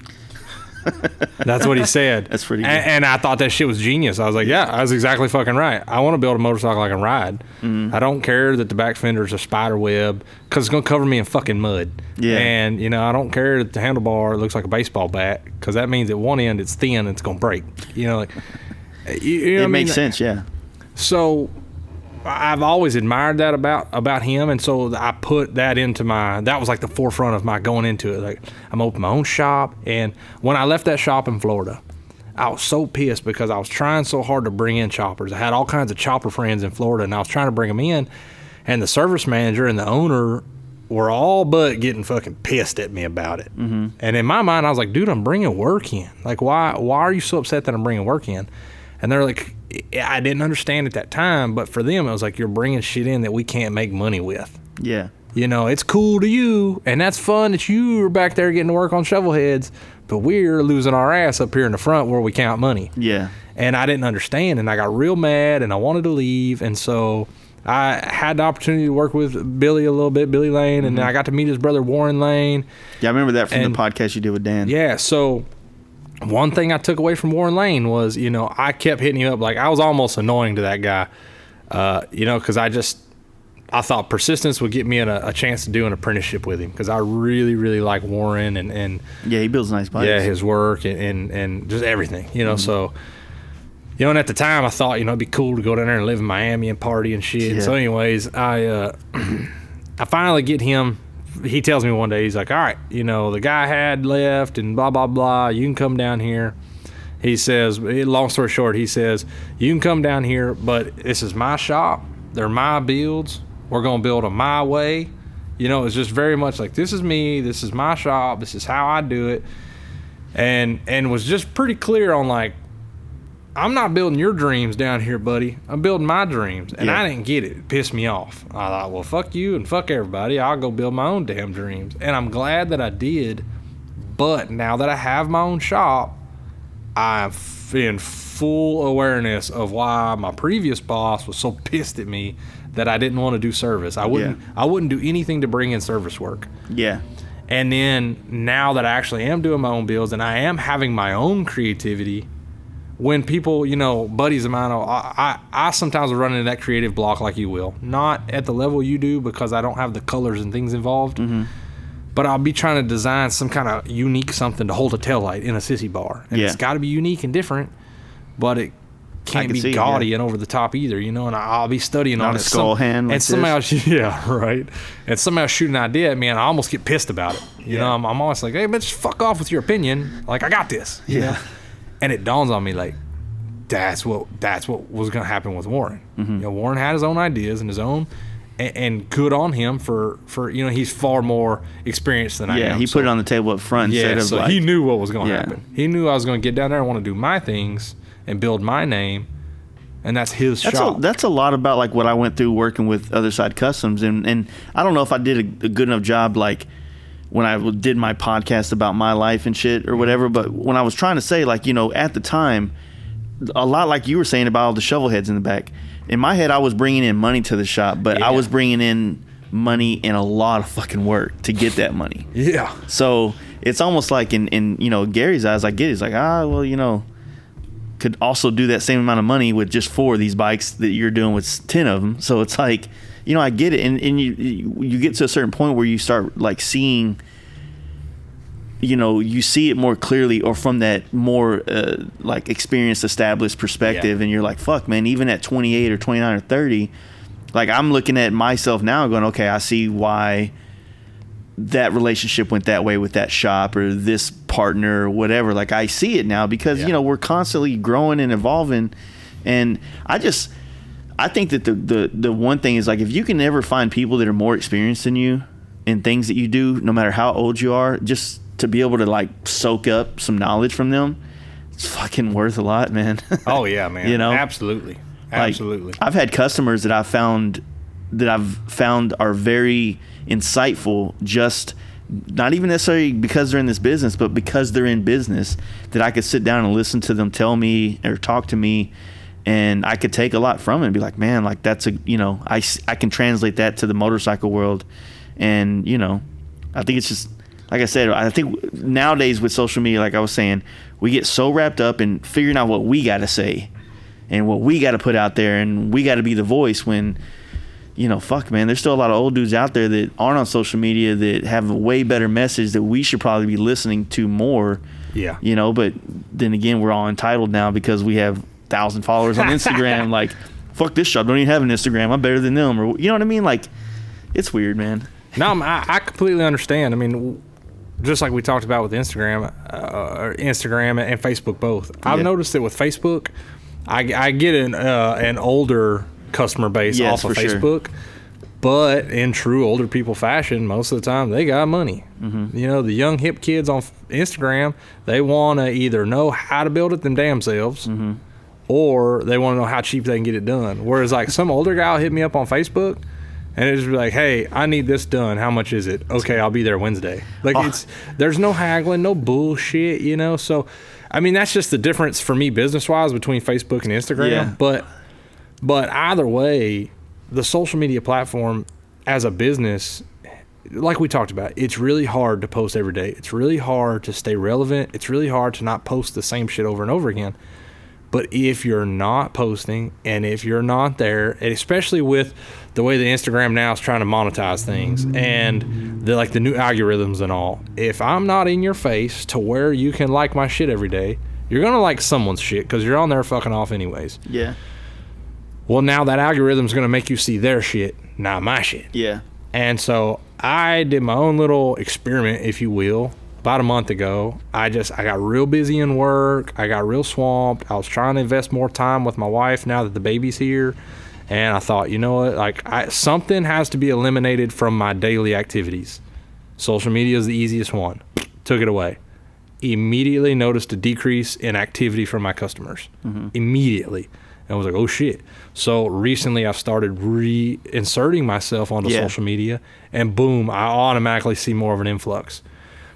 That's what he said. That's pretty good. And I thought that shit was genius. I was like, yeah, I was exactly fucking right. I want to build a motorcycle I can ride. Mm-hmm. I don't care that the back fender is a spider web because it's going to cover me in fucking mud. Yeah. And, you know, I don't care that the handlebar looks like a baseball bat because that means at one end it's thin and it's going to break. You know, like, you know what I it mean? makes sense, yeah. So I've always admired that about him, and so I put that into that was like the forefront of my going into it. Like, I'm opening my own shop, and when I left that shop in Florida, I was so pissed because I was trying so hard to bring in choppers. I had all kinds of chopper friends in Florida, and I was trying to bring them in, and the service manager and the owner were all but getting fucking pissed at me about it. Mm-hmm. And in my mind, I was like, dude, I'm bringing work in. Like, why are you so upset that I'm bringing work in? And they're like, I didn't understand at that time, but for them, it was like, you're bringing shit in that we can't make money with. Yeah. You know, it's cool to you, and that's fun that you are back there getting to work on shovel heads, but we're losing our ass up here in the front where we count money. Yeah. And I didn't understand, and I got real mad, and I wanted to leave, and so I had the opportunity to work with Billy a little bit, Billy Lane, and I got to meet his brother Warren Lane. Yeah, I remember that from And- the podcast you did with Dan. Yeah, so one thing I took away from Warren Lane was, you know, I kept hitting him up. Like, I was almost annoying to that guy, you know, because I thought persistence would get me a chance to do an apprenticeship with him because I really, really like Warren and Yeah, he builds nice bikes. yeah, his work and just everything, you know. So, you know, and at the time I thought, you know, it'd be cool to go down there and live in Miami and party and shit. Yeah. And so anyways, I finally get him. He tells me one day, he's like, all right, you know, the guy had left and blah, blah, blah. You can come down here. He says, long story short, he says, you can come down here, but this is my shop. They're my builds. We're going to build them my way. You know, it's just very much like, this is me. This is my shop. This is how I do it. And was just pretty clear on, like, I'm not building your dreams down here, buddy. I'm building my dreams. And Yeah. I didn't get it. It pissed me off. I thought, well, fuck you and fuck everybody. I'll go build my own damn dreams. And I'm glad that I did. But now that I have my own shop, I'm in full awareness of why my previous boss was so pissed at me that I didn't want to do service. I wouldn't do anything to bring in service work. Yeah. And then now that I actually am doing my own bills and I am having my own creativity, when people, you know, buddies of mine, I sometimes will run into that creative block like you will. Not at the level you do because I don't have the colors and things involved. Mm-hmm. But I'll be trying to design some kind of unique something to hold a taillight in a sissy bar. And it's got to be unique and different, but it can't be gaudy and over the top either, you know. And I'll be studying on it. Not a skull hand like and somehow, yeah, right. And somehow shoot an idea at me, and I almost get pissed about it. You know, I'm always like, hey, man, just fuck off with your opinion. Like, I got this. You know? And it dawns on me, like, that's what was going to happen with Warren. Mm-hmm. You know, Warren had his own ideas and his own. And good on him for you know, he's far more experienced than I am. Yeah, he put it on the table up front instead of so like... he knew what was going to happen. He knew I was going to get down there and want to do my things and build my name, and that's his shop. That's a lot about like what I went through working with Other Side Customs, and I don't know if I did a good enough job like when I did my podcast about my life and shit or whatever, but when I was trying to say, like, you know, at the time, a lot like you were saying about all the shovel heads in the back, in my head, I was bringing in money to the shop, but I was bringing in money and a lot of fucking work to get that money. Yeah. So it's almost like in you know, Gary's eyes, I get it. It's like, well, you know, could also do that same amount of money with just 4 of these bikes that you're doing with 10 of them. So it's like, you know, I get it. And you get to a certain point where you start like seeing, you know, you see it more clearly, or from that more like experienced, established perspective, and you're like, fuck, man, even at 28 or 29 or 30, like I'm looking at myself now going, okay, I see why that relationship went that way with that shop or this partner or whatever. Like I see it now because, you know, we're constantly growing and evolving. And I think that the one thing is, like, if you can ever find people that are more experienced than you in things that you do, no matter how old you are, just to be able to like soak up some knowledge from them, it's fucking worth a lot, man. Oh yeah, man. You know, absolutely. Like, I've had customers that I've found are very insightful, just not even necessarily because they're in this business, but because they're in business, that I could sit down and listen to them tell me or talk to me, and I could take a lot from it and be like, man, like that's you know, I can translate that to the motorcycle world. And, you know, I think it's just, like I said, I think nowadays with social media, like I was saying, we get so wrapped up in figuring out what we got to say and what we got to put out there, and we got to be the voice, when, you know, fuck, man, there's still a lot of old dudes out there that aren't on social media that have a way better message that we should probably be listening to more. Yeah. You know, but then again, we're all entitled now because we have 1,000 followers on Instagram. Like, fuck this shop, don't even have an Instagram, I'm better than them. Or, you know what I mean? Like, it's weird, man. No, I completely understand. I mean, just like we talked about with Instagram and Facebook both. I've noticed that with Facebook, I get an older customer base off of Facebook, but in true older people fashion, most of the time they got money. Mm-hmm. You know, the young hip kids on Instagram, they want to either know how to build it them damn selves, mm-hmm. or they want to know how cheap they can get it done. Whereas like some older guy will hit me up on Facebook, and it's just like, hey, I need this done. How much is it? Okay, I'll be there Wednesday. Like, there's no haggling, no bullshit, you know? So, I mean, that's just the difference for me business-wise between Facebook and Instagram. Yeah. But either way, the social media platform as a business, like we talked about, it's really hard to post every day. It's really hard to stay relevant. It's really hard to not post the same shit over and over again. But if you're not posting, and if you're not there, and especially with the way the Instagram now is trying to monetize things and the new algorithms and all, if I'm not in your face to where you can like my shit every day, you're going to like someone's shit because you're on there fucking off anyways. Yeah. Well, now that algorithm's going to make you see their shit, not my shit. Yeah. And so I did my own little experiment, if you will. About a month ago, I got real busy in work. I got real swamped. I was trying to invest more time with my wife now that the baby's here. And I thought, you know what? Like, something has to be eliminated from my daily activities. Social media is the easiest one. Took it away. Immediately noticed a decrease in activity from my customers. Mm-hmm. Immediately. And I was like, oh shit. So recently I've started reinserting myself onto social media, and boom, I automatically see more of an influx.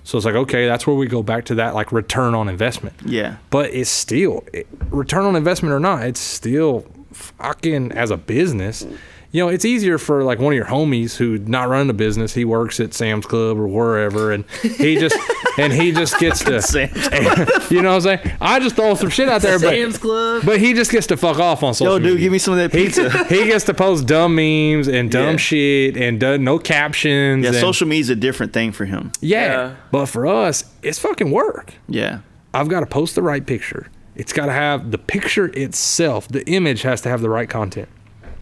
So it's like, okay, that's where we go back to that like return on investment. Yeah. But it's still return on investment or not, it's still fucking as a business. You know, it's easier for like one of your homies who not running a business. He works at Sam's Club or wherever, and he just gets to, you know what I'm saying? I just throw some shit out there, Sam's Club. but he just gets to fuck off on social media. Yo, dude, give me some of that pizza. He gets to post dumb memes and dumb shit and no captions. Yeah, and, social media is a different thing for him. yeah, but for us, it's fucking work. Yeah. I've got to post the right picture. It's got to have the picture itself. The image has to have the right content.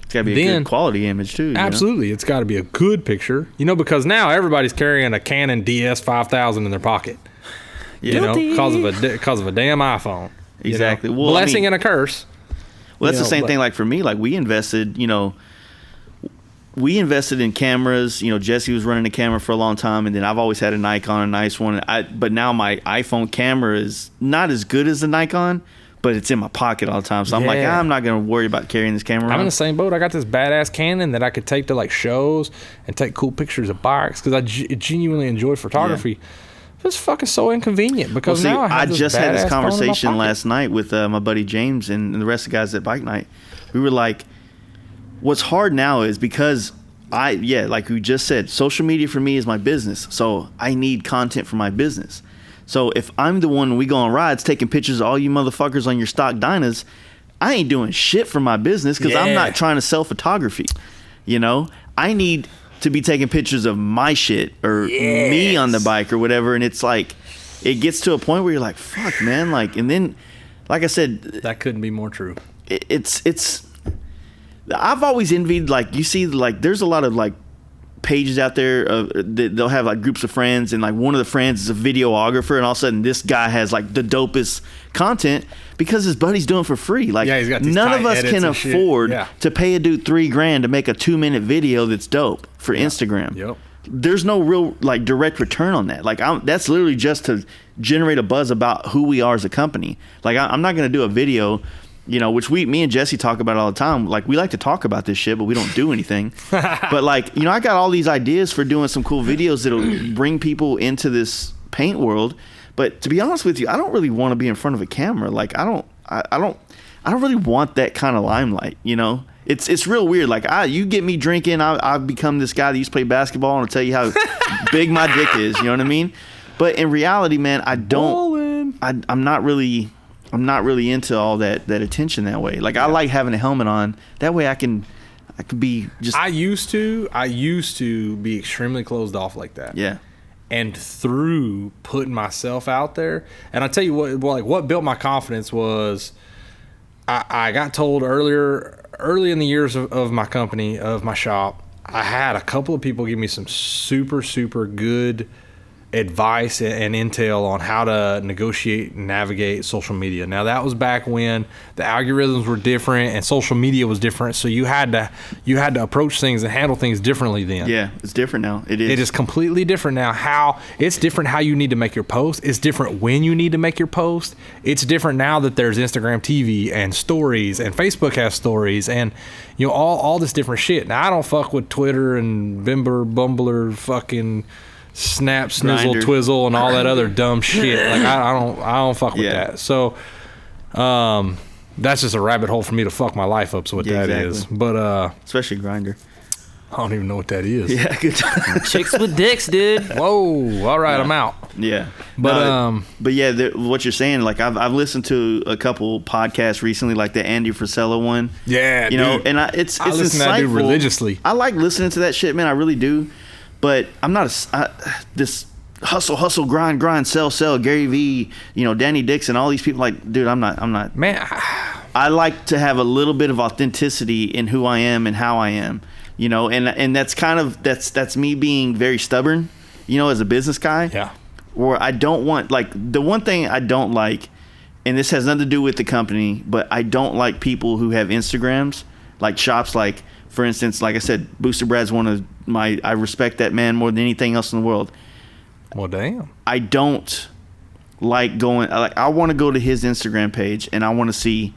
It's got to be a good quality image, too. Absolutely. It's got to be a good picture. You know, because now everybody's carrying a Canon DS5000 in their pocket. Yeah. You know, because of a damn iPhone. Exactly. You know? Well, Blessing and a curse. Well, that's the same thing like for me. Like we invested in cameras. You know, Jesse was running a camera for a long time, and then I've always had a Nikon, a nice one. But now my iPhone camera is not as good as the Nikon, but it's in my pocket all the time. So I'm like, I'm not going to worry about carrying this camera around. I'm in the same boat. I got this badass Canon that I could take to like shows and take cool pictures of bikes because I genuinely enjoy photography. Yeah. It's fucking so inconvenient because now I just had this conversation last night with my buddy James and the rest of the guys at Bike Night. We were like, what's hard now is because like we just said, social media for me is my business. So I need content for my business. So if I'm the one when we go on rides taking pictures of all you motherfuckers on your stock Dynas, I ain't doing shit for my business because I'm not trying to sell photography. You know, I need to be taking pictures of my shit or me on the bike or whatever. And it's like, it gets to a point where you're like, fuck, man. Like, and then, like I said, that couldn't be more true. I've always envied, like, you see, like, there's a lot of, like, pages out there they'll have like groups of friends and like one of the friends is a videographer and all of a sudden this guy has like the dopest content because his buddy's doing it for free. Like he's got these none of us can afford to pay a dude $3,000 to make a 2-minute video that's dope for Instagram. Yep. There's no real like direct return on that. Like that's literally just to generate a buzz about who we are as a company. Like I'm not going to do a video, you know, which me and Jesse talk about all the time. Like, we like to talk about this shit, but we don't do anything. But, like, you know, I got all these ideas for doing some cool videos that'll bring people into this paint world. But to be honest with you, I don't really want to be in front of a camera. Like, I don't really want that kind of limelight, you know? It's real weird. Like, you get me drinking, I've become this guy that used to play basketball and I'll tell you how big my dick is, you know what I mean? But in reality, man, I'm not really into all that attention that way. Like I like having a helmet on. That way I could be just. I used to be extremely closed off like that. Yeah. And through putting myself out there, and I tell you what built my confidence was, I got told early in the years of my company, of my shop, I had a couple of people give me some super, super good advice and intel on how to negotiate and navigate social media. Now that was back when the algorithms were different and social media was different, so you had to approach things and handle things differently then. Yeah, it's different now. It is completely different now. It's different how you need to make your post. It's different when you need to make your post. It's different now that there's Instagram TV and stories and Facebook has stories and you know all this different shit. Now I don't fuck with Twitter and Bumbler fucking Snap, Snizzle, Grindr. Twizzle, and all that other dumb shit. Like I don't fuck with that. So, that's just a rabbit hole for me to fuck my life up. So what that is, but especially Grindr. I don't even know what that is. Yeah, good time. Chicks with dicks, dude. Whoa, all right, I'm out. Yeah, but but yeah, what you're saying, like I've listened to a couple podcasts recently, like the Andy Frisella one. Yeah, you know, and it's I listen to that dude religiously. I like listening to that shit, man. I really do. But I'm not this hustle, grind, sell, Gary Vee, you know, Danny Dixon, all these people. Like, dude, I'm not. Man, I like to have a little bit of authenticity in who I am and how I am, you know, and that's kind of that's me being very stubborn, you know, as a business guy. Yeah. Where I don't want, like, the one thing I don't like, and this has nothing to do with the company, but I don't like people who have Instagrams, like shops, like, for instance, like I said, Booster Brad's one of I respect that man more than anything else in the world. Well, damn. I don't like going, like, I want to go to his Instagram page and I want to see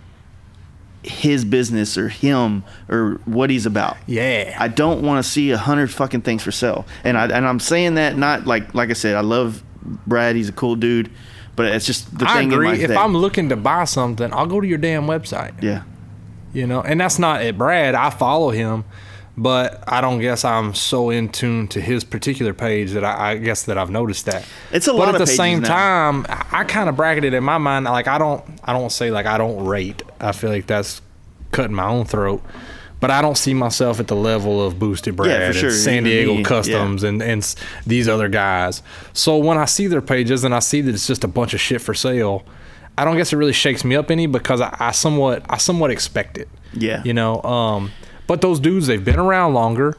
his business or him or what he's about. Yeah. I don't want to see 100 fucking things for sale. And I'm saying that not like I said, I love Brad. He's a cool dude. But it's just the I thing agree. in life If that, I'm looking to buy something, I'll go to your damn website. yeah. You know, and that's not at Brad. I follow him, but I don't guess I'm so in tune to his particular page that I guess that I've noticed that. It's a but lot at of the pages same now. time, I kind of bracket it in my mind. Like I don't say like I don't rate. I feel like that's cutting my own throat. But I don't see myself at the level of Boosted Brad for sure. and San Even Diego me, Customs and these other guys. So when I see their pages and I see that it's just a bunch of shit for sale, I don't guess it really shakes me up any because I somewhat expect it. Yeah. You know, but those dudes, they've been around longer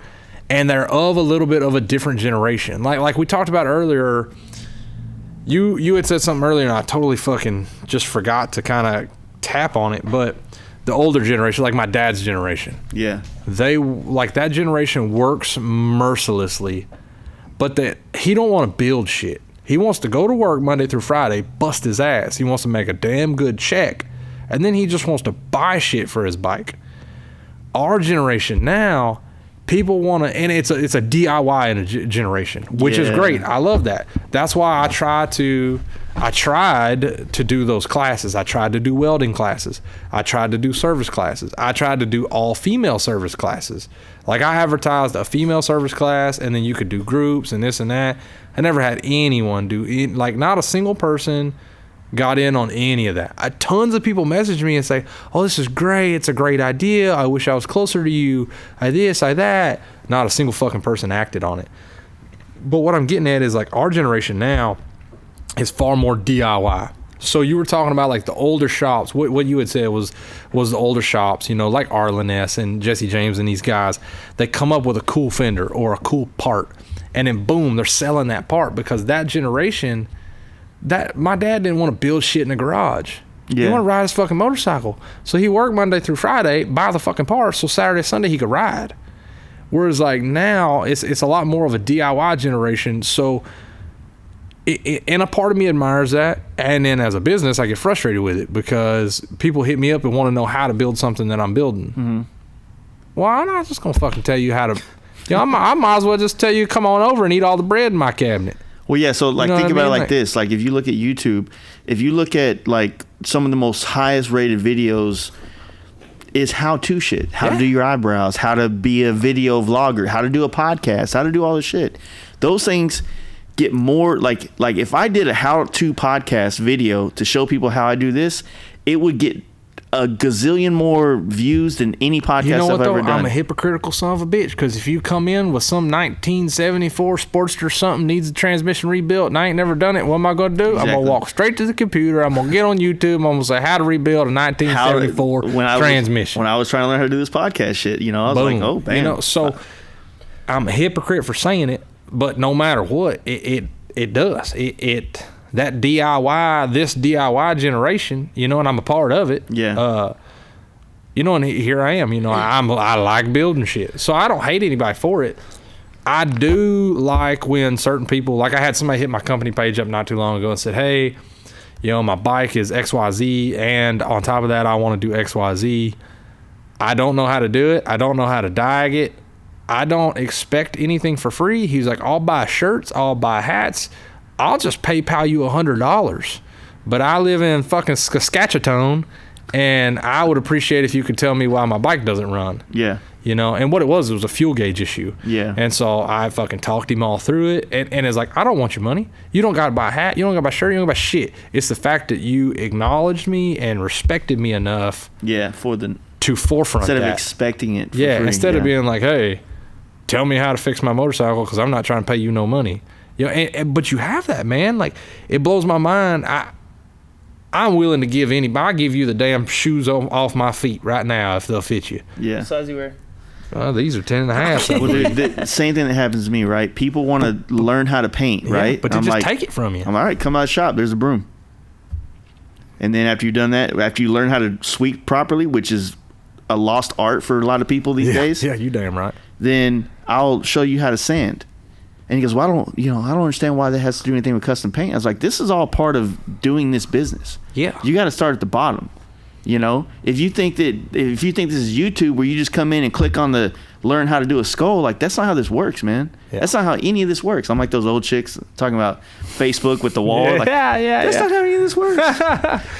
and they're of a little bit of a different generation. Like we talked about earlier, you had said something earlier and I totally fucking just forgot to kind of tap on it, but the older generation, like my dad's generation, Yeah. they like that generation works mercilessly, but that he don't want to build shit. He wants to go to work Monday through Friday, bust his ass. He wants to make a damn good check, and then he just wants to buy shit for his bike. Our generation now, people want to, and it's a DIY in a generation, which is Yeah. great. I love that. That's why I tried to do those classes. I tried to do welding classes. I tried to do service classes. I tried to do all female service classes. Like I advertised a female service class, and then you could do groups and this and that. I never had anyone do it. Like not a single person got in on any of that. Tons of people message me and say, "Oh, this is great. It's a great idea. I wish I was closer to you. I this, I that." Not a single fucking person acted on it. But what I'm getting at is like our generation now is far more DIY. So you were talking about like the older shops. What you had said was the older shops, you know, like Arlen S. and Jesse James and these guys. They come up with a cool fender or a cool part, and then boom, they're selling that part because that generation. That my dad didn't want to build shit in the garage. Yeah. He wanted to ride his fucking motorcycle. So he worked Monday through Friday, buy the fucking parts, so Saturday, Sunday he could ride. Whereas like now, it's a lot more of a DIY generation. So, and a part of me admires that. And then as a business, I get frustrated with it because people hit me up and want to know how to build something that I'm building. Mm-hmm. Well, I'm not just gonna fucking tell you how to. You know, I might as well just tell you, come on over and eat all the bread in my cabinet. Well, yeah, so like You know think what I about it mean? like this. Like if you look at YouTube, if you look at like some of the most highest rated videos is how-to shit. How to do your eyebrows, how to be a video vlogger, how to do a podcast, how to do all this shit. Those things get more like if I did a how-to podcast video to show people how I do this, it would get a gazillion more views than any podcast You know what I've though? ever done. I'm a hypocritical son of a bitch because if you come in with some 1974 Sportster something needs a transmission rebuilt and I ain't never done it, what am I going to do? I'm Exactly. going to walk straight to the computer. I'm going to get on YouTube. I'm going to say how to rebuild a 1974 transmission. When I was trying to learn how to do this podcast shit, you know, I was Boom. like, oh, bam. You know, so I'm a hypocrite for saying it, but no matter what, it does. That DIY, this DIY generation, you know, and I'm a part of it. Yeah. You know, and here I am. You know, I like building shit, so I don't hate anybody for it. I do like when certain people, like I had somebody hit my company page up not too long ago and said, "Hey, you know, my bike is XYZ, and on top of that, I want to do XYZ. I don't know how to do it. I don't know how to diag it. I don't expect anything for free." He's like, "I'll buy shirts. I'll buy hats. I'll just PayPal you $100, but I live in fucking Saskatchewan, and I would appreciate if you could tell me why my bike doesn't run." Yeah. You know, and what it was a fuel gauge issue. Yeah. And so I fucking talked him all through it, and it's like, I don't want your money. You don't gotta buy a hat. You don't gotta buy a shirt. You don't gotta buy shit. It's the fact that you acknowledged me and respected me enough Yeah. For the to forefront instead that. of expecting it. For Yeah, free. instead of Yeah. being like, "Hey, tell me how to fix my motorcycle because I'm not trying to pay you no money." You know, but you have that, man. Like, it blows my mind. I'm willing to give anybody. I'll give you the damn shoes off my feet right now if they'll fit you. Yeah. What size you wear? These are 10 and a half. Well, the same thing that happens to me, right? People want to learn how to paint, right? But they I'm just like, take it from you. I'm all right. Come out of the shop. There's a broom. And then after you've done that, after you learn how to sweep properly, which is a lost art for a lot of people these days, Yeah, you damn right. then I'll show you how to sand. And he goes, "Well, I don't understand why that has to do anything with custom paint." I was like, "This is all part of doing this business. Yeah. You got to start at the bottom. You know, if you think this is YouTube where you just come in and click on the learn how to do a skull, like that's not how this works, man. Yeah. That's not how any of this works. I'm like those old chicks talking about Facebook with the wall. Yeah, like, that's not how any of this works.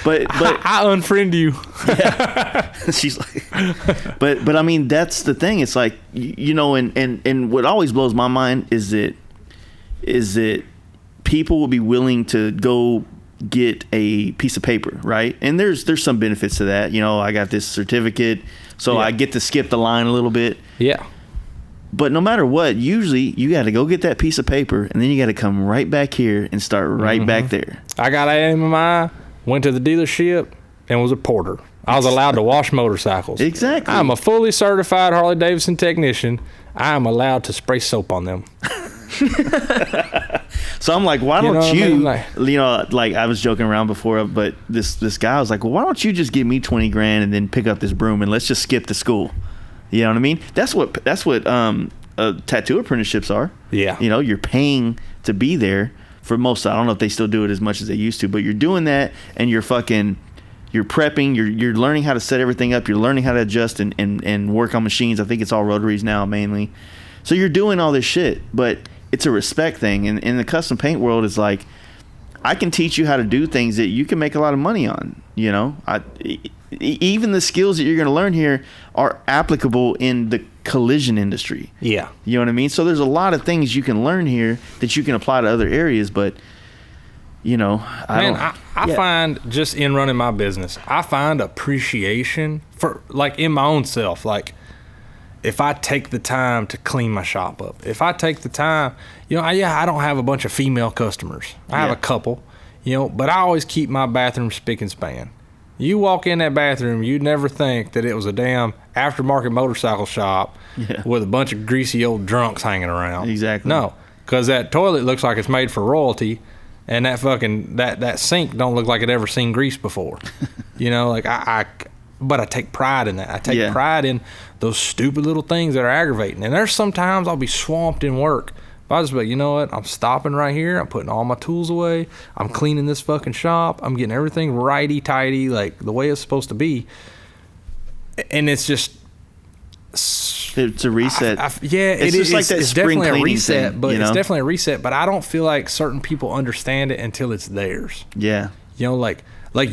but I unfriend you. Yeah. She's like, but I mean, that's the thing. It's like, you know, and what always blows my mind is that people will be willing to go get a piece of paper, right? And there's some benefits to that. You know, I got this certificate, so I get to skip the line a little bit. Yeah. But no matter what, usually you got to go get that piece of paper, and then you got to come right back here and start right back there. I got AMMI, went to the dealership, and was a porter. I was allowed to wash motorcycles. Exactly. I'm a fully certified Harley-Davidson technician. I am allowed to spray soap on them. So I'm like, why don't you, Like, you know, like I was joking around before, but this guy was like, well, why don't you just give me 20 grand and then pick up this broom and let's just skip to school. You know what I mean? That's what tattoo apprenticeships are. Yeah. You know, you're paying to be there for most. I don't know if they still do it as much as they used to, but you're doing that and you're prepping, you're learning how to set everything up, you're learning how to adjust and work on machines. I think it's all rotaries now mainly. So you're doing all this shit, but it's a respect thing. And in the custom paint world, it's like, I can teach you how to do things that you can make a lot of money on. You know, even the skills that you're going to learn here are applicable in the collision industry. Yeah. You know what I mean? So there's a lot of things you can learn here that you can apply to other areas, but you know, I find just in running my business, I find appreciation for like in my own self, like, if I take the time to clean my shop up, if I take the time, you know, I don't have a bunch of female customers. I have a couple, you know, but I always keep my bathroom spick and span. You walk in that bathroom, you'd never think that it was a damn aftermarket motorcycle shop with a bunch of greasy old drunks hanging around. Exactly. No, because that toilet looks like it's made for royalty, and that fucking that sink don't look like it ever seen grease before. You know, like but I take pride in that. I take pride in those stupid little things that are aggravating. And there's sometimes I'll be swamped in work. But I just be like, you know what? I'm stopping right here. I'm putting all my tools away. I'm cleaning this fucking shop. I'm getting everything righty-tighty, like the way it's supposed to be. And it's just... It's a reset. It's just like that it's spring definitely a reset, thing, but you know? it's definitely a reset. But I don't feel like certain people understand it until it's theirs. Yeah. You know, like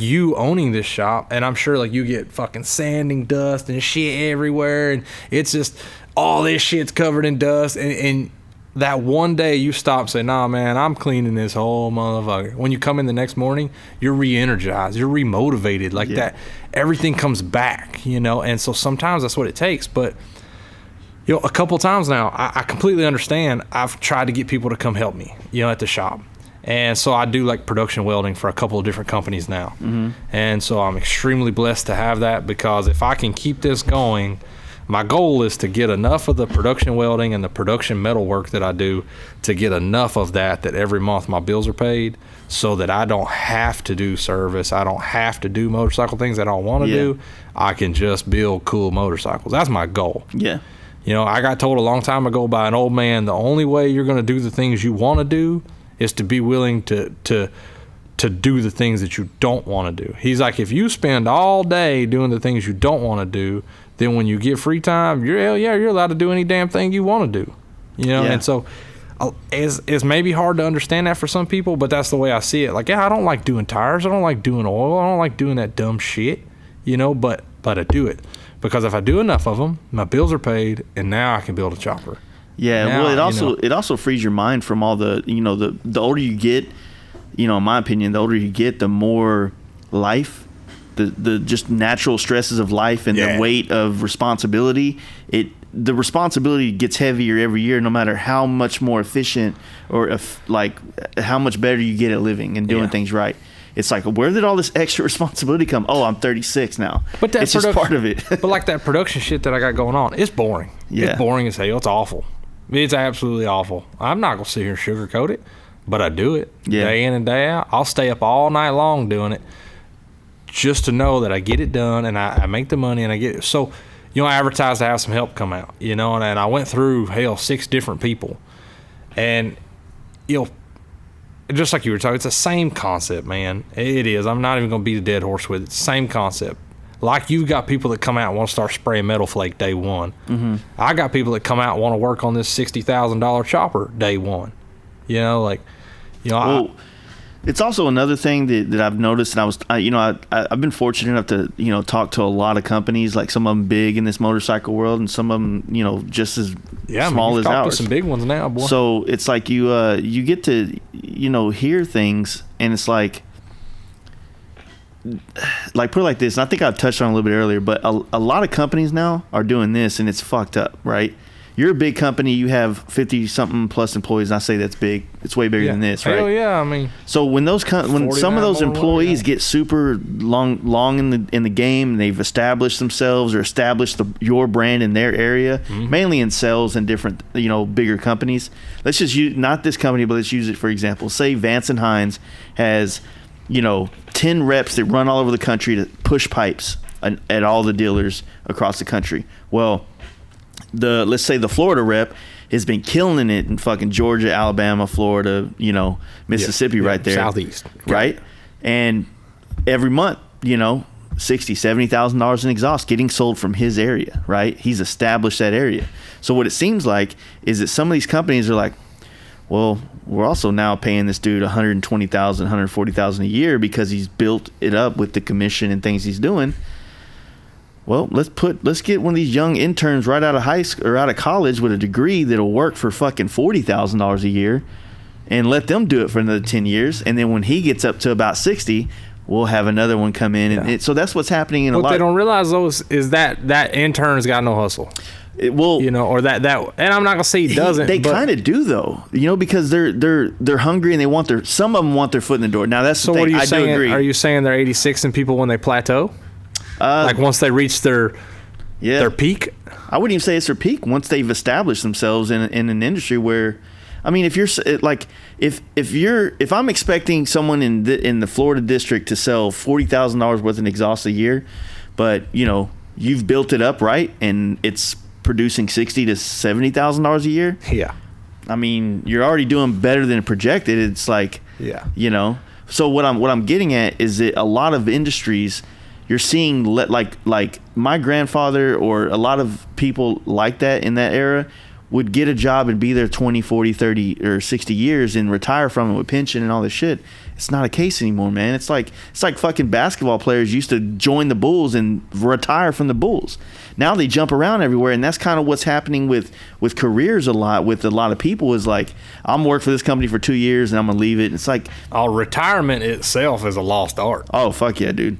you owning this shop, and I'm sure like you get fucking sanding dust and shit everywhere, and it's just all this shit's covered in dust, and that one day you stop and say, nah man, I'm cleaning this whole motherfucker. When you come in the next morning, you're re-energized, you're remotivated, like that everything comes back, you know. And so sometimes that's what it takes. But you know, a couple times now, I completely understand. I've tried to get people to come help me, you know, at the shop. And so I do like production welding for a couple of different companies now. Mm-hmm. And so I'm extremely blessed to have that, because if I can keep this going, my goal is to get enough of the production welding and the production metal work that I do to get enough of that every month my bills are paid, so that I don't have to do service. I don't have to do motorcycle things that I don't want to do. I can just build cool motorcycles. That's my goal. Yeah. You know, I got told a long time ago by an old man, the only way you're going to do the things you want to do is to be willing to do the things that you don't want to do. He's like, if you spend all day doing the things you don't want to do, then when you get free time, you're allowed to do any damn thing you want to do. You know, and so it's maybe hard to understand that for some people, but that's the way I see it. Like, I don't like doing tires, I don't like doing oil, I don't like doing that dumb shit, you know, but I do it because if I do enough of them, my bills are paid, and now I can build a chopper. Yeah, now, well, it also frees your mind from all the, you know, the older you get, you know, in my opinion, the older you get, the more life, the just natural stresses of life and the weight of responsibility, the responsibility gets heavier every year, no matter how much more efficient or how much better you get at living and doing things right. It's like, where did all this extra responsibility come? Oh, I'm 36 now. But it's just part of it. But like that production shit that I got going on, it's boring. Yeah. It's boring as hell. It's awful. It's absolutely awful. I'm not going to sit here and sugarcoat it, but I do it day in and day out. I'll stay up all night long doing it just to know that I get it done and I make the money and I get it. So, you know, I advertised to have some help come out, you know, and I went through, 6 different people. And, you know, just like you were talking, it's the same concept, man. It is. I'm not even going to beat a dead horse with it. Same concept. Like you got people that come out and want to start spraying metal flake day one. Mm-hmm. I got people that come out and want to work on this $60,000 chopper day one. You know, like, you know, well, it's also another thing that I've noticed, and I've been fortunate enough to, you know, talk to a lot of companies, like some of them big in this motorcycle world, and some of them, you know, just as small as ours. To some big ones now, boy. So it's like you get to, you know, hear things, and it's like put it like this, and I think I've touched on it a little bit earlier, but a lot of companies now are doing this, and it's fucked up, right? You're a big company. You have 50-something plus employees. And I say that's big. It's way bigger than this, right? Hell yeah, I mean. So when some of those employees get super long in the game, and they've established themselves or established your brand in their area, mainly in sales and different, you know, bigger companies. Let's just use, not this company, but let's use it for example. Say Vance and Hines has, you know, 10 reps that run all over the country to push pipes at all the dealers across the country. Well, let's say the Florida rep has been killing it in fucking Georgia, Alabama, Florida, you know, Mississippi, right there, Southeast, right? And every month, you know, $60,000-$70,000 in exhaust getting sold from his area, right? He's established that area. So what it seems like is that some of these companies are like, well, we're also now paying this dude $120,000, $140,000 a year because he's built it up with the commission and things he's doing. Well, let's get one of these young interns right out of high school or out of college with a degree that'll work for fucking $40,000 a year, and let them do it for another 10 years. And then when he gets up to about 60, we'll have another one come in. Yeah. And so that's what's happening in a lot. What they don't realize though is that intern's got no hustle. Well, you know, or that, and I'm not gonna say he doesn't. They kind of do though, you know, because they're hungry and they want some of them want their foot in the door. Now that's the thing. What are you I saying? do agree. Are you saying they're 86 and people when they plateau? Like once they reach their peak? I wouldn't even say it's their peak. Once they've established themselves in an industry where, I mean, if you're like, if I'm expecting someone in the Florida district to sell $40,000 worth of exhaust a year, but you know you've built it up right and it's producing $60,000 to $70,000 a year. Yeah. I mean, you're already doing better than projected. It's like, you know. So what I'm getting at is that a lot of industries, you're seeing like my grandfather or a lot of people like that in that era would get a job and be there 20, 40, 30 or 60 years and retire from it with pension and all this shit. It's not a case anymore, man. It's like fucking basketball players used to join the Bulls and retire from the Bulls. Now they jump around everywhere, and that's kind of what's happening with careers a lot with a lot of people is like, I'm work for this company for 2 years and I'm gonna leave it. It's like retirement itself is a lost art. Oh fuck yeah, dude.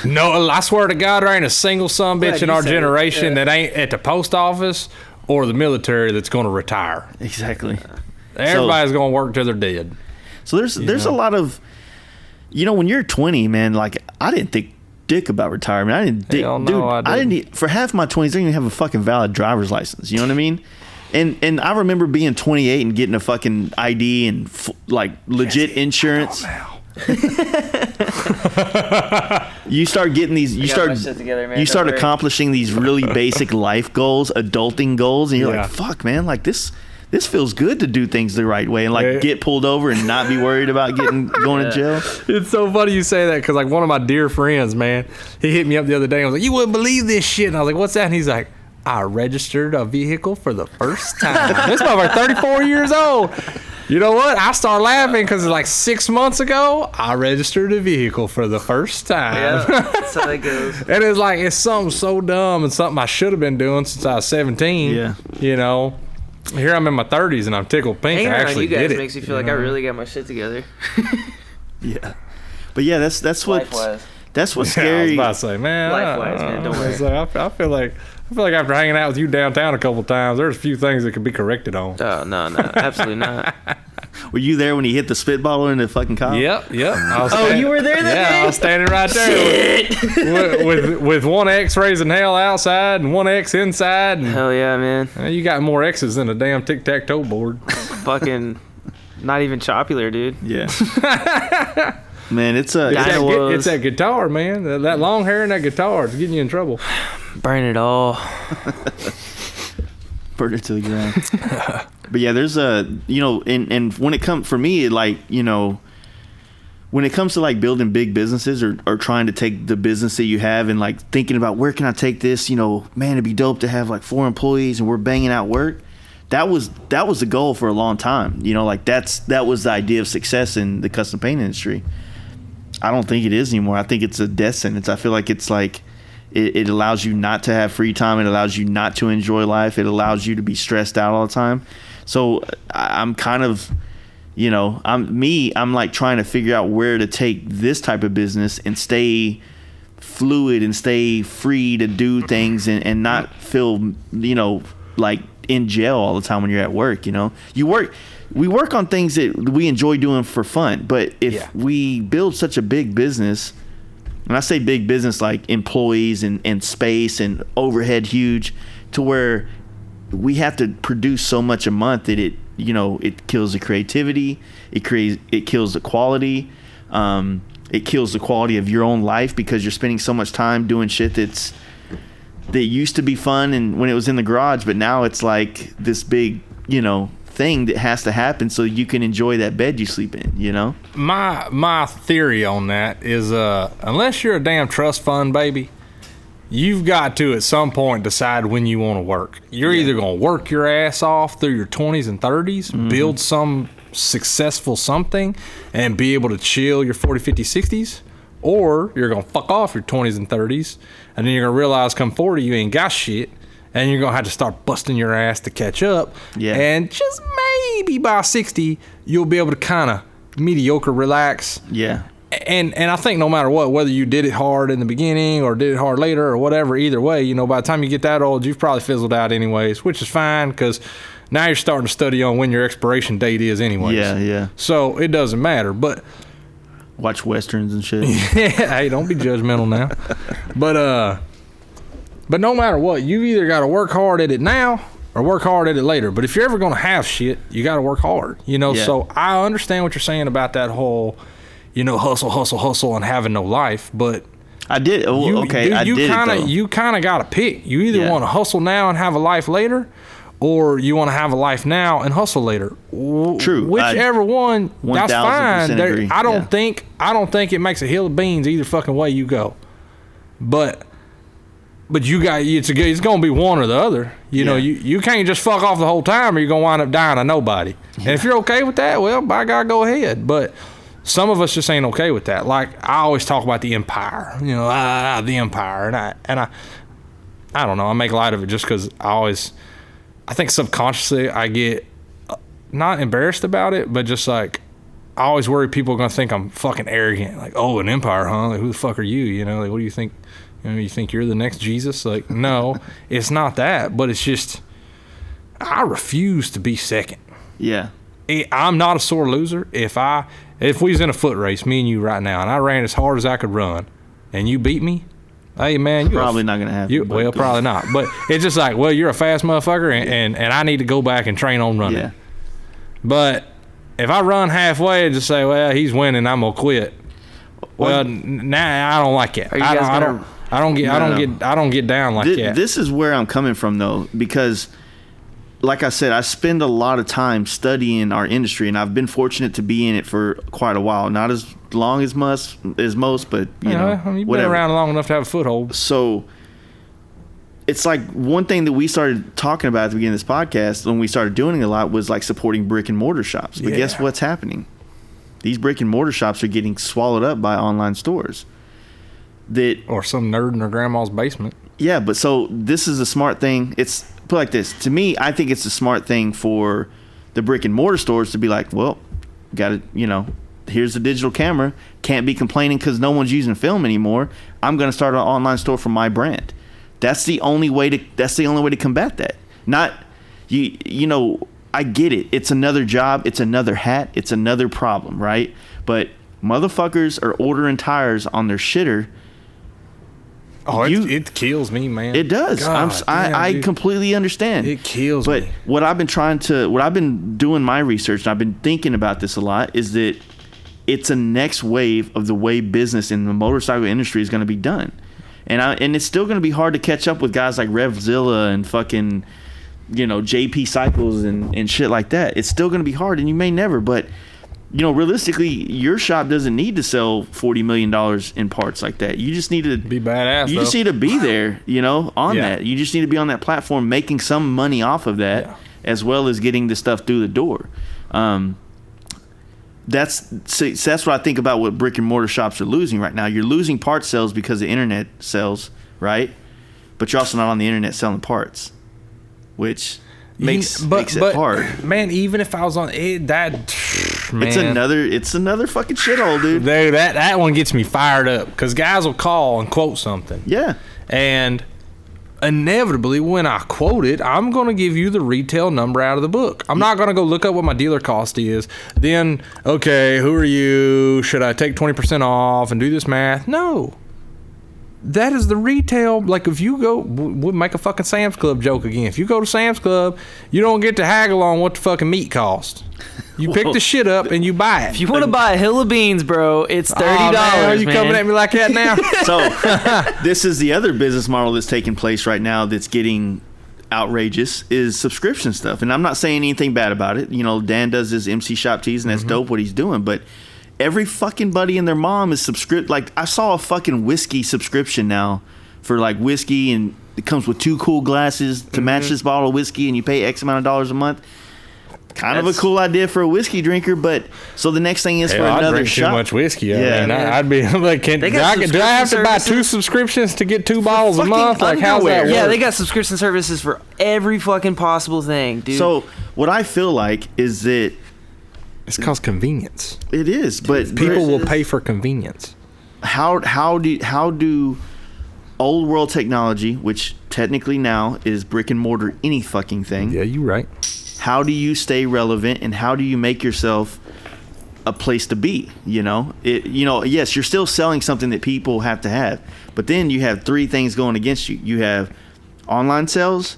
No, I swear to God, there ain't a single son bitch in our generation that ain't at the post office or the military that's going to retire. Exactly. Everybody's going to work till they're dead. So there's a lot of, you know, when you're 20, man, like I didn't think dick about retirement. I didn't think, I didn't for half my 20s, I didn't even have a fucking valid driver's license. You know what I mean? And I remember being 28 and getting a fucking ID and like legit insurance. You start getting these. You start accomplishing these really basic life goals, adulting goals, and you're like, "Fuck, man! Like this feels good to do things the right way and like get pulled over and not be worried about going to jail." It's so funny you say that because like one of my dear friends, man, he hit me up the other day and was like, "You wouldn't believe this shit," and I was like, "What's that?" And he's like, "I registered a vehicle for the first time." This motherfucker 34 years old. You know what? I start laughing because like 6 months ago, I registered a vehicle for the first time. Yeah, that's how that goes. And it's like, it's something so dumb and something I should have been doing since I was 17. Yeah. You know, here I'm in my 30s and I'm tickled pink. Hanging I around actually you guys did it. makes me feel like I really got my shit together. Yeah. But yeah, that's what Life-wise. that's what's Yeah, I was scary. about to say, man. Life-wise, man, don't worry. So I feel like after hanging out with you downtown a couple times, there's a few things that could be corrected on. Oh, no, absolutely not. Were you there when he hit the spit bottle in the fucking cop? Yep. You were there that day? I was standing right there with one X raising hell outside and one X inside. And, Hell yeah, man. you got more X's than a damn tic-tac-toe board. Fucking not even chopular, dude. Yeah. Man, it's That guitar, man. That long hair and that guitar is getting you in trouble. Burn it all. Burn it to the ground. But yeah, there's a, you know, and when it comes for me, like, you know, when it comes to like building big businesses or trying to take the business that you have and like thinking about where can I take this, you know, man, it'd be dope to have like 4 employees and we're banging out work. That was the goal for a long time. You know, like that was the idea of success in the custom paint industry. I don't think it is anymore. I think it's a death sentence. I feel like it's like it allows you not to have free time. It allows you not to enjoy life. It allows you to be stressed out all the time. So I'm kind of, you know, I'm like trying to figure out where to take this type of business and stay fluid and stay free to do things and not feel, you know, like in jail all the time when you're at work. You know, we work on things that we enjoy doing for fun, but if we build such a big business, and I say big business like employees and space and overhead huge, to where we have to produce so much a month that it, you know, it kills the creativity, it kills the quality, it kills the quality of your own life because you're spending so much time doing shit that used to be fun and when it was in the garage, but now it's like this big, you know, thing that has to happen so you can enjoy that bed you sleep in, you know? My theory on that is unless you're a damn trust fund baby, you've got to at some point decide when you want to work. You're either going to work your ass off through your 20s and 30s, build some successful something and be able to chill your 40, 50, 60s, or you're going to fuck off your 20s and 30s and then you're going to realize come 40 you ain't got shit and you're going to have to start busting your ass to catch up. Yeah. And just maybe by 60 you'll be able to kind of mediocre relax. Yeah. And I think no matter what, whether you did it hard in the beginning or did it hard later or whatever, either way, you know, by the time you get that old, you've probably fizzled out anyways, which is fine because now you're starting to study on when your expiration date is anyways. Yeah, yeah. So it doesn't matter, but... Watch Westerns and shit. Yeah, hey, don't be judgmental now. But no matter what, you either got to work hard at it now or work hard at it later. But if you're ever going to have shit, you got to work hard, you know? Yeah. So I understand what you're saying about that whole... You know, hustle, and having no life. But I did. You kind of got to pick. You either want to hustle now and have a life later, or you want to have a life now and hustle later. True. Whichever one, that's fine. Agree. I don't think it makes a hill of beans either fucking way you go. But you got it's going to be one or the other. You know, you can't just fuck off the whole time, or you're going to wind up dying of nobody. Yeah. And if you're okay with that, well, by God, go ahead. But some of us just ain't okay with that. Like, I always talk about the empire, you know, the empire. And I don't know, I make light of it just because I think subconsciously I get not embarrassed about it, but just like, I always worry people are going to think I'm fucking arrogant. Like, oh, an empire, huh? Like, who the fuck are you? You know, like, what do you think? You know, you think you're the next Jesus? Like, no, it's not that, but it's just, I refuse to be second. Yeah. I'm not a sore loser. If we was in a foot race, me and you right now, and I ran as hard as I could run, and you beat me, hey man, you're probably not gonna happen. Well, probably not. But it's just like, well, you're a fast motherfucker, and I need to go back and train on running. Yeah. But if I run halfway and just say, well, he's winning, I'm gonna quit. Well, nah, I don't like it. I don't get down like that. This is where I'm coming from though, because like I said, I spend a lot of time studying our industry, and I've been fortunate to be in it for quite a while. Not as long as most, but you know, I mean, you've been around long enough to have a foothold. So it's like one thing that we started talking about at the beginning of this podcast when we started doing it a lot was like supporting brick and mortar shops. But guess what's happening? These brick and mortar shops are getting swallowed up by online stores. Or some nerd in their grandma's basement. Yeah, but so this is a smart thing. It's put like this. To me, I think it's a smart thing for the brick and mortar stores to be like, well, got to, you know, here's the digital camera. Can't be complaining because no one's using film anymore. I'm going to start an online store for my brand. That's the only way to combat that. Not you know, I get it. It's another job. It's another hat. It's another problem, right? But motherfuckers are ordering tires on their shitter. Oh, it kills me, man. It does. I completely understand. It kills me. But what I've been doing my research, and I've been thinking about this a lot, is that it's a next wave of the way business in the motorcycle industry is going to be done. And it's still going to be hard to catch up with guys like RevZilla and fucking, you know, JP Cycles and shit like that. It's still going to be hard, and you may never, but realistically, your shop doesn't need to sell $40 million in parts like that. You just need to Be badass. You just need to be there, on Yeah. that. You just need to be on that platform making some money off of that, Yeah. as well as getting the stuff through the door. That's what I think about what brick and mortar shops are losing right now. You're losing part sales because the internet sells, right? But you're also not on the internet selling parts, which makes it hard. Man, even if I was on it, It's another fucking shithole, dude. Dude, that one gets me fired up because guys will call and quote something. Yeah. And inevitably, when I quote it, I'm going to give you the retail number out of the book. I'm not going to go look up what my dealer cost is. Then, okay, who are you? Should I take 20% off and do this math? No. That is the retail. Like, if you go, we'll make a fucking Sam's Club joke again. If you go to Sam's Club, you don't get to haggle on what the fucking meat costs. You pick the shit up and you buy it. If you want to buy a hill of beans, bro, it's $30. Are you coming at me like that now? So this is the other business model that's taking place right now that's getting outrageous is subscription stuff. And I'm not saying anything bad about it. Dan does his MC Shop Tees, and that's dope what he's doing. But every fucking buddy and their mom is subscribed. Like, I saw a fucking whiskey subscription now for like whiskey, and it comes with 2 cool glasses to match this bottle of whiskey, and you pay X amount of dollars a month. Kind of a cool idea for a whiskey drinker, but so the next thing is for I another drink shop. too much whiskey. Yeah. I'd be like, do I have to buy 2 subscriptions to get 2 bottles a month? Like, how's that work? Yeah, they got subscription services for every fucking possible thing, dude. So what I feel like is that It's cause convenience. it is, but People will pay for convenience. how do old world technology, which technically now is brick and mortar, any fucking thing. Yeah, you're right. How do you stay relevant, and how do you make yourself a place to be? Yes, you're still selling something that people have to have, but then you have 3 things going against you. You have online sales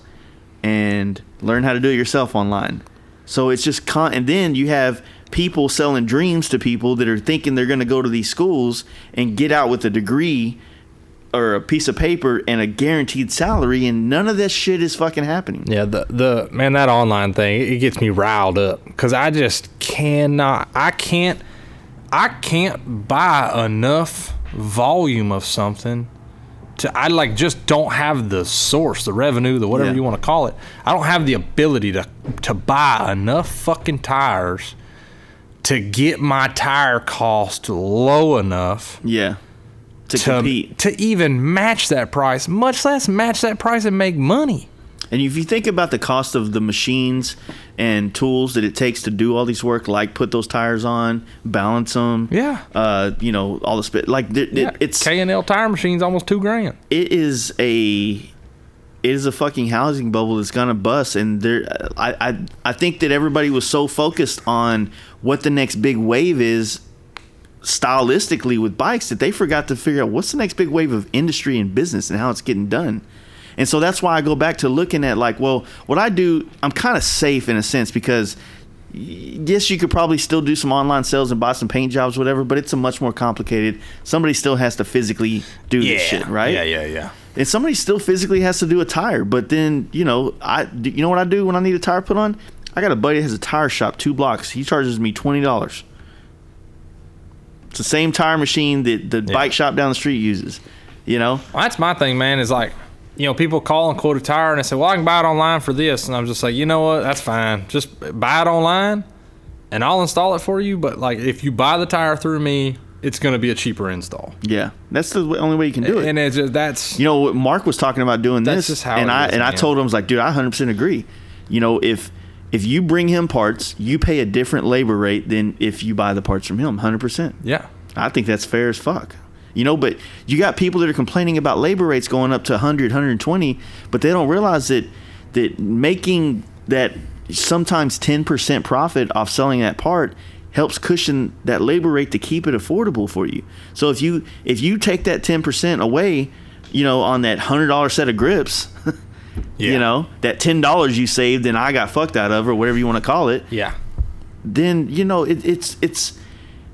and learn how to do it yourself online. So it's just and then you have people selling dreams to people that are thinking they're going to go to these schools and get out with a degree or a piece of paper and a guaranteed salary, and none of this shit is fucking happening. Yeah, the man, that online thing, it gets me riled up because I just cannot. I can't buy enough volume of something I just don't have the source, the revenue, the whatever you want to call it. I don't have the ability to buy enough fucking tires to get my tire cost low enough. Yeah. To compete. To even match that price, much less match that price and make money. And if you think about the cost of the machines and tools that it takes to do all these work, like put those tires on, balance them, all the spit, like it's K&L tire machines almost $2,000. It is a fucking housing bubble that's gonna bust. And I think that everybody was so focused on what the next big wave is stylistically with bikes that they forgot to figure out what's the next big wave of industry and business and how it's getting done. And so that's why I go back to looking at what I do, I'm kind of safe in a sense because yes, you could probably still do some online sales and buy some paint jobs, whatever, but it's a much more complicated. Somebody still has to physically do this shit, right? Yeah. And somebody still physically has to do a tire. But then, you know what I do when I need a tire put on? I got a buddy that has a tire shop 2 blocks. He charges me $20. It's the same tire machine that the bike shop down the street uses, Well, that's my thing, man, is people call and quote a tire and they say, well, I can buy it online for this. And I'm just like, you know what? That's fine. Just buy it online and I'll install it for you. But if you buy the tire through me, it's going to be a cheaper install. Yeah. That's the only way you can do it. And it's just, that's, Mark was talking about doing that's this. Just how I told him, I was like, dude, I 100% agree. If you bring him parts, you pay a different labor rate than if you buy the parts from him, 100%. Yeah. I think that's fair as fuck. But you got people that are complaining about labor rates going up to 100, 120, but they don't realize that making that sometimes 10% profit off selling that part helps cushion that labor rate to keep it affordable for you. So if you take that 10% away, on that $100 set of grips, that $10 you saved and I got fucked out of, or whatever you want to call it. Yeah. Then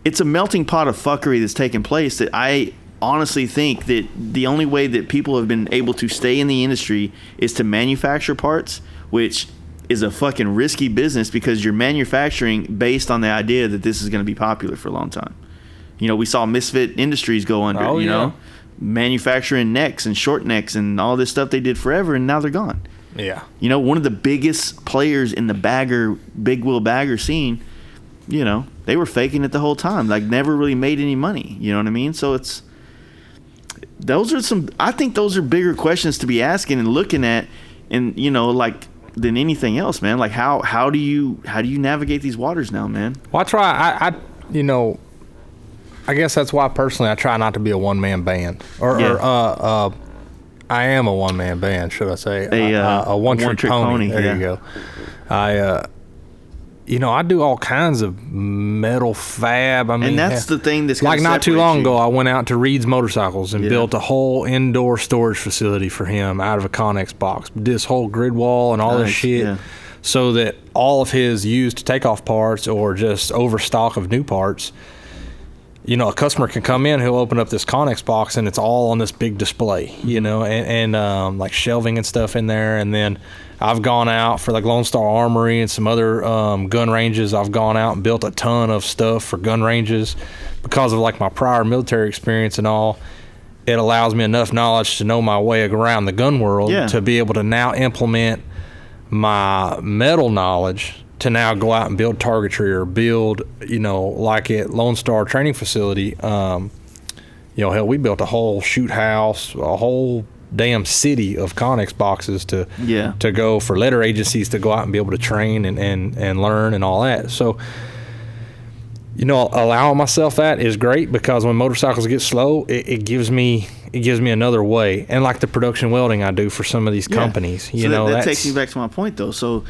it's a melting pot of fuckery that's taking place that I honestly think that the only way that people have been able to stay in the industry is to manufacture parts, which is a fucking risky business because you're manufacturing based on the idea that this is going to be popular for a long time. You know, we saw Misfit Industries go under, you know, manufacturing necks and short necks and all this stuff they did forever, and now they're gone. Yeah. You know, one of the biggest players in the big wheel bagger scene, you know, they were faking it the whole time. Like, never really made any money. You know what I mean? So I think those are bigger questions to be asking and looking at, and, you know, like, than anything else, man. Like, how do you navigate these waters now, man? Well, you know, I guess that's why personally I try not to be a one-man band. I am a one-man band, should I say? A one-trick pony. There you go. You know, I do all kinds of metal fab. I mean, and that's the thing that's like not too long ago, I went out to Reed's Motorcycles and built a whole indoor storage facility for him out of a Connex box. This whole grid wall and all this shit, so that all of his used takeoff parts or just overstock of new parts, you know, a customer can come in, he'll open up this Connex box and it's all on this big display, you know, and like shelving and stuff in there. And then I've gone out for like Lone Star Armory and some other gun ranges. I've gone out and built a ton of stuff for gun ranges because of like my prior military experience and all. It allows me enough knowledge to know my way around the gun world to be able to now implement my metal knowledge to now go out and build targetry or build, you know, like at Lone Star Training Facility. You know, hell, we built a whole shoot house, a whole damn city of Connex boxes to go for letter agencies to go out and be able to train and learn and all that. So, you know, allowing myself that is great because when motorcycles get slow, it gives me another way. And like the production welding I do for some of these companies, you know, that takes me back to my point though. So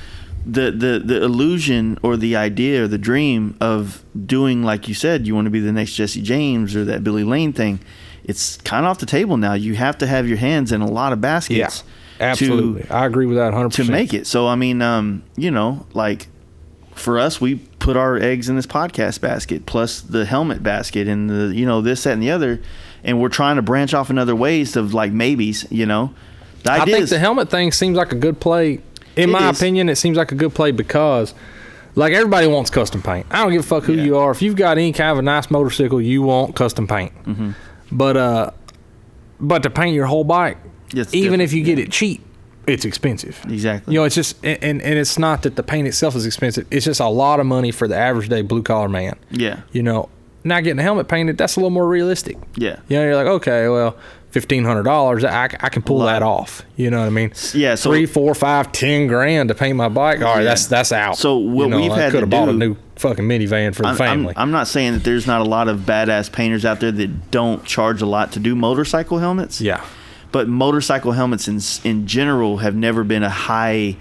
the illusion or the idea or the dream of doing, like you said, you want to be the next Jesse James or that Billy Lane thing, it's kind of off the table now. You have to have your hands in a lot of baskets. Yeah, absolutely. I agree with that 100%. To make it. So, I mean, you know, like for us, we put our eggs in this podcast basket plus the helmet basket and the, you know, this, that, and the other. And we're trying to branch off in other ways of like maybes, you know. I think the helmet thing seems like a good play. In my opinion, it seems like a good play because like everybody wants custom paint. I don't give a fuck who you are. If you've got any kind of a nice motorcycle, you want custom paint. Mm-hmm. But to paint your whole bike, even if you get it cheap, it's expensive. Exactly. You know, it's just, and it's not that the paint itself is expensive. It's just a lot of money for the average day blue collar man. Yeah. You know, now getting a helmet painted, that's a little more realistic. Yeah. You know, you're like, okay, well, $1,500, I can pull that off. You know what I mean? Yeah. So $3, $4, $5, $10,000 to paint my bike. All right, that's out. So what we've had to do, could have bought a new fucking minivan for the family. I'm not saying that there's not a lot of badass painters out there that don't charge a lot to do motorcycle helmets. Yeah. But motorcycle helmets in general have never been a high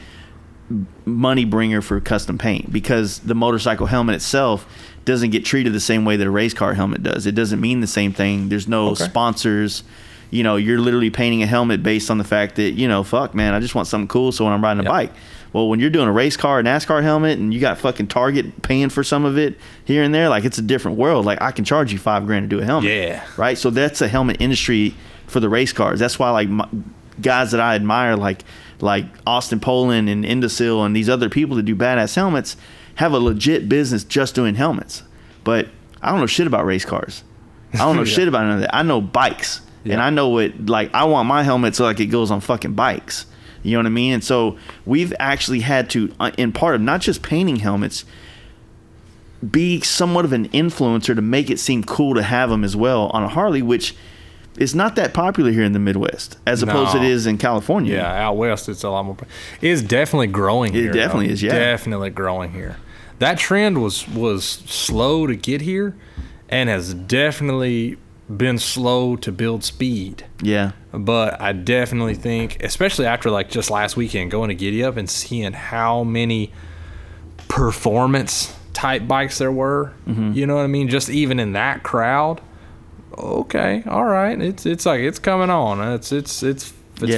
money bringer for custom paint because the motorcycle helmet itself doesn't get treated the same way that a race car helmet does. It doesn't mean the same thing. There's no sponsors. You know, you're literally painting a helmet based on the fact that, you know, fuck, man, I just want something cool so when I'm riding a bike. Well, when you're doing a race car, a NASCAR helmet, and you got fucking Target paying for some of it here and there, like, it's a different world. Like, I can charge you $5,000 to do a helmet. Yeah. Right? So that's a helmet industry for the race cars. That's why, like, guys that I admire, like Austin Poland and Indosil and these other people that do badass helmets have a legit business just doing helmets. But I don't know shit about race cars. I don't know shit about none of that. I know bikes. Yeah. And I know what, like, I want my helmet so like it goes on fucking bikes. You know what I mean? And so we've actually had to, in part of not just painting helmets, be somewhat of an influencer to make it seem cool to have them as well on a Harley, which is not that popular here in the Midwest as opposed to it is in California. Yeah, out west it's a lot more. It's definitely growing here. It definitely is, yeah. Definitely growing here. That trend was slow to get here and has definitely been slow to build speed. Yeah. But I definitely think, especially after like just last weekend, going to Giddy Up and seeing how many performance type bikes there were, you know what I mean? Just even in that crowd. Okay, all right. It's like it's coming on. It's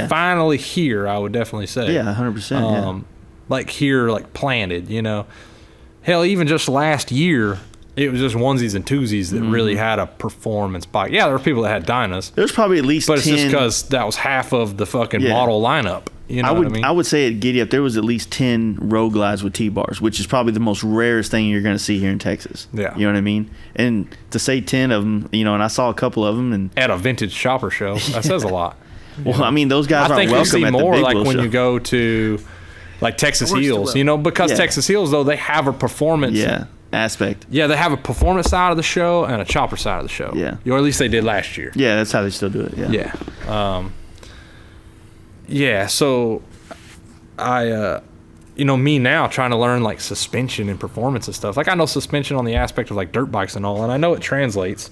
finally here, I would definitely say. Yeah, 100%. Like here, like planted, you know. Hell, even just last year, it was just onesies and twosies that really had a performance bike. Yeah, there were people that had Dynas. There's probably at least 10. But it's just because that was half of the fucking model lineup. You know what I mean? I would say at Giddy Up there was at least 10 road glides with T-bars, which is probably the most rarest thing you're going to see here in Texas. Yeah. You know what I mean? And to say 10 of them, you know, and I saw a couple of them. And at a vintage shopper show, that says a lot. Well, I mean, those guys aren't welcome at the Big more like Wheel when show. you go to like Texas Heels, you know, because Texas Heels, though, they have a performance aspect. Yeah, they have a performance side of the show and a chopper side of the show. Yeah. Or at least they did last year. Yeah, that's how they still do it. Yeah. Yeah. So I, you know, me now trying to learn like suspension and performance and stuff. Like I know suspension on the aspect of like dirt bikes and all, and I know it translates.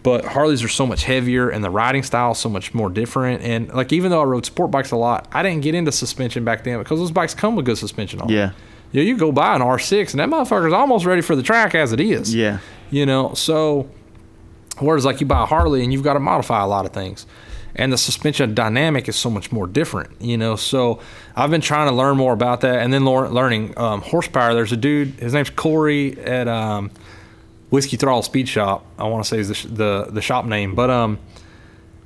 But Harleys are so much heavier and the riding style is so much more different. And like even though I rode sport bikes a lot, I didn't get into suspension back then because those bikes come with good suspension on them. Yeah. You know, you go buy an R6 and that motherfucker's almost ready for the track as it is. Yeah. You know, so whereas like you buy a Harley and you've got to modify a lot of things. And the suspension dynamic is so much more different, you know. So I've been trying to learn more about that. And then learning horsepower. There's a dude, his name's Corey at Whiskey Throttle Speed Shop. I want to say is the shop name. But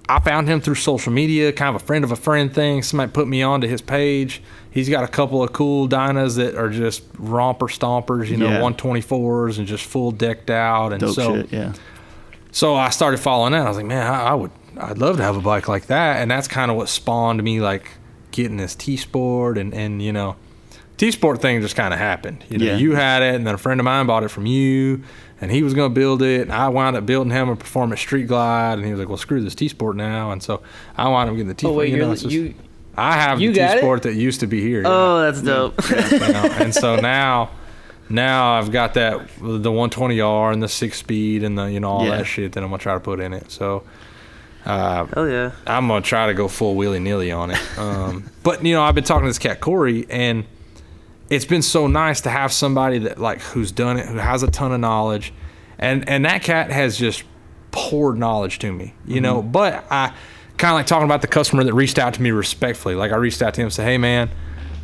I found him through social media, kind of a friend of a friend thing. Somebody put me onto his page. He's got a couple of cool dynas that are just romper stompers, you know, 124s and just full decked out. And dope shit, yeah. So I started following that. I was like, man, I'd love to have a bike like that. And that's kind of what spawned me like getting this T-Sport and you know, T-Sport thing just kind of happened. You know, you had it and then a friend of mine bought it from you and he was going to build it. And I wound up building him a performance street glide and he was like, well, screw this T-Sport now. And so I wound up getting the T-Sport. I have the T-Sport that used to be here. Oh, that's dope. You know? And so now I've got that, the 120R and the 6-speed and the, you know, all that shit that I'm going to try to put in it. So hell yeah, I'm going to try to go full willy-nilly on it. But, you know, I've been talking to this cat Corey and it's been so nice to have somebody that like who's done it, who has a ton of knowledge. And that cat has just poured knowledge to me, you know, but I kind of like talking about the customer that reached out to me respectfully. Like I reached out to him and said, hey man,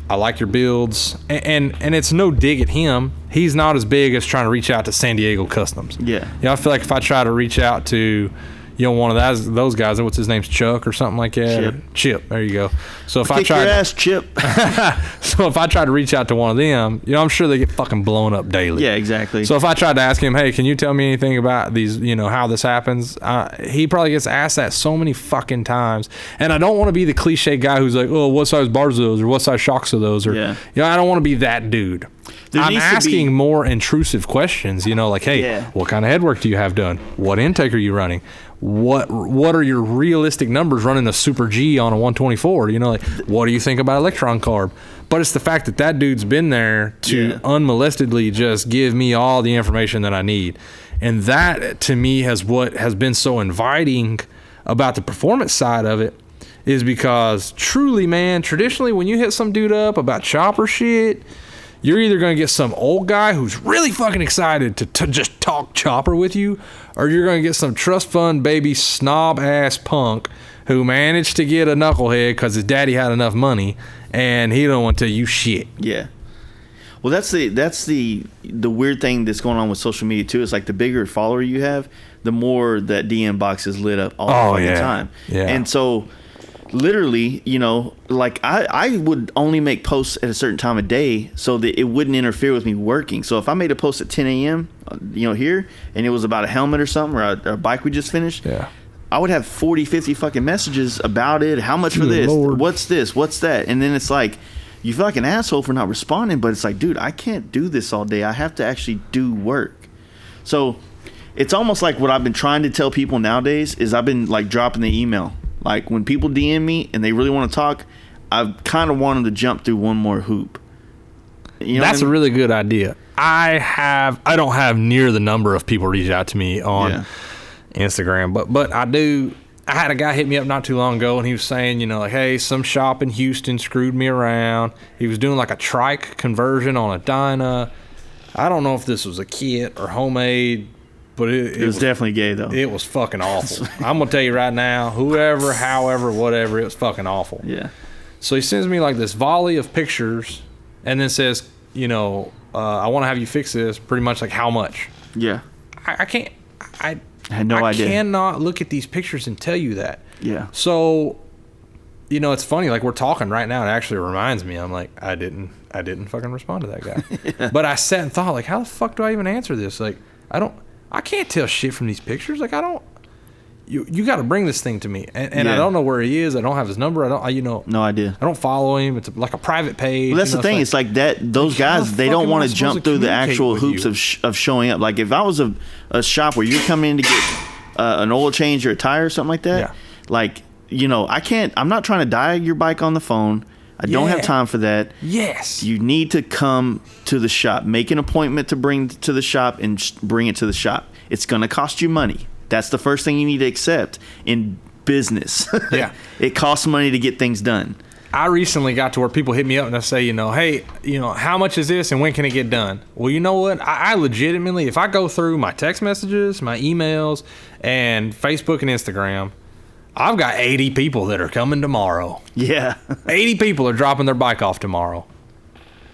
I like your builds. And it's no dig at him. He's not as big as trying to reach out to San Diego Customs. Yeah. You know, I feel like if I try to reach out to, you know, one of those guys, what's his name's Chuck or something like that. Chip. There you go. So if I try your ass, Chip. So if I try to reach out to one of them, you know, I'm sure they get fucking blown up daily. Yeah, exactly. So if I tried to ask him, hey, can you tell me anything about these, you know, how this happens? He probably gets asked that so many fucking times. And I don't want to be the cliche guy who's like, oh, what size bars are those or what size shocks are those? Or, you know, I don't want to be that dude. I'm asking more intrusive questions, you know, like, hey, what kind of headwork do you have done? What intake are you running? What are your realistic numbers running a Super G on a 124? You know, like, what do you think about electron carb? But it's the fact that dude's been there to unmolestedly just give me all the information that I need. And that, to me, what has been so inviting about the performance side of it is because truly, man, traditionally when you hit some dude up about chopper shit, you're either going to get some old guy who's really fucking excited to just talk chopper with you, or you're going to get some trust fund baby snob ass punk who managed to get a knucklehead because his daddy had enough money and he don't want to tell you shit. Yeah. Well, that's the weird thing that's going on with social media too. It's like the bigger follower you have, the more that DM box is lit up all the fucking time. Yeah. And so literally, you know, like I would only make posts at a certain time of day so that it wouldn't interfere with me working. So if I made a post at 10 a.m., you know, here, and it was about a helmet or something or a bike we just finished, I would have 40, 50 fucking messages about it. How much for this? Lord. What's this? What's that? And then it's like, you feel like an asshole for not responding, but it's like, dude, I can't do this all day. I have to actually do work. So it's almost like what I've been trying to tell people nowadays is I've been like dropping the email. Like when people DM me and they really want to talk, I kind of want them to jump through one more hoop. You know That's a really good idea. I don't have near the number of people reach out to me on Instagram, but I do. I had a guy hit me up not too long ago and he was saying, you know, like, hey, some shop in Houston screwed me around. He was doing like a trike conversion on a Dyna. I don't know if this was a kit or homemade, but it was definitely gay though. It was fucking awful. I'm gonna tell you right now, whoever, however, whatever, it was fucking awful. Yeah. So he sends me like this volley of pictures and then says, you know, I want to have you fix this. Pretty much like how much? Yeah. I can't. I had no idea. I cannot look at these pictures and tell you that. Yeah. So you know, it's funny. Like we're talking right now, it actually reminds me. I'm like, I didn't fucking respond to that guy. Yeah. But I sat and thought, like, how the fuck do I even answer this? Like, I can't tell shit from these pictures. Like, you got to bring this thing to me, and I don't know where he is. I don't have his number. No idea. I don't follow him. It's like a private page. Well, that's the thing. It's like that. Those guys, they don't want to jump through the actual hoops of showing up. Like if I was a shop where you're coming in to get an oil change or a tire or something like that, like, you know, I'm not trying to dial your bike on the phone. I don't have time for that. Yes. You need to come to the shop. Make an appointment to bring to the shop and bring it to the shop. It's going to cost you money. That's the first thing you need to accept in business. Yeah. It costs money to get things done. I recently got to where people hit me up and I say, you know, hey, you know, how much is this and when can it get done? Well, you know what? I legitimately, if I go through my text messages, my emails, and Facebook and Instagram, I've got 80 people that are coming tomorrow. Yeah. 80 people are dropping their bike off tomorrow.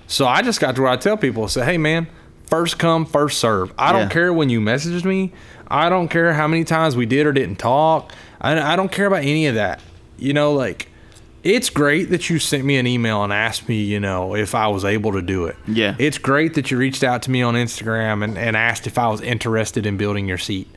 So I just got to where I tell people, I say, hey, man, first come, first serve. I don't care when you messaged me. I don't care how many times we did or didn't talk. I don't care about any of that. You know, like, it's great that you sent me an email and asked me, you know, if I was able to do it. Yeah. It's great that you reached out to me on Instagram and asked if I was interested in building your seat.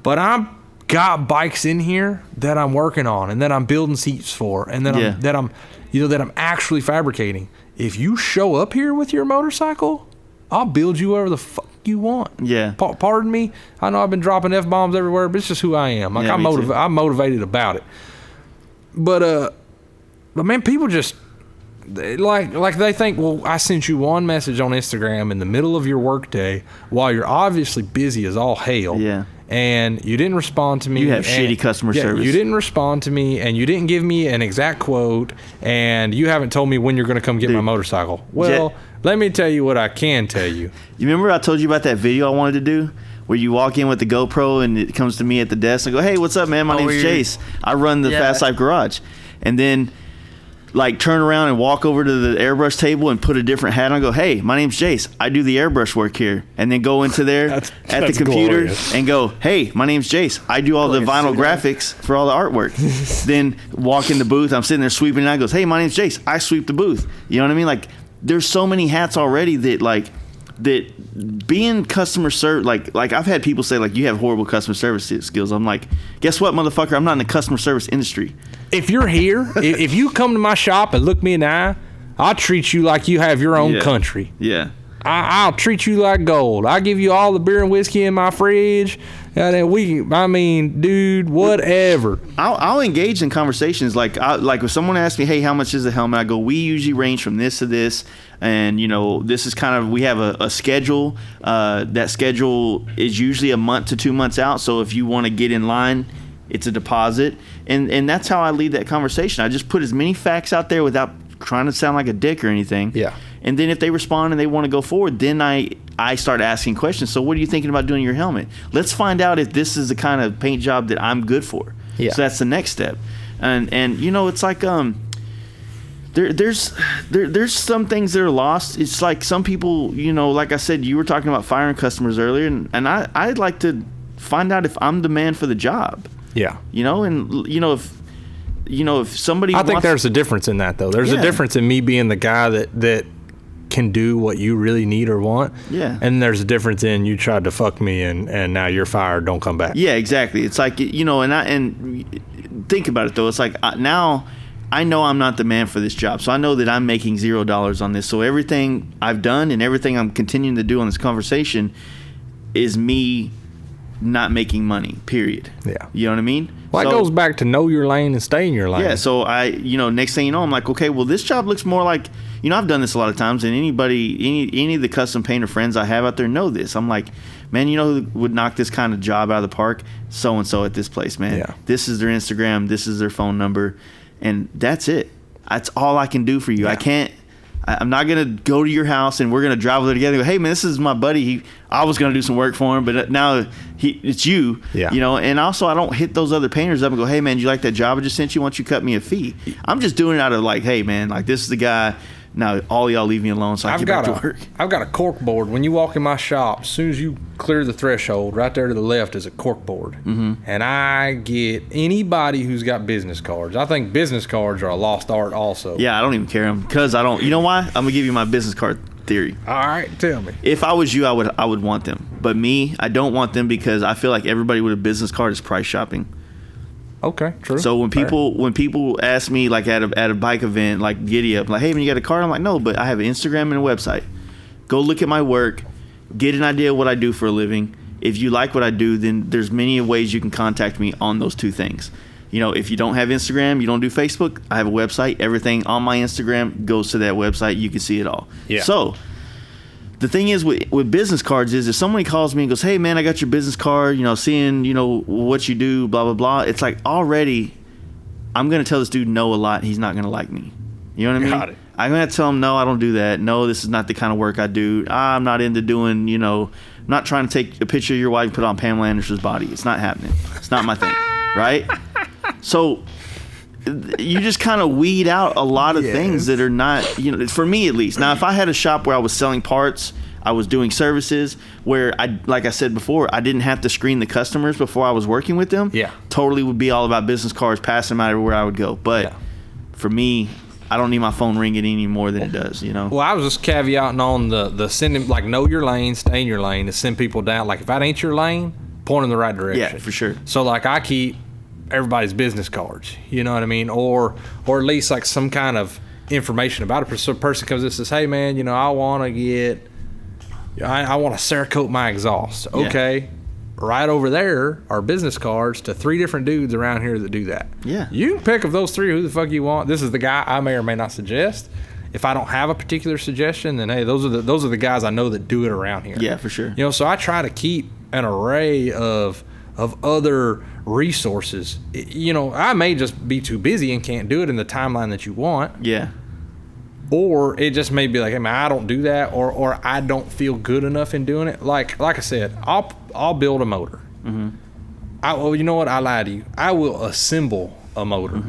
But I've got bikes in here that I'm working on and that I'm building seats for and that I'm actually fabricating. If you show up here with your motorcycle, I'll build you whatever the fuck you want. Yeah. Pardon me. I know I've been dropping F-bombs everywhere, but it's just who I am. Like, I'm motivated about it. But man, people just like they think, well, I sent you one message on Instagram in the middle of your workday while you're obviously busy as all hell. Yeah. And you didn't respond to me. You have shitty customer service. You didn't respond to me, and you didn't give me an exact quote, and you haven't told me when you're going to come get my motorcycle. Well, let me tell you what I can tell you. You remember I told you about that video I wanted to do? Where you walk in with the GoPro and it comes to me at the desk and I go, hey, what's up, man? My name's Chase. I run the Fast Life Garage. And then, like, turn around and walk over to the airbrush table and put a different hat on and go, hey, my name's Jace. I do the airbrush work here. And then go into there at the computer and go, hey, my name's Jace. I do all the vinyl graphics for all the artwork. Then walk in the booth. I'm sitting there sweeping and I goes, hey, my name's Jace. I sweep the booth. You know what I mean? Like, there's so many hats already that being customer service, like I've had people say, like, you have horrible customer service skills. I'm like, guess what, motherfucker? I'm not in the customer service industry. If you're here, if you come to my shop and look me in the eye, I'll treat you like you have your own country. Yeah. I'll treat you like gold. I'll give you all the beer and whiskey in my fridge. Dude, whatever. I'll engage in conversations. Like if someone asks me, hey, how much is the helmet? I go, we usually range from this to this. And, you know, this is kind of, we have a schedule. That schedule is usually a month to 2 months out. So if you want to get in line, it's a deposit. And that's how I lead that conversation. I just put as many facts out there without trying to sound like a dick or anything. Yeah. And then if they respond and they want to go forward, then I start asking questions. So what are you thinking about doing your helmet? Let's find out if this is the kind of paint job that I'm good for. Yeah. So that's the next step. And you know, it's like there's some things that are lost. It's like some people, you know, like I said, you were talking about firing customers earlier, and I'd like to find out if I'm the man for the job. Yeah. You know, and if somebody I think there's a difference in that, though. There's a difference in me being the guy that can do what you really need or want. Yeah. And there's a difference in you tried to fuck me and now you're fired, don't come back. Yeah, exactly. It's like, you know, and think about it, though. It's like now I know I'm not the man for this job. So I know that I'm making $0 on this. So everything I've done and everything I'm continuing to do on this conversation is me not making money, period. Yeah. You know what I mean? Well, that goes back to know your lane and stay in your lane. Yeah, so next thing you know, I'm like, okay, well, this job looks more like, you know, I've done this a lot of times, and any of the custom painter friends I have out there know this. I'm like, man, you know who would knock this kind of job out of the park? So-and-so at this place, man. Yeah. This is their Instagram, this is their phone number, and that's it. That's all I can do for you. Yeah. I'm not going to go to your house and we're going to drive over there together and go, hey, man, this is my buddy. I was going to do some work for him, but now it's you. Yeah. You know, and also I don't hit those other painters up and go, hey, man, do you like that job I just sent you? Why don't you cut me a fee? I'm just doing it out of like, hey, man, like this is the guy. Now all y'all leave me alone so I can get back to work. I've got a cork board. When you walk in my shop, as soon as you clear the threshold, right there to the left is a cork board. And I get anybody who's got business cards. I think business cards are a lost art also. Yeah, I don't even carry them because I don't. You know why? I'm gonna give you my business card theory. All right, tell me. If I was you, I would want them. But me, I don't want them because I feel like everybody with a business card is price shopping. Okay, true. So when people ask me like at a bike event like Giddy Up, like, hey man, you got a card? I'm like, no, but I have an Instagram and a website. Go look at my work, get an idea of what I do for a living. If you like what I do, then there's many ways you can contact me on those two things. You know, if you don't have Instagram, you don't do Facebook, I have a website. Everything on my Instagram goes to that website. You can see it all. Yeah. So the thing is with business cards is if somebody calls me and goes, hey man, I got your business card, you know, seeing, you know, what you do, blah, blah, blah. It's like already I'm going to tell this dude no a lot. He's not going to like me. You know what I mean? Got it. I'm going to tell him, no, I don't do that. No, this is not the kind of work I do. I'm not into doing, you know, I'm not trying to take a picture of your wife and put it on Pamela Anderson's body. It's not happening. It's not my thing. Right? So you just kind of weed out a lot of things that are not, you know, for me at least. Now, if I had a shop where I was selling parts, I was doing services where like I said before, I didn't have to screen the customers before I was working with them. Yeah. Totally would be all about business cards, passing them out everywhere I would go. But for me, I don't need my phone ringing any more than it does, you know? Well, I was just caveating on the sending, like, know your lane, stay in your lane, to send people down. Like, if that ain't your lane, point in the right direction. Yeah, for sure. So, like, I keep everybody's business cards, you know what I mean? Or at least, like, some kind of information about it. So a person comes in and says, hey, man, you know, I want to Cerakote my exhaust. Okay. Yeah. Right over there are business cards to 3 different dudes around here that do that. Yeah. You can pick of those 3 who the fuck you want. This is the guy I may or may not suggest. If I don't have a particular suggestion, then hey, those are the guys I know that do it around here. Yeah, for sure. You know, so I try to keep an array of other resources. You know, I may just be too busy and can't do it in the timeline that you want. Yeah. Or it just may be like, hey man, I don't do that, or I don't feel good enough in doing it. Like I said, I'll build a motor. Well, you know what? I lied to you. I will assemble a motor.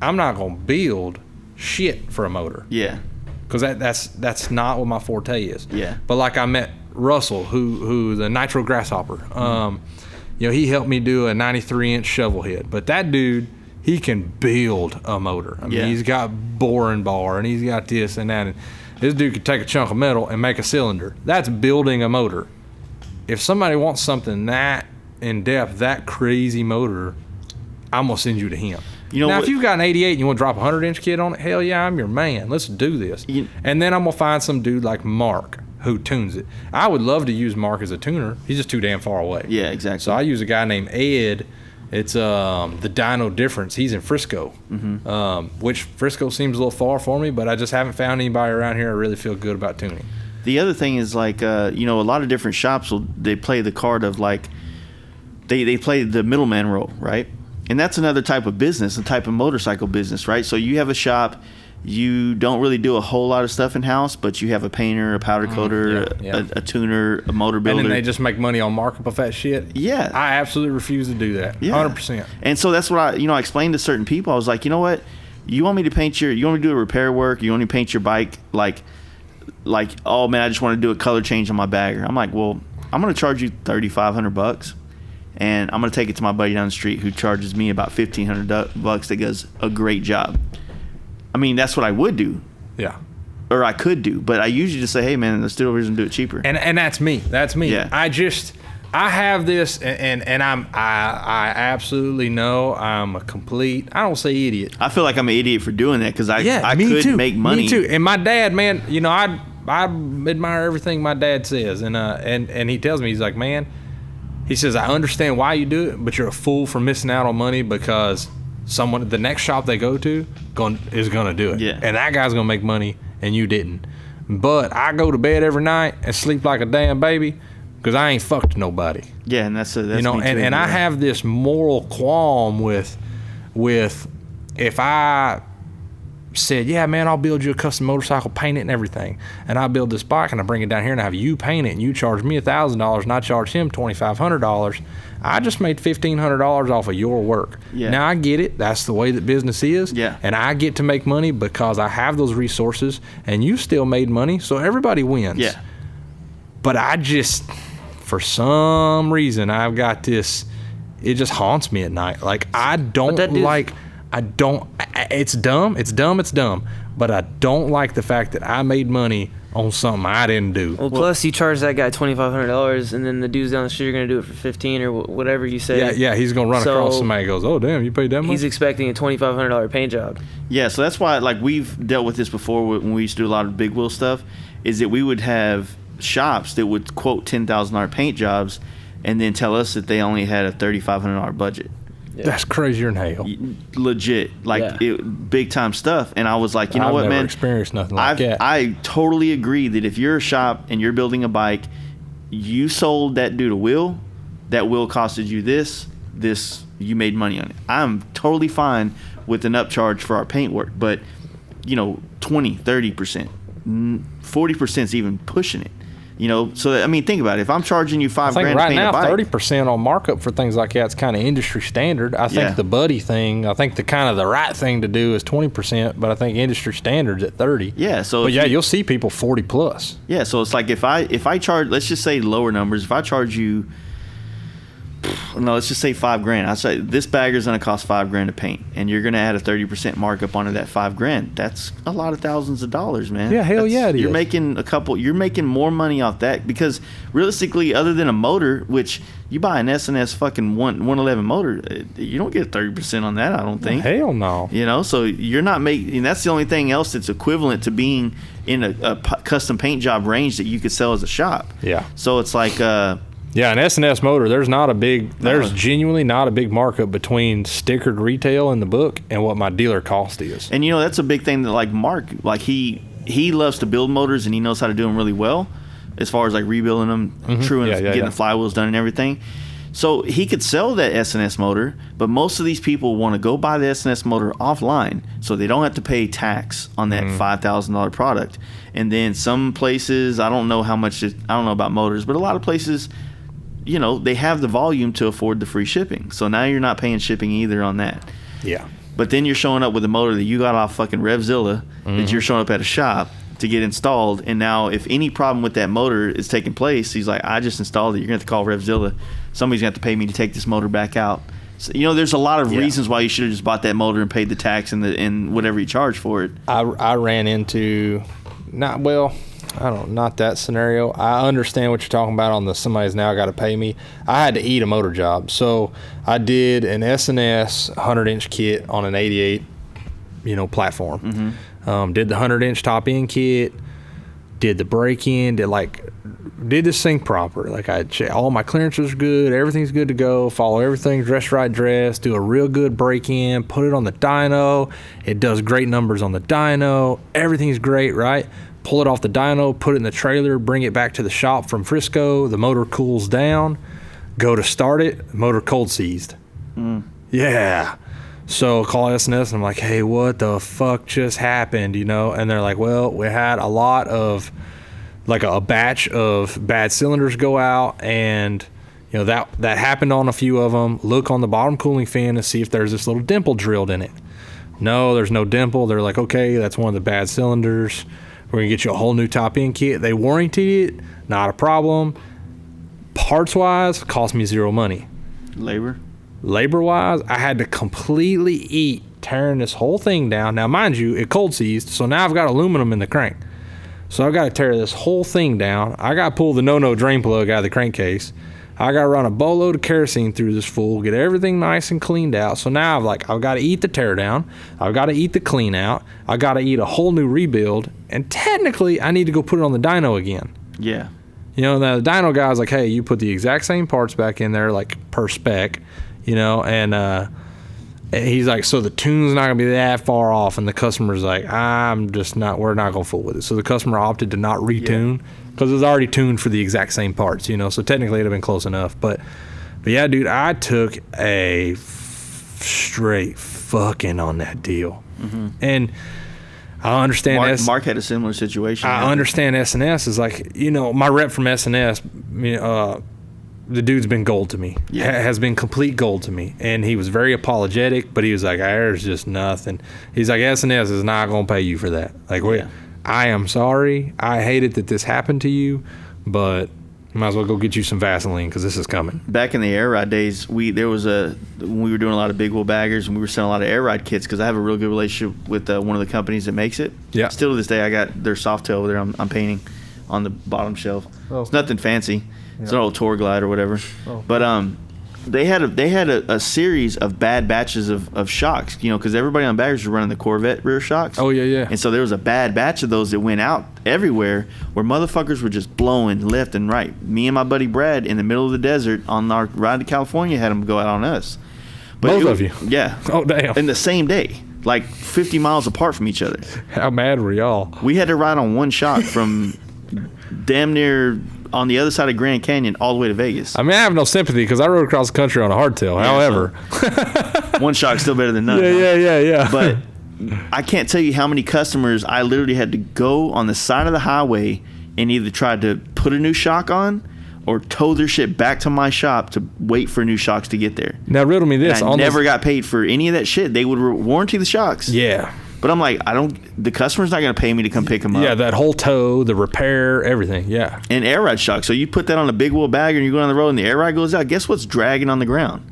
I'm not gonna build shit for a motor. Yeah. Because that's not what my forte is. Yeah. But like I met Russell, who the Nitro Grasshopper. You know, he helped me do a 93-inch shovel head. But that dude, he can build a motor. I mean, he's got boring bar and he's got this and that. And this dude could take a chunk of metal and make a cylinder. That's building a motor. If somebody wants something that in depth, that crazy motor, I'm gonna send you to him. You know, now, if you've got an 88 and you want to drop a 100-inch kit on it, hell yeah, I'm your man. Let's do this. And then I'm gonna find some dude like Mark who tunes it. I would love to use Mark as a tuner. He's just too damn far away. Yeah, exactly. So I use a guy named Ed. It's the Dyno Difference. He's in Frisco, which Frisco seems a little far for me, but I just haven't found anybody around here I really feel good about tuning. The other thing is like, you know, a lot of different shops they play the card of like, they play the middleman role, right? And that's another type of business, a type of motorcycle business, right? So you have a shop, you don't really do a whole lot of stuff in house, but you have a painter, a powder coater, a tuner, a motor builder. And then they just make money on markup of that shit. Yeah. I absolutely refuse to do that. Yeah. 100%. And so that's what I explained to certain people. I was like, you know what? You want me to do a repair work? You want me to paint your bike? Like, oh man, I just want to do a color change on my bagger. I'm like, well, I'm going to charge you $3,500. And I'm going to take it to my buddy down the street who charges me about $1,500 that does a great job. I mean, that's what I would do. Yeah. Or I could do. But I usually just say, hey, man, let's do it over here and do it cheaper. And that's me. That's me. Yeah. I have this, and I absolutely know I'm a complete, I don't say idiot. I feel like I'm an idiot for doing that because I could make money. Me too. And my dad, man, you know, I admire everything my dad says. And he tells me, he's like, man, he says, I understand why you do it, but you're a fool for missing out on money because the next shop they go to is going to do it. Yeah. And that guy's going to make money and you didn't. But I go to bed every night and sleep like a damn baby because I ain't fucked nobody. Yeah, and that's you know, me too, and I have this moral qualm with if I said, yeah, man, I'll build you a custom motorcycle, paint it and everything. And I build this bike and I bring it down here and I have you paint it and you charge me $1,000 and I charge him $2,500. I just made $1,500 off of your work. Yeah. Now I get it. That's the way that business is. Yeah. And I get to make money because I have those resources and you still made money. So everybody wins. Yeah. But I just, for some reason, I've got this, it just haunts me at night. Like, I don't like, it's dumb. But I don't like the fact that I made money on something I didn't do. Well, plus you charge that guy $2,500, and then the dudes down the street are gonna do it for $15 or whatever you say. Yeah, he's gonna run across somebody and goes, "Oh, damn, you paid that much?" He's expecting a $2,500 paint job. Yeah, so that's why, like, we've dealt with this before when we used to do a lot of big wheel stuff, is that we would have shops that would quote $10,000 paint jobs and then tell us that they only had a $3,500 budget. Yeah. That's crazier than hell. Legit, like big time stuff. And I was like, you know what, man? I've never experienced nothing like that. I totally agree that if you're a shop and you're building a bike, you sold that dude a wheel, that wheel costed you this, you made money on it. I'm totally fine with an upcharge for our paint work, but 20, 30%, 40% is even pushing it. So I mean, think about it. If I'm charging you $5,000 to paint a bike, 30% on markup for things like that's kind of industry standard. I think the buddy thing, I think the right thing to do is 20%, but I think industry standard's at 30. Yeah. So, but you'll see people 40 plus. Yeah. So it's like if I charge, let's just say lower numbers. If I charge you, let's just say $5,000. I say this bagger's gonna cost $5,000 to paint, and you're gonna add a 30% markup onto that $5,000. That's a lot of thousands of dollars, man. Yeah, hell yeah, it you're is. You're making more money off that, because realistically, other than a motor, which you buy an S&S fucking 111 motor, you don't get 30% on that. I don't think. Hell no. So you're not making. That's the only thing else that's equivalent to being in a custom paint job range that you could sell as a shop. Yeah. So it's like. Yeah, an S&S motor, there's genuinely not a big markup between stickered retail in the book and what my dealer cost is. And that's a big thing that, like, Mark, like, he loves to build motors and he knows how to do them really well as far as like rebuilding them, getting the flywheels done and everything. So he could sell that S&S motor, but most of these people want to go buy the S&S motor offline so they don't have to pay tax on that $5,000 product. And then some places, I don't know about motors, but a lot of places, they have the volume to afford the free shipping. So now you're not paying shipping either on that. Yeah. But then you're showing up with a motor that you got off fucking RevZilla, that you're showing up at a shop to get installed. And now if any problem with that motor is taking place, he's like, I just installed it. You're going to have to call RevZilla. Somebody's going to have to pay me to take this motor back out. So, there's a lot of reasons why you should have just bought that motor and paid the tax and whatever you charge for it. I ran into, not that scenario. I understand what you're talking about on the somebody's now got to pay me. I had to eat a motor job. So I did an S&S 100-inch kit on an 88, platform. Did the 100-inch top end kit, did the break-in, did this thing proper. Like, all my clearances are good, everything's good to go, follow everything dress right dress, do a real good break-in, put it on the dyno. It does great numbers on the dyno. Everything's great, right? Pull it off the dyno, put it in the trailer, bring it back to the shop from Frisco. The motor cools down. Go to start it, motor cold seized. Yeah. So call S&S and I'm like, hey, what the fuck just happened, And they're like, well, we had a lot of, like a batch of bad cylinders go out, and that happened on a few of them. Look on the bottom cooling fan and see if there's this little dimple drilled in it. No, there's no dimple. They're like, okay, that's one of the bad cylinders. We're going to get you a whole new top end kit. They warranted it, not a problem. Parts-wise, cost me zero money. Labor-wise, I had to completely eat tearing this whole thing down. Now, mind you, it cold seized, so now I've got aluminum in the crank. So I've got to tear this whole thing down. I got to pull the no-no drain plug out of the crankcase. I got to run a boatload of kerosene through this fool, get everything nice and cleaned out. So now I've got to eat the tear down. I've got to eat the clean out. I've got to eat a whole new rebuild. And technically, I need to go put it on the dyno again. Yeah. Now the dyno guy's like, hey, you put the exact same parts back in there, like per spec, and he's like, so the tune's not going to be that far off. And the customer's like, we're not going to fool with it. So the customer opted to not retune because it was already tuned for the exact same parts, So technically it'd have been close enough. But yeah, dude, I took a straight fucking on that deal. And I understand. Mark had a similar situation. I understand SNS is like, my rep from SNS, the dude's been gold to me. Yeah. Has been complete gold to me. And he was very apologetic, but he was like, there's just nothing. He's like, SNS is not going to pay you for that. Like, I am sorry. I hate it that this happened to you, but you might as well go get you some Vaseline because this is coming. Back in the air ride days, when we were doing a lot of big wheel baggers and we were selling a lot of air ride kits, because I have a real good relationship with one of the companies that makes it. Yeah. Still to this day, I got their soft tail over there. I'm painting on the bottom shelf. Oh. It's nothing fancy. It's an old tour glide or whatever. Oh. But they had a series of bad batches of shocks, because everybody on baggers was running the Corvette rear shocks. Oh, yeah. And so there was a bad batch of those that went out everywhere, where motherfuckers were just blowing left and right. Me and my buddy Brad in the middle of the desert on our ride to California had them go out on us. But Both of you? Yeah. Oh, damn. In the same day, like 50 miles apart from each other. How mad were y'all? We had to ride on one shock from damn near on the other side of Grand Canyon all the way to Vegas. I mean, I have no sympathy because I rode across the country on a hardtail. However, one shock's still better than none. Yeah. But I can't tell you how many customers I literally had to go on the side of the highway and either try to put a new shock on or tow their shit back to my shop to wait for new shocks to get there. Now riddle me this: and I never got paid for any of that shit. They would warranty the shocks. Yeah. But I'm like, the customer's not going to pay me to come pick them up. Yeah, that whole tow, the repair, everything. Yeah. And air ride shock. So you put that on a big wheel bagger and you go down the road and the air ride goes out. Guess what's dragging on the ground?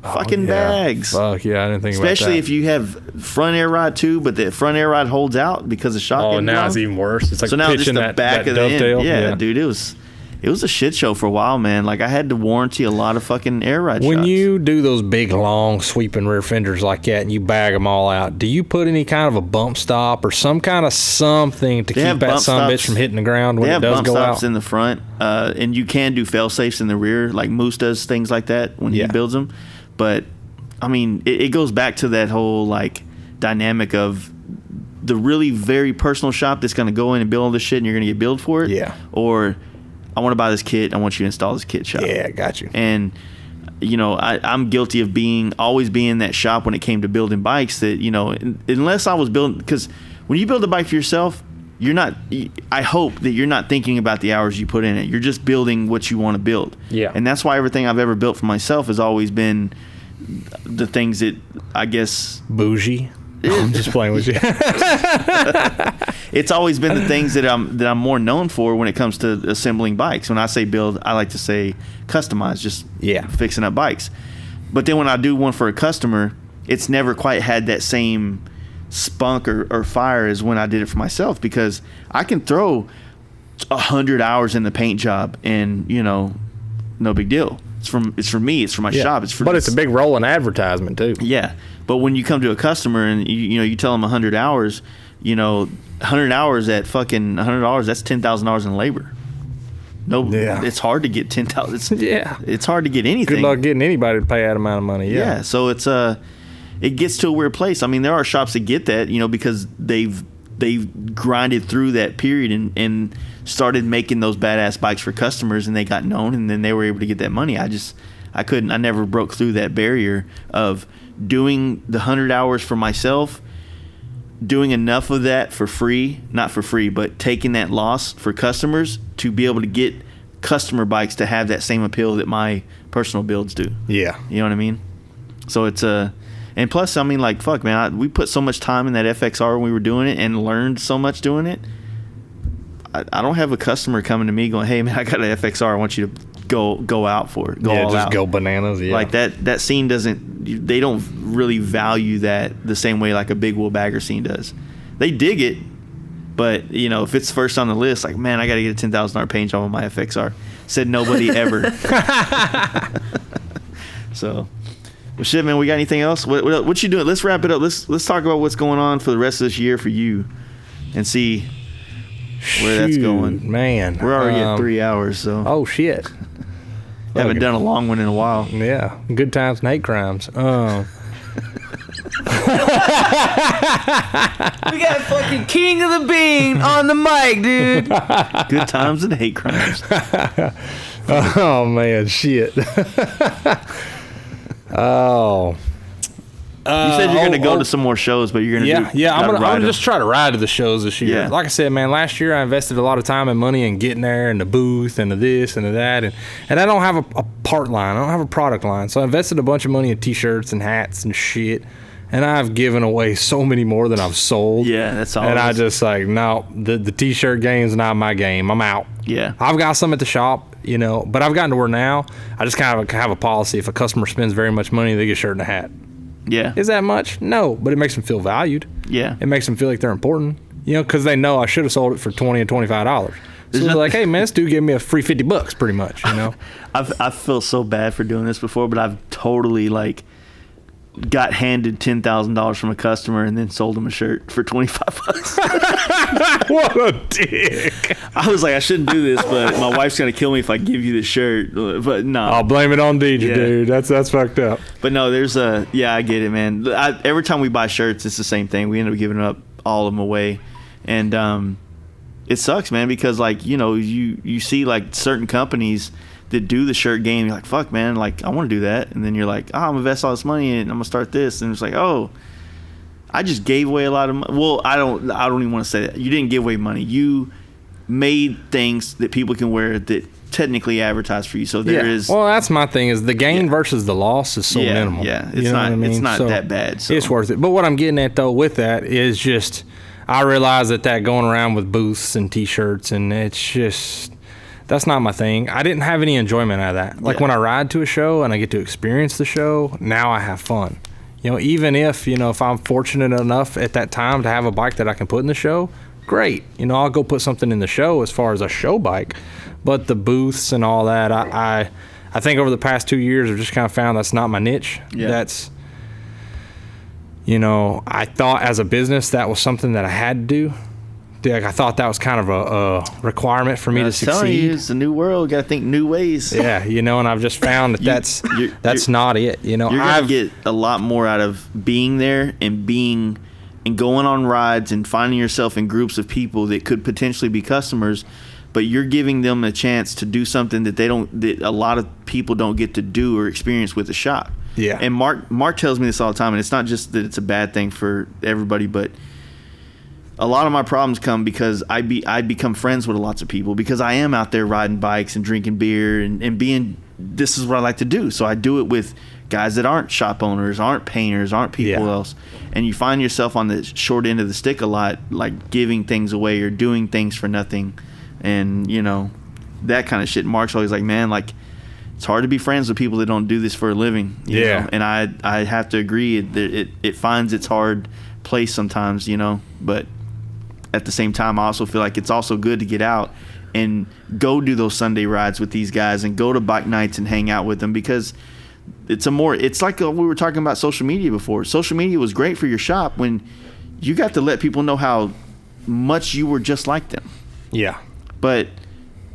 Fucking bags. Fuck yeah, I didn't think about that. Especially if you have front air ride too, but the front air ride holds out because the shock. Oh, now it's even worse. It's like so now pitching just the back of the dovetail. end. Yeah, dude, it was a shit show for a while, man. Like I had to warranty a lot of fucking air ride When shocks. you do those big, long, sweeping rear fenders like that and you bag them all out, do you put any kind of a bump stop or some kind of something to keep that son bitch from hitting the ground when it does go out? They have bump stops in the front, and you can do fail safes in the rear. Like Moose does things like that when he builds them. But I mean, it goes back to that whole like dynamic of the really very personal shop that's going to go in and build all this shit and you're going to get billed for it. Yeah. Or I want to buy this kit. I want you to install this kit shop. Yeah, got you. And, I'm guilty of always being that shop when it came to building bikes that, unless I was building, because when you build a bike for yourself, I hope that you're not thinking about the hours you put in it. You're just building what you want to build. Yeah. And that's why everything I've ever built for myself has always been the things that I guess bougie. I'm just playing with you. It's always been the things that I'm more known for when it comes to assembling bikes. When I say build, I like to say customize, just fixing up bikes. But then when I do one for a customer, it's never quite had that same spunk or fire as when I did it for myself, because I can throw 100 hours in the paint job and no big deal. It's for me. It's for my shop. It's a big rolling advertisement too. Yeah, but when you come to a customer and you tell them 100 hours, 100 hours at fucking $100, that's $10,000 in labor. It's hard to get 10,000. It's hard to get anything. Good luck getting anybody to pay that amount of money. Yeah. So it gets to a weird place. I mean, there are shops that get that, because they've grinded through that period and started making those badass bikes for customers, and they got known, and then they were able to get that money. I couldn't. I never broke through that barrier of doing the 100 hours for myself, doing enough of that for free, not for free, but taking that loss for customers to be able to get customer bikes to have that same appeal that my personal builds do. Yeah. You know what I mean? So it's and plus, I mean, like, fuck, man, we put so much time in that FXR when we were doing it and learned so much doing it. I don't have a customer coming to me going, hey, man, I got an FXR. I want you to go out for it. Go bananas. Yeah. Like that scene they don't really value that the same way like a big wheel bagger scene does. They dig it, but, if it's first on the list, like, man, I got to get a $10,000 paint job on my FXR. Said nobody ever. So... Well, shit, man, we got anything else? What you doing? Let's wrap it up. Let's talk about what's going on for the rest of this year for you and see where that's going. Man. We're already at 3 hours, so. Oh, shit. Haven't done a long one in a while. Yeah. Good times and hate crimes. We got fucking King of the Bean on the mic, dude. Good times and hate crimes. Oh, man, shit. Oh, You said you're going to go to some more shows, but you're going to I'm gonna just try to ride to the shows this year. Yeah. Like I said, man, last year I invested a lot of time and money in getting there and the booth and the this and the that, and I don't have a part line. I don't have a product line, so I invested a bunch of money in T-shirts and hats and shit, and I've given away so many more than I've sold. Yeah, that's all. And I just like, no, the T-shirt game's not my game. I'm out. Yeah. I've got some at the shop, you know, but I've gotten to where now I just kind of have a policy. If a customer spends very much money, they get a shirt and a hat. Yeah. Is that much? No, but it makes them feel valued. Yeah. It makes them feel like they're important, you know, because they know I should have sold it for $20 and $25. So they're like, hey, man, this dude gave me a free $50 pretty much, you know. I feel so bad for doing this before, but I've totally like got handed $10,000 from a customer and then sold him a shirt for $25. What a dick. I was like, I shouldn't do this, but my wife's gonna kill me if I give you this shirt. But no, I'll blame it on DJ, Yeah. dude. That's fucked up. but no, there's I get it, man. Every time we buy shirts, it's the same thing. We end up giving up all of them away, and it sucks, man, because like, you know, you see like certain companies that do the shirt game. You're like, fuck, man, like I want to do that, and then you're like, oh, I'm gonna invest all this money and I'm gonna start this, and it's like, oh, I just gave away a lot of money. Well, I don't even want to say that. You didn't give away money. You made things that people can wear that technically advertise for you. So there is. Well, that's my thing is the gain versus the loss is so minimal. Yeah, You it's know not. what I mean? It's not So that bad. So. It's worth it. But what I'm getting at though with that is just I realize that going around with booths and T-shirts and it's just that's not my thing. I didn't have any enjoyment out of that. Like when I ride to a show and I get to experience the show, now I have fun. You know, even if I'm fortunate enough at that time to have a bike that I can put in the show, great. You know, I'll go put something in the show as far as a show bike. But the booths and all that, I think over the past 2 years I've just kind of found that's not my niche. Yeah. That's, you know, I thought as a business that was something that I had to do. Like, I thought that was kind of a requirement for me to I'm telling you, succeed. it's a new world. Got to think new ways. Yeah, you know, and I've just found that that's not it. You know, You're gonna get a lot more out of being there and going on rides and finding yourself in groups of people that could potentially be customers, but you're giving them a chance to do something that that a lot of people don't get to do or experience with the shop. Yeah. And Mark tells me this all the time, and it's not just that it's a bad thing for everybody, but a lot of my problems come because I become friends with lots of people because I am out there riding bikes and drinking beer and being, this is what I like to do. So I do it with guys that aren't shop owners, aren't painters, aren't people else. And you find yourself on the short end of the stick a lot, like giving things away or doing things for nothing. And, you know, that kind of shit. Mark's always like, man, like, it's hard to be friends with people that don't do this for a living. You know? And I have to agree that it finds its hard place sometimes, you know, but at the same time, I also feel like it's also good to get out and go do those Sunday rides with these guys and go to bike nights and hang out with them because it's like we were talking about social media before. Social media was great for your shop when you got to let people know how much you were just like them. Yeah. But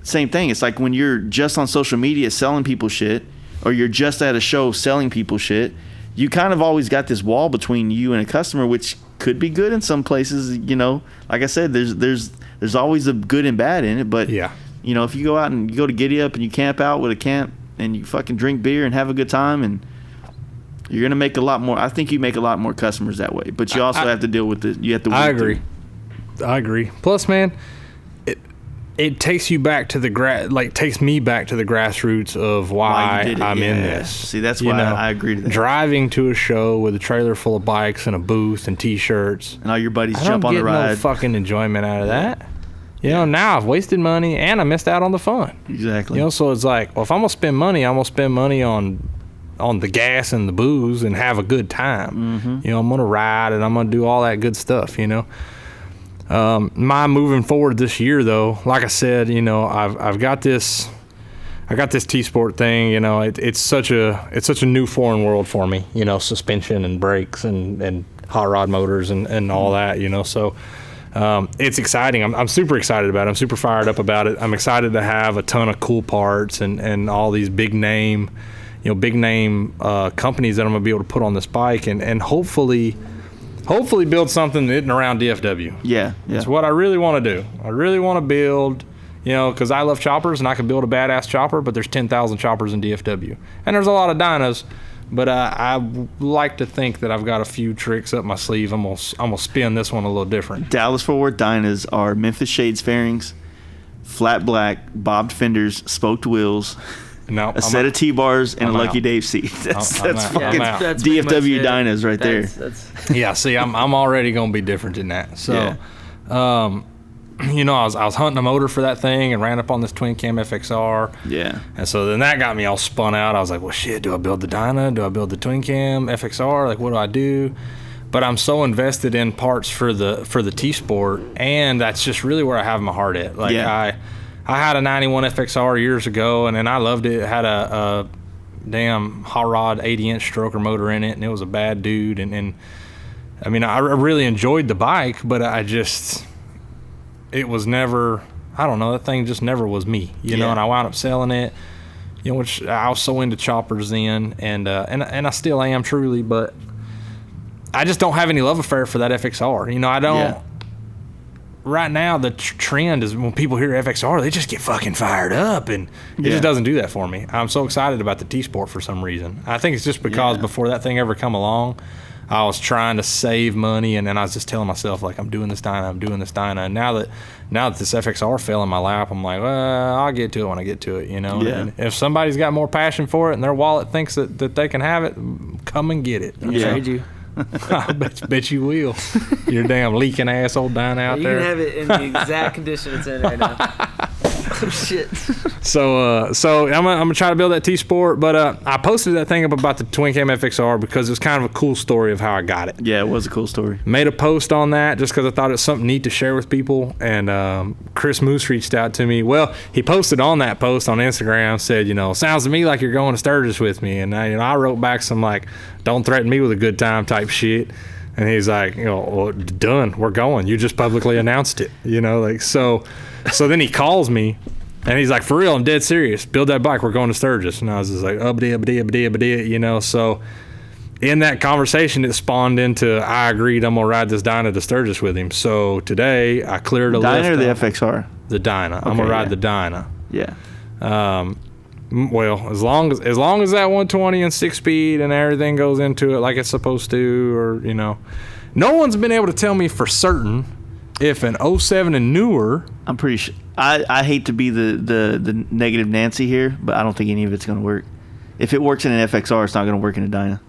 same thing. It's like when you're just on social media selling people shit or you're just at a show selling people shit, you kind of always got this wall between you and a customer, which could be good in some places. You know, like I said, there's always a good and bad in it. But you know, if you go out and you go to Giddy Up and you camp out with a camp and you fucking drink beer and have a good time, and you're gonna make a lot more. I think you make a lot more customers that way. But you also have to deal with it. You have to. I agree. I agree. Plus, man, it takes you back to takes me back to the grassroots of why I'm in this. See, that's why I agree to that. Driving to a show with a trailer full of bikes and a booth and T-shirts, and all your buddies jump on the ride. I don't get no fucking enjoyment out of that. You know, now I've wasted money and I missed out on the fun. Exactly. You know, so it's like, well, if I'm gonna spend money, I'm gonna spend money on the gas and the booze and have a good time. Mm-hmm. You know, I'm gonna ride and I'm gonna do all that good stuff. You know. My moving forward this year though, like I said, you know, I got this T-Sport thing, you know, it's such a new foreign world for me, you know, suspension and brakes and hot rod motors and all that, you know, so it's exciting. I'm super excited about it. I'm super fired up about it. I'm excited to have a ton of cool parts and all these big name companies that I'm gonna be able to put on this bike and hopefully build something that isn't around DFW. Yeah. It's what I really want to do. I really want to build, you know, because I love choppers and I can build a badass chopper, but there's 10,000 choppers in DFW. And there's a lot of dynos, But I like to think that I've got a few tricks up my sleeve. I'm gonna spin this one a little different. Dallas Fort Wort Dynas are Memphis Shades fairings, flat black, bobbed fenders, spoked wheels, a set of T-bars, and a Lucky Dave seat. That's fucking DFW Dynas right there. Yeah, see, I'm already gonna be different than that. So, you know, I was hunting a motor for that thing and ran up on this twin cam FXR. Yeah. And so then that got me all spun out. I was like, well, shit, do I build the Dyna? Do I build the twin cam FXR? Like, what do I do? But I'm so invested in parts for the T-Sport, and that's just really where I have my heart at. Like, I had a 91 FXR years ago, and then I loved it. It had a damn hot rod 80-inch stroker motor in it, and it was a bad dude. And I mean, I really enjoyed the bike, but it was never, I don't know, that thing just never was me, you know, and I wound up selling it, you know, which I was so into choppers then, and I still am truly, but I just don't have any love affair for that FXR. You know, I don't, right now the trend is when people hear FXR, they just get fucking fired up, and it just doesn't do that for me. I'm so excited about the T-Sport for some reason. I think it's just because before that thing ever come along, I was trying to save money, and then I was just telling myself, like, I'm doing this Dyna. And now that this FXR fell in my lap, I'm like, well, I'll get to it when I get to it, you know. And if somebody's got more passion for it and their wallet thinks that they can have it, come and get it. I'll trade you. I bet you will. Your damn leaking ass old Dyna out there. You can have it in the exact condition it's in right now. Oh shit. So I'm gonna try to build that T-Sport, but I posted that thing up about the twin cam FXR because it's kind of a cool story of how I got it. Yeah, it was a cool story. Made a post on that just because I thought it was something neat to share with people, and Chris Moose reached out to me. Well, he posted on that post on Instagram, said, you know, sounds to me like you're going to Sturgis with me, and I wrote back some like, don't threaten me with a good time type shit. And he's like, you know, well, done, we're going. You just publicly announced it, you know, like, so then he calls me, and he's like, for real, I'm dead serious. Build that bike, we're going to Sturgis. And I was just like, you know, so in that conversation, it spawned into, I agreed I'm going to ride this Dyna to Sturgis with him. So today, I cleared a lift. Dyna or the FXR? The Dyna. Okay, I'm going to ride the Dyna. Yeah. Well, as long as that 120 and 6-speed and everything goes into it like it's supposed to, or, you know, no one's been able to tell me for certain if an 07 and newer. I'm pretty sure. I hate to be the negative Nancy here, but I don't think any of it's going to work. If it works in an FXR, it's not going to work in a Dyna.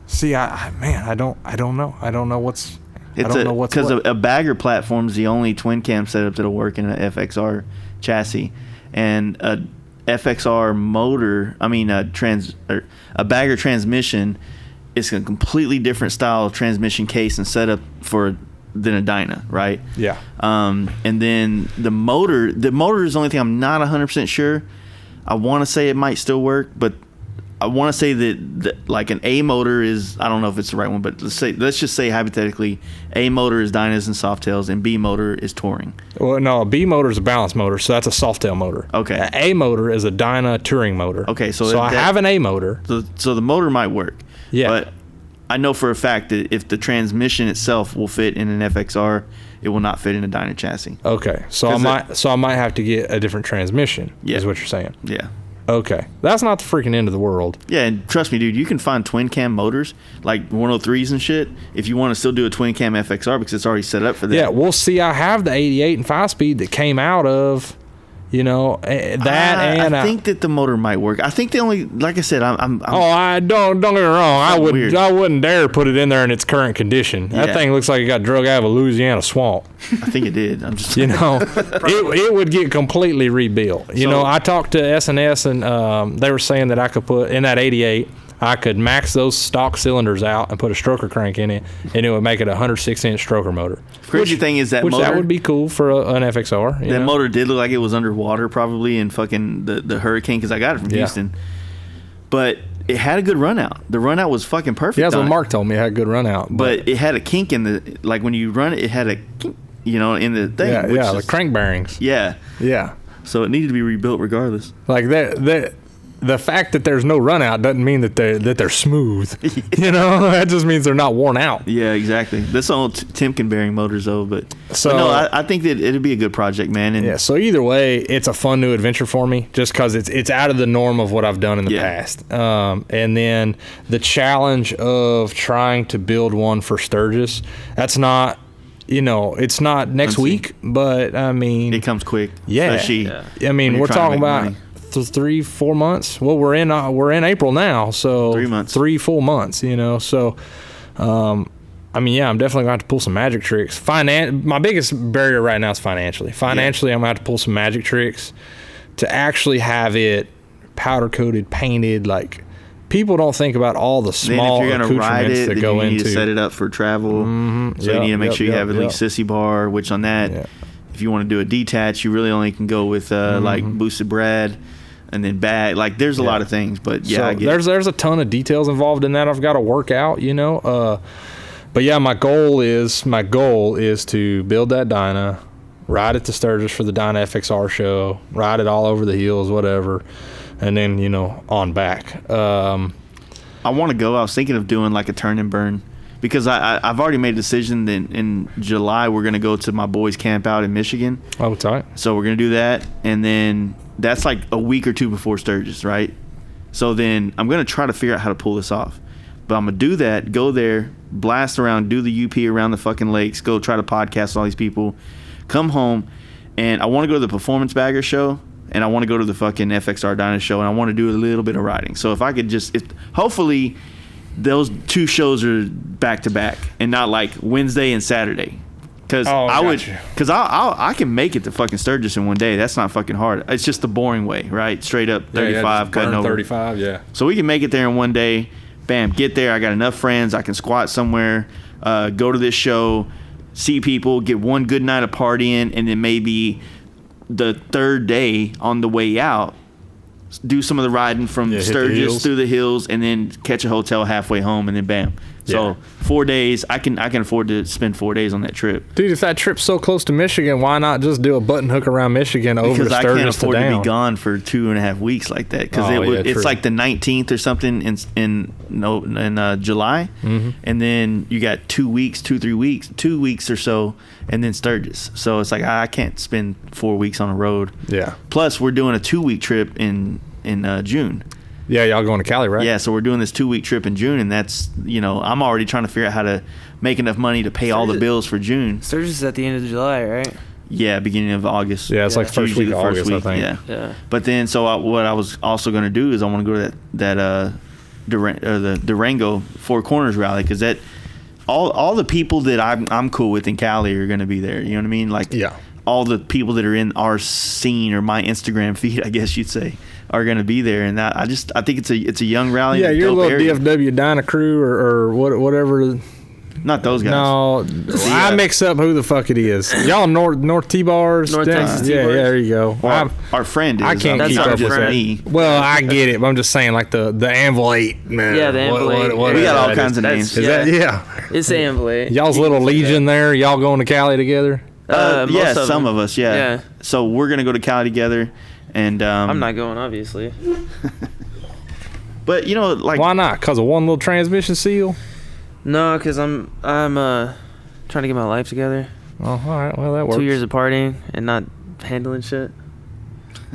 See, I don't know. I don't know what's. Because a bagger platform is the only twin cam setup that'll work in an FXR chassis. And a FXR motor, a bagger transmission is a completely different style of transmission case and setup than a Dyna, right? Yeah. And then the motor is the only thing I'm not 100% sure. I want to say it might still work, but I want to say that like an A motor is, I don't know if it's the right one, but let's just say hypothetically, A motor is Dynas and Softails, and B motor is Touring. Well, no, a B motor is a balance motor, so that's a Softail motor. Okay. An A motor is a Dyna Touring motor. Okay, so I have an A motor. So the motor might work. Yeah. But I know for a fact that if the transmission itself will fit in an FXR, it will not fit in a Dyna chassis. Okay, so I might have to get a different transmission. Yeah. Is what you're saying? Yeah. Okay, that's not the freaking end of the world. Yeah, and trust me, dude, you can find twin cam motors like 103s and shit if you want to still do a twin cam FXR because it's already set up for that. Yeah, we'll see. I have the 88 and 5-speed that came out of, you know, that. I think that the motor might work. I think the only, like I said, I don't get me wrong. I wouldn't dare put it in there in its current condition. That thing looks like it got drug out of a Louisiana swamp. I think it did. I'm just, you know, it would get completely rebuilt. You know, I talked to S&S and they were saying that I could put in that 88. I could max those stock cylinders out and put a stroker crank in it, and it would make it a 106-inch stroker motor. Crazy thing is that motor, that would be cool for an FXR. That motor did look like it was underwater probably in fucking the hurricane because I got it from Houston. But it had a good run out. The run out was fucking perfect. Yeah, that's what Mark told me. It had a good run out. But it had a kink in the, like when you run it, it had a kink, you know, in the thing. Yeah, the crank bearings. Yeah. Yeah. So it needed to be rebuilt regardless. Like that the fact that there's no run out doesn't mean that they're smooth. You know, that just means they're not worn out. Yeah, exactly. This old Timken bearing motors though, but no, I think that it'd be a good project, man. And yeah. So either way, it's a fun new adventure for me, just because it's out of the norm of what I've done in the past. And then the challenge of trying to build one for Sturgis, that's not. You know, it's not next week, but I mean, it comes quick. Yeah. I mean, we're talking about 3-4 months. Well, we're in April now, so 3 months, 3 full months. You know, so I mean, yeah, I'm definitely going to have to pull some magic tricks. My biggest barrier right now is financially. I'm going to have to pull some magic tricks to actually have it powder coated, painted, like. People don't think about all the small accoutrements that go into. You need to set it up for travel. Mm-hmm. So you need to make sure you have at least sissy bar, which on that, if you want to do a detach, you really only can go with like boosted brad and then bag. Like there's a lot of things, but so I get there's a ton of details involved in that I've got to work out, you know. But yeah, my goal is to build that Dyna, ride it to Sturgis for the Dyna FXR show, ride it all over the hills, whatever. And then, you know, on back. I want to go. I was thinking of doing like a turn and burn because I've already made a decision that in July we're going to go to my boys' camp out in Michigan. Oh, tight. So we're going to do that. And then that's like a week or two before Sturgis, right? So then I'm going to try to figure out how to pull this off. But I'm going to do that, go there, blast around, do the UP around the fucking lakes, go try to podcast with all these people, come home, and I want to go to the Performance Bagger show. And I want to go to the fucking FXR Dyna show, and I want to do a little bit of riding. So if I could hopefully those two shows are back to back and not like Wednesday and Saturday. Because I can make it to fucking Sturgis in one day. That's not fucking hard. It's just the boring way, right? Straight up 35, cutting over. 35, yeah. So we can make it there in one day. Bam, get there. I got enough friends. I can squat somewhere, go to this show, see people, get one good night of partying, and then maybe the third day on the way out, do some of the riding from Sturgis through the hills, and then catch a hotel halfway home, and then bam. So 4 days, I can afford to spend 4 days on that trip. Dude, if that trip's so close to Michigan, why not just do a button hook around Michigan over to Sturgis to down? Because I can't afford to be gone for 2.5 weeks like that. Because it's like the 19th or something in July, and then you got 2 weeks, 2 weeks or so, and then Sturgis. So it's like I can't spend 4 weeks on the road. Yeah. Plus, we're doing a 2-week trip in June. Yeah, y'all going to Cali, right? Yeah, so we're doing this 2-week trip in June, and that's, you know, I'm already trying to figure out how to make enough money to pay all the bills for June. Sturgis is at the end of July, right? Yeah, beginning of August. Yeah, it's like first week of August, I think. Yeah. But then, what I was also going to do is I want to go to the Durango Four Corners rally, because that all the people that I'm cool with in Cali are going to be there. You know what I mean? Like, all the people that are in our scene or my Instagram feed, I guess you'd say, are going to be there, and I think it's a young rally. Yeah, your little area. DFW Dyna crew or whatever. Not those guys. No, I mix up who the fuck it is. Y'all North T-Bars. North Texas T-Bars. Yeah, there you go. Well, our friend is. I can't keep up with that. Well, I get it, but I'm just saying, like the Anvil 8. Man, yeah, the Anvil 8. We got all kinds of names. Is that? Yeah. It's the Anvil 8. Y'all's little legion there. Y'all going to Cali together? Yeah, some of us. Yeah. So we're gonna go to Cali together. And I'm not going, obviously. But you know, like, why not? Cause of one little transmission seal? No, cause I'm trying to get my life together. Oh, all right. Well, that works. 2 years of partying and not handling shit.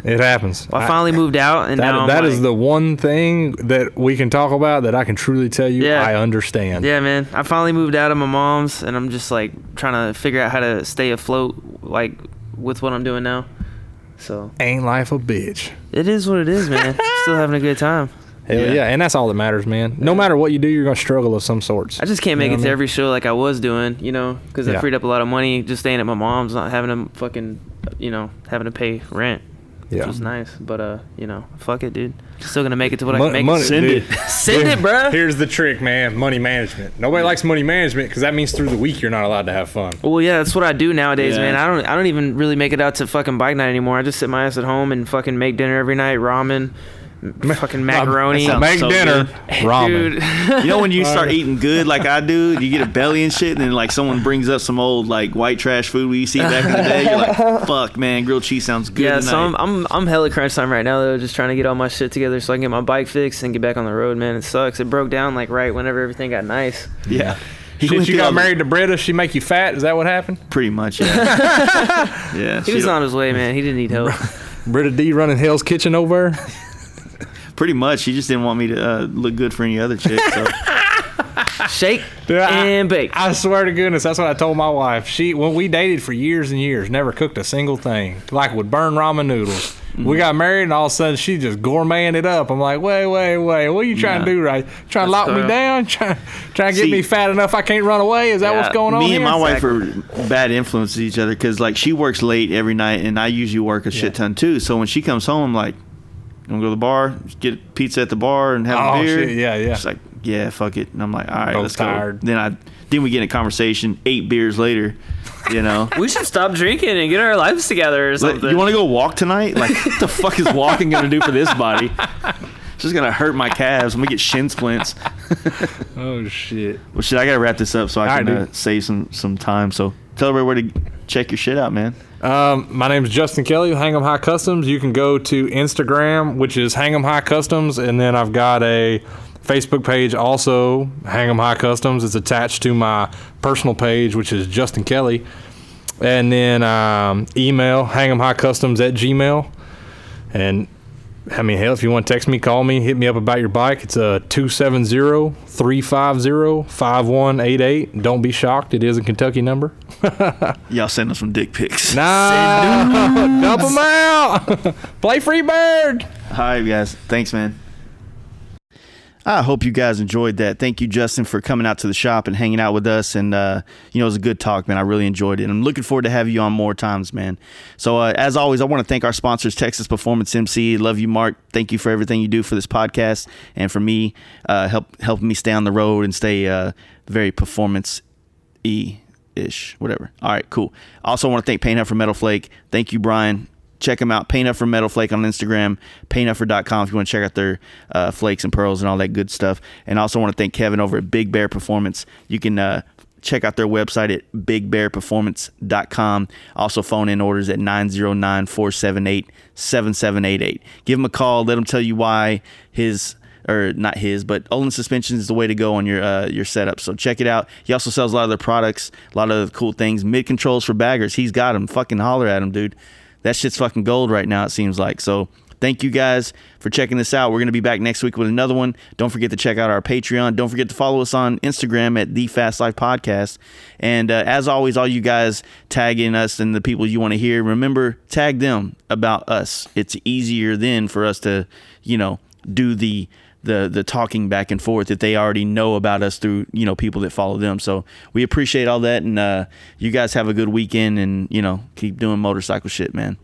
It happens. Well, I finally moved out, and now that is the one thing that we can talk about that I can truly tell you I understand. Yeah, man. I finally moved out of my mom's, and I'm just like trying to figure out how to stay afloat, like with what I'm doing now. So ain't life a bitch? It is what it is, man. Still having a good time. Hell yeah, and that's all that matters, man. No matter what you do, you're gonna struggle of some sorts. I just can't make it to every show like I was doing, you know, because I freed up a lot of money just staying at my mom's, not having to fucking, you know, having to pay rent. Which was nice, but you know, fuck it, dude. Still gonna make it to what I can make. Money, Send it, bro. Here's the trick, man. Money management. Nobody likes money management because that means through the week you're not allowed to have fun. Well, yeah, that's what I do nowadays, man. I don't even really make it out to fucking bike night anymore. I just sit my ass at home and fucking make dinner every night, ramen, fucking macaroni. Make so dinner, ramen. Dude. You know when you start eating good like I do, you get a belly and shit, and then like someone brings up some old like white trash food we used to eat back in the day. You're like, fuck, man, grilled cheese sounds good. Yeah, tonight. so I'm hella crunch time right now though, just trying to get all my shit together so I can get my bike fixed and get back on the road, man. It sucks. It broke down like right whenever everything got nice. Yeah. Since you got married to Britta, she make you fat? Is that what happened? Pretty much, yeah. Yeah. He was on his way, man. He didn't need help. Britta D running Hell's Kitchen over there? Pretty much. She just didn't want me to look good for any other chick. So. Shake Dude, and bake. I swear to goodness, that's what I told my wife. When we dated for years and years, never cooked a single thing. Like would burn ramen noodles. We got married and all of a sudden she just gourmeting it up. I'm like, wait, what are you trying to do, right? Trying to lock me down? Trying to get me fat enough I can't run away? Is that what's going on Me here? and my wife are bad influences each other because like she works late every night and I usually work a shit ton too. So when she comes home, I'm like, you want to go to the bar, get pizza at the bar and have a beer? Shit, yeah. She's like, yeah, fuck it. And I'm like, all right, Both let's tired. go. Then we get in a conversation 8 beers later, you know. We should stop drinking and get our lives together or something. You want to go walk tonight? Like, what the fuck is walking going to do for this body? It's just going to hurt my calves. I'm going to get shin splints. Oh, shit. Well, shit, I got to wrap this up so I can save some time. So tell everybody where to check your shit out, man. My name is Justin Kelly with hangEm High Customs. You can go to Instagram, which is hangEm High Customs, and then I've got a Facebook page also, hangEm High Customs. It's attached to my personal page, which is Justin Kelly. And then email, hangEmHighCustoms@gmail. And I mean, hell, if you want to text me, call me, hit me up about your bike. It's 270-350-5188. Don't be shocked. It is a Kentucky number. Y'all send us some dick pics. Nah, dump them out. Play free bird. All right, guys. Thanks, man. I hope you guys enjoyed that. Thank you, Justin, for coming out to the shop and hanging out with us. And, it was a good talk, man. I really enjoyed it. I'm looking forward to having you on more times, man. So, as always, I want to thank our sponsors, Texas Performance MC. Love you, Mark. Thank you for everything you do for this podcast and for me, helping me stay on the road and stay very performance-y-ish, whatever. All right, cool. Also, want to thank Paint Up for Metal Flake. Thank you, Brian. Check them out. Paint Up for Metal Flake on Instagram, paintupfor.com if you want to check out their flakes and pearls and all that good stuff. And I also want to thank Kevin over at Big Bear Performance. You can check out their website at bigbearperformance.com. Also phone in orders at 909-478-7788. Give them a call. Let them tell you why but Olin Suspension is the way to go on your setup. So check it out. He also sells a lot of their products, a lot of cool things. Mid controls for baggers. He's got them. Fucking holler at him, dude. That shit's fucking gold right now, it seems like. So thank you guys for checking this out. We're going to be back next week with another one. Don't forget to check out our Patreon. Don't forget to follow us on Instagram at The Fast Life Podcast. And as always, all you guys tagging us and the people you want to hear, remember, tag them about us. It's easier then for us to, do the talking back and forth that they already know about us through, people that follow them. So we appreciate all that. And you guys have a good weekend and, keep doing motorcycle shit, man.